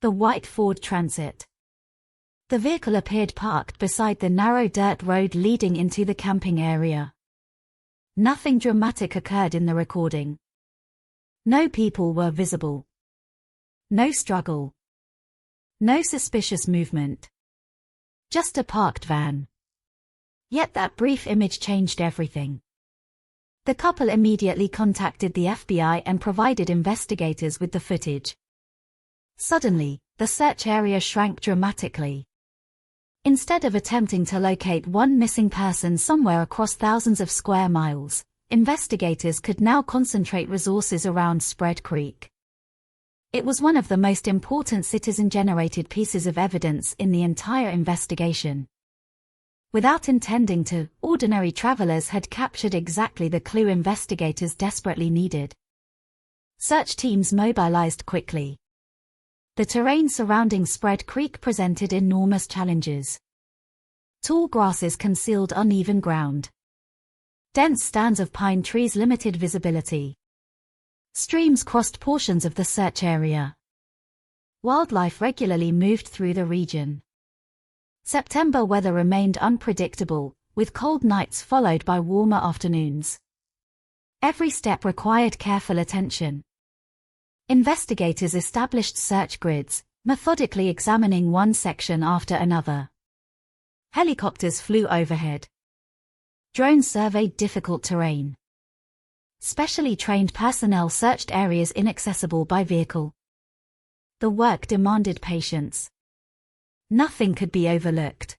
The white Ford Transit. The vehicle appeared parked beside the narrow dirt road leading into the camping area. Nothing dramatic occurred in the recording. No people were visible. No struggle. No suspicious movement. Just a parked van. Yet that brief image changed everything. The couple immediately contacted the FBI and provided investigators with the footage. Suddenly, the search area shrank dramatically. Instead of attempting to locate one missing person somewhere across thousands of square miles, investigators could now concentrate resources around Spread Creek. It was one of the most important citizen-generated pieces of evidence in the entire investigation. Without intending to, ordinary travelers had captured exactly the clue investigators desperately needed. Search teams mobilized quickly. The terrain surrounding Spread Creek presented enormous challenges. Tall grasses concealed uneven ground. Dense stands of pine trees limited visibility. Streams crossed portions of the search area. Wildlife regularly moved through the region. September weather remained unpredictable, with cold nights followed by warmer afternoons. Every step required careful attention. Investigators established search grids, methodically examining one section after another. Helicopters flew overhead. Drones surveyed difficult terrain. Specially trained personnel searched areas inaccessible by vehicle. The work demanded patience. Nothing could be overlooked.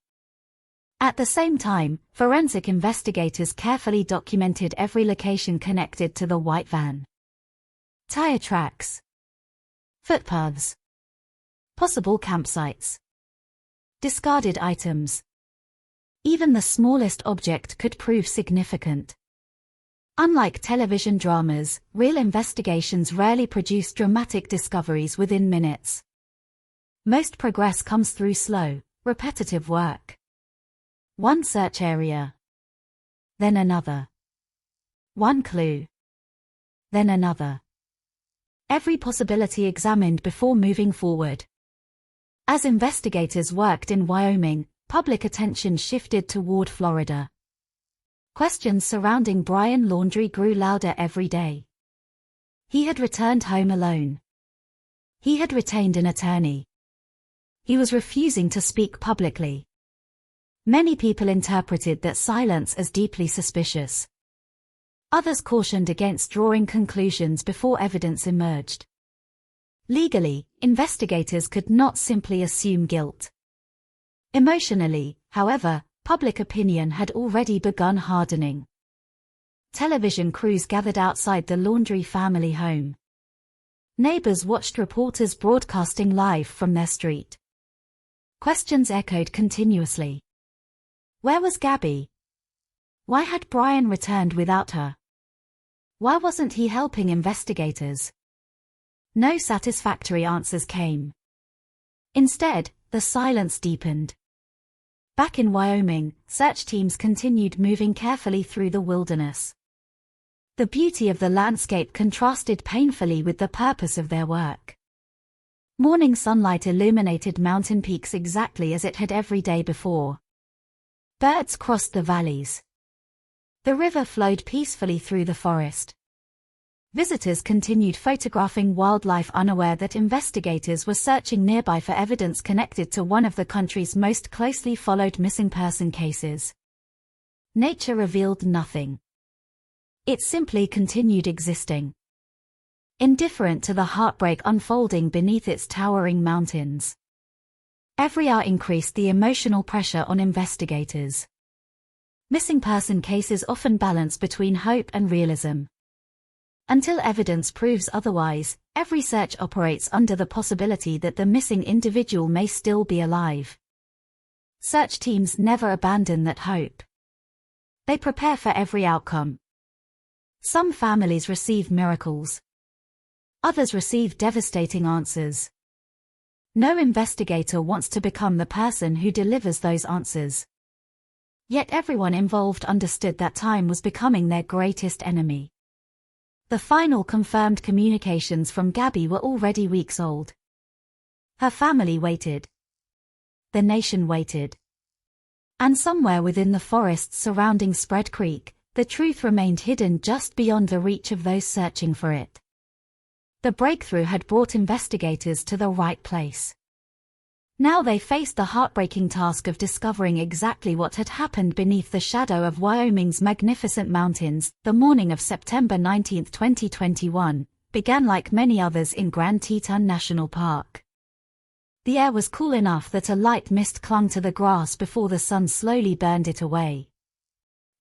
At the same time, forensic investigators carefully documented every location connected to the white van. Tire tracks. Footpaths. Possible campsites. Discarded items. Even the smallest object could prove significant. Unlike television dramas, real investigations rarely produce dramatic discoveries within minutes. Most progress comes through slow, repetitive work. One search area. Then another. One clue. Then another. Every possibility examined before moving forward. As investigators worked in Wyoming, public attention shifted toward Florida. Questions surrounding Brian Laundrie grew louder every day. He had returned home alone. He had retained an attorney. He was refusing to speak publicly. Many people interpreted that silence as deeply suspicious. Others cautioned against drawing conclusions before evidence emerged. Legally, investigators could not simply assume guilt. Emotionally, however, public opinion had already begun hardening. Television crews gathered outside the Laundrie family home. Neighbors watched reporters broadcasting live from their street. Questions echoed continuously. Where was Gabby? Why had Brian returned without her? Why wasn't he helping investigators? No satisfactory answers came. Instead, the silence deepened. Back in Wyoming, search teams continued moving carefully through the wilderness. The beauty of the landscape contrasted painfully with the purpose of their work. Morning sunlight illuminated mountain peaks exactly as it had every day before. Birds crossed the valleys. The river flowed peacefully through the forest. Visitors continued photographing wildlife, unaware that investigators were searching nearby for evidence connected to one of the country's most closely followed missing person cases. Nature revealed nothing. It simply continued existing, indifferent to the heartbreak unfolding beneath its towering mountains. Every hour increased the emotional pressure on investigators. Missing person cases often balance between hope and realism. Until evidence proves otherwise, every search operates under the possibility that the missing individual may still be alive. Search teams never abandon that hope. They prepare for every outcome. Some families receive miracles. Others receive devastating answers. No investigator wants to become the person who delivers those answers. Yet everyone involved understood that time was becoming their greatest enemy. The final confirmed communications from Gabby were already weeks old. Her family waited. The nation waited. And somewhere within the forests surrounding Spread Creek, the truth remained hidden just beyond the reach of those searching for it. The breakthrough had brought investigators to the right place. Now they faced the heartbreaking task of discovering exactly what had happened beneath the shadow of Wyoming's magnificent mountains. The morning of September 19, 2021, began like many others in Grand Teton National Park. The air was cool enough that a light mist clung to the grass before the sun slowly burned it away.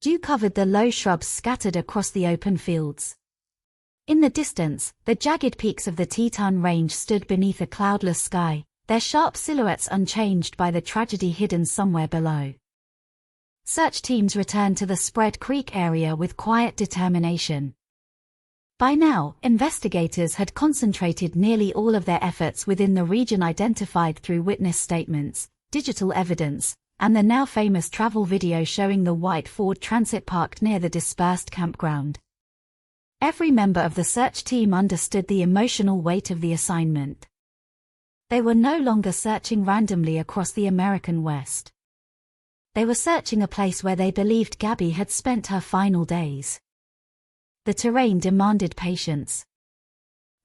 Dew covered the low shrubs scattered across the open fields. In the distance, the jagged peaks of the Teton Range stood beneath a cloudless sky, their sharp silhouettes unchanged by the tragedy hidden somewhere below. Search teams returned to the Spread Creek area with quiet determination. By now, investigators had concentrated nearly all of their efforts within the region identified through witness statements, digital evidence, and the now famous travel video showing the white Ford Transit parked near the dispersed campground. Every member of the search team understood the emotional weight of the assignment. They were no longer searching randomly across the American West. They were searching a place where they believed Gabby had spent her final days. The terrain demanded patience.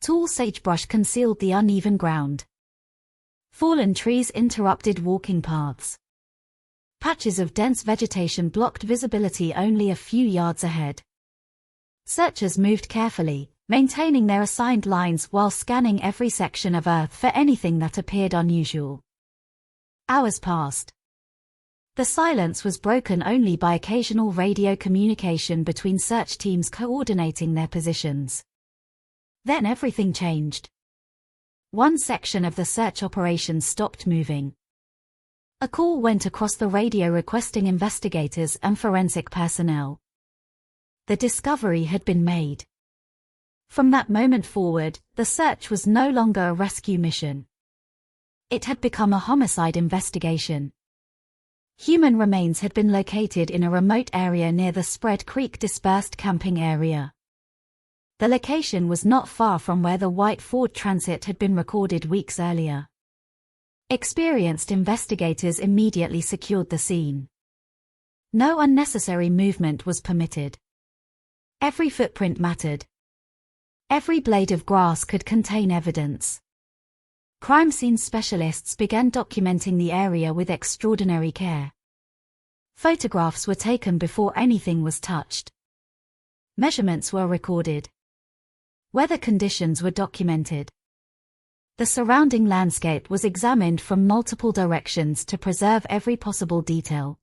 Tall sagebrush concealed the uneven ground. Fallen trees interrupted walking paths. Patches of dense vegetation blocked visibility only a few yards ahead. Searchers moved carefully, maintaining their assigned lines while scanning every section of Earth for anything that appeared unusual. Hours passed. The silence was broken only by occasional radio communication between search teams coordinating their positions. Then everything changed. One section of the search operation stopped moving. A call went across the radio requesting investigators and forensic personnel. The discovery had been made. From that moment forward, the search was no longer a rescue mission. It had become a homicide investigation. Human remains had been located in a remote area near the Spread Creek dispersed camping area. The location was not far from where the white Ford Transit had been recorded weeks earlier. Experienced investigators immediately secured the scene. No unnecessary movement was permitted. Every footprint mattered. Every blade of grass could contain evidence. Crime scene specialists began documenting the area with extraordinary care. Photographs were taken before anything was touched. Measurements were recorded. Weather conditions were documented. The surrounding landscape was examined from multiple directions to preserve every possible detail.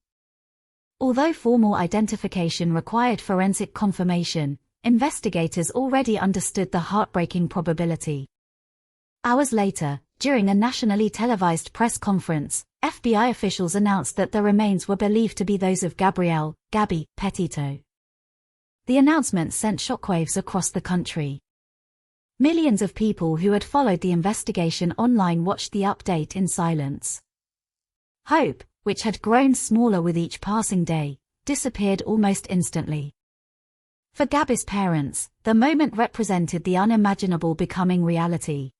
Although formal identification required forensic confirmation, investigators already understood the heartbreaking probability. Hours later, during a nationally televised press conference, FBI officials announced that the remains were believed to be those of Gabby Petito. The announcement sent shockwaves across the country. Millions of people who had followed the investigation online watched the update in silence. Hope, which had grown smaller with each passing day, disappeared almost instantly. For Gabby's parents, the moment represented the unimaginable becoming reality.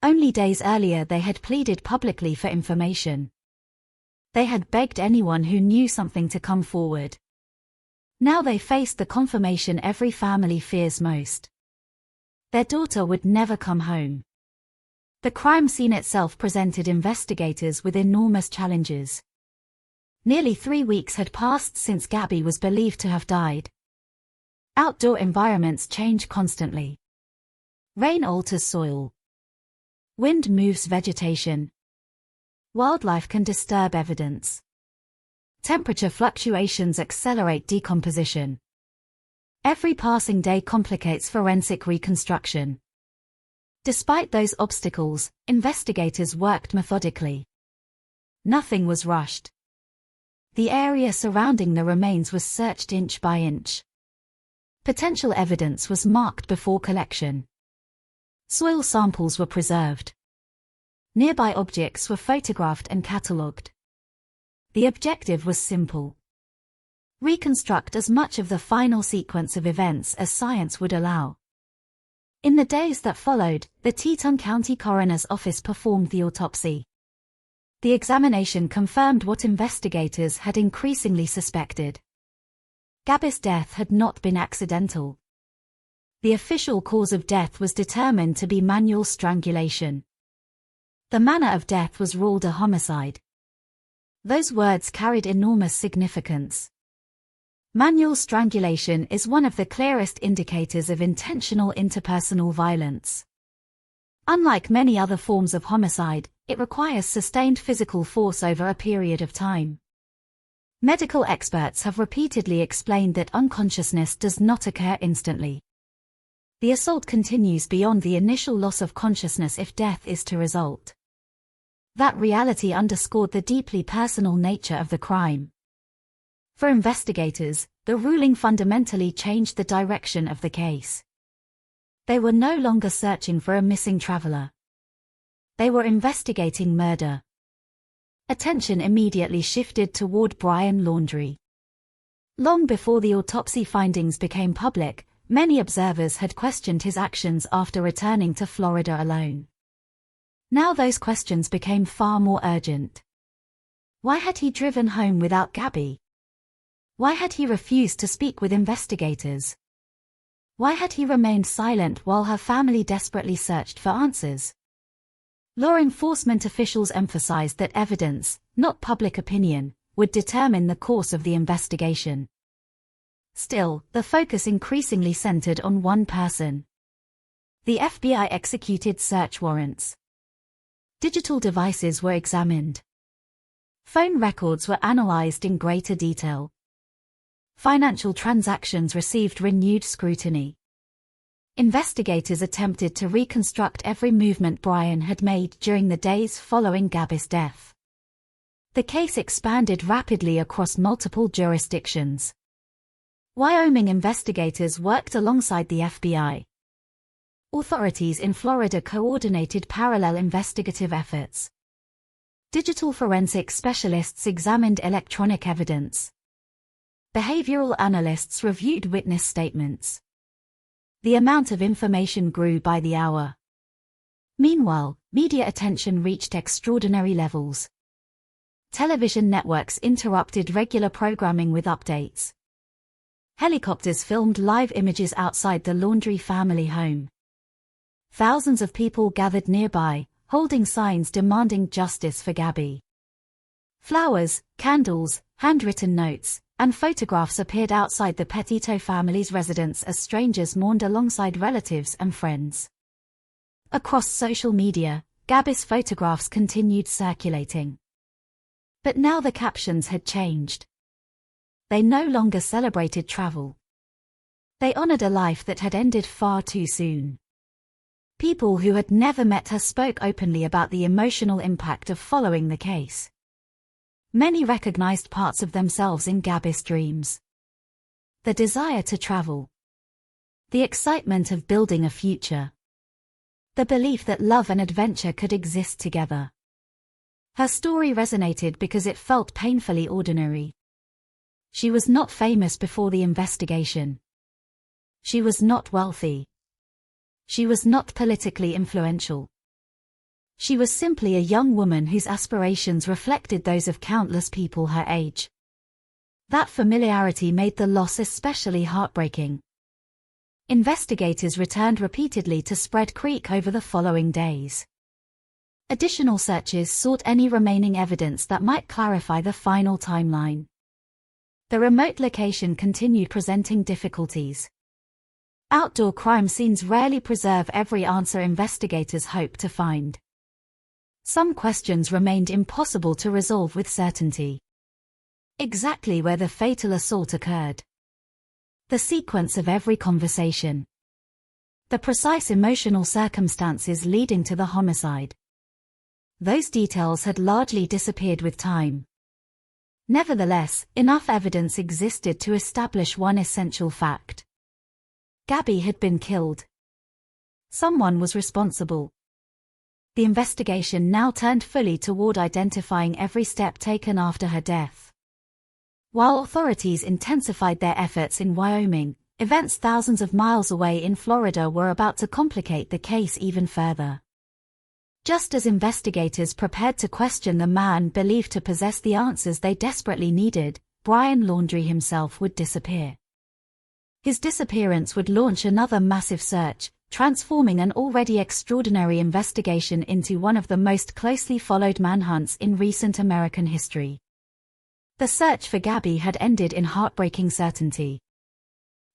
Only days earlier they had pleaded publicly for information. They had begged anyone who knew something to come forward. Now they faced the confirmation every family fears most. Their daughter would never come home. The crime scene itself presented investigators with enormous challenges. Nearly 3 weeks had passed since Gabby was believed to have died. Outdoor environments change constantly. Rain alters soil. Wind moves vegetation. Wildlife can disturb evidence. Temperature fluctuations accelerate decomposition. Every passing day complicates forensic reconstruction. Despite those obstacles, investigators worked methodically. Nothing was rushed. The area surrounding the remains was searched inch by inch. Potential evidence was marked before collection. Soil samples were preserved. Nearby objects were photographed and catalogued. The objective was simple. Reconstruct as much of the final sequence of events as science would allow. In the days that followed, the Teton County Coroner's Office performed the autopsy. The examination confirmed what investigators had increasingly suspected. Gabby's death had not been accidental. The official cause of death was determined to be manual strangulation. The manner of death was ruled a homicide. Those words carried enormous significance. Manual strangulation is one of the clearest indicators of intentional interpersonal violence. Unlike many other forms of homicide, it requires sustained physical force over a period of time. Medical experts have repeatedly explained that unconsciousness does not occur instantly. The assault continues beyond the initial loss of consciousness if death is to result. That reality underscored the deeply personal nature of the crime. For investigators, the ruling fundamentally changed the direction of the case. They were no longer searching for a missing traveler. They were investigating murder. Attention immediately shifted toward Brian Laundrie. Long before the autopsy findings became public, many observers had questioned his actions after returning to Florida alone. Now those questions became far more urgent. Why had he driven home without Gabby? Why had he refused to speak with investigators? Why had he remained silent while her family desperately searched for answers? Law enforcement officials emphasized that evidence, not public opinion, would determine the course of the investigation. Still, the focus increasingly centered on one person. The FBI executed search warrants. Digital devices were examined. Phone records were analyzed in greater detail. Financial transactions received renewed scrutiny. Investigators attempted to reconstruct every movement Brian had made during the days following Gabby's death. The case expanded rapidly across multiple jurisdictions. Wyoming investigators worked alongside the FBI. Authorities in Florida coordinated parallel investigative efforts. Digital forensic specialists examined electronic evidence. Behavioral analysts reviewed witness statements. The amount of information grew by the hour. Meanwhile, media attention reached extraordinary levels. Television networks interrupted regular programming with updates. Helicopters filmed live images outside the Laundrie family home. Thousands of people gathered nearby, holding signs demanding justice for Gabby. Flowers, candles, handwritten notes, and photographs appeared outside the Petito family's residence as strangers mourned alongside relatives and friends. Across social media, Gabby's photographs continued circulating. But now the captions had changed. They no longer celebrated travel. They honored a life that had ended far too soon. People who had never met her spoke openly about the emotional impact of following the case. Many recognized parts of themselves in Gabby's dreams. The desire to travel. The excitement of building a future. The belief that love and adventure could exist together. Her story resonated because it felt painfully ordinary. She was not famous before the investigation. She was not wealthy. She was not politically influential. She was simply a young woman whose aspirations reflected those of countless people her age. That familiarity made the loss especially heartbreaking. Investigators returned repeatedly to Spread Creek over the following days. Additional searches sought any remaining evidence that might clarify the final timeline. The remote location continued presenting difficulties. Outdoor crime scenes rarely preserve every answer investigators hope to find. Some questions remained impossible to resolve with certainty. Exactly where the fatal assault occurred. The sequence of every conversation. The precise emotional circumstances leading to the homicide. Those details had largely disappeared with time. Nevertheless, enough evidence existed to establish one essential fact. Gabby had been killed. Someone was responsible. The investigation now turned fully toward identifying every step taken after her death. While authorities intensified their efforts in Wyoming, events thousands of miles away in Florida were about to complicate the case even further. Just as investigators prepared to question the man believed to possess the answers they desperately needed, Brian Laundrie himself would disappear. His disappearance would launch another massive search, transforming an already extraordinary investigation into one of the most closely followed manhunts in recent American history. The search for Gabby had ended in heartbreaking certainty.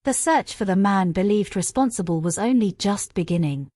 The search for the man believed responsible was only just beginning.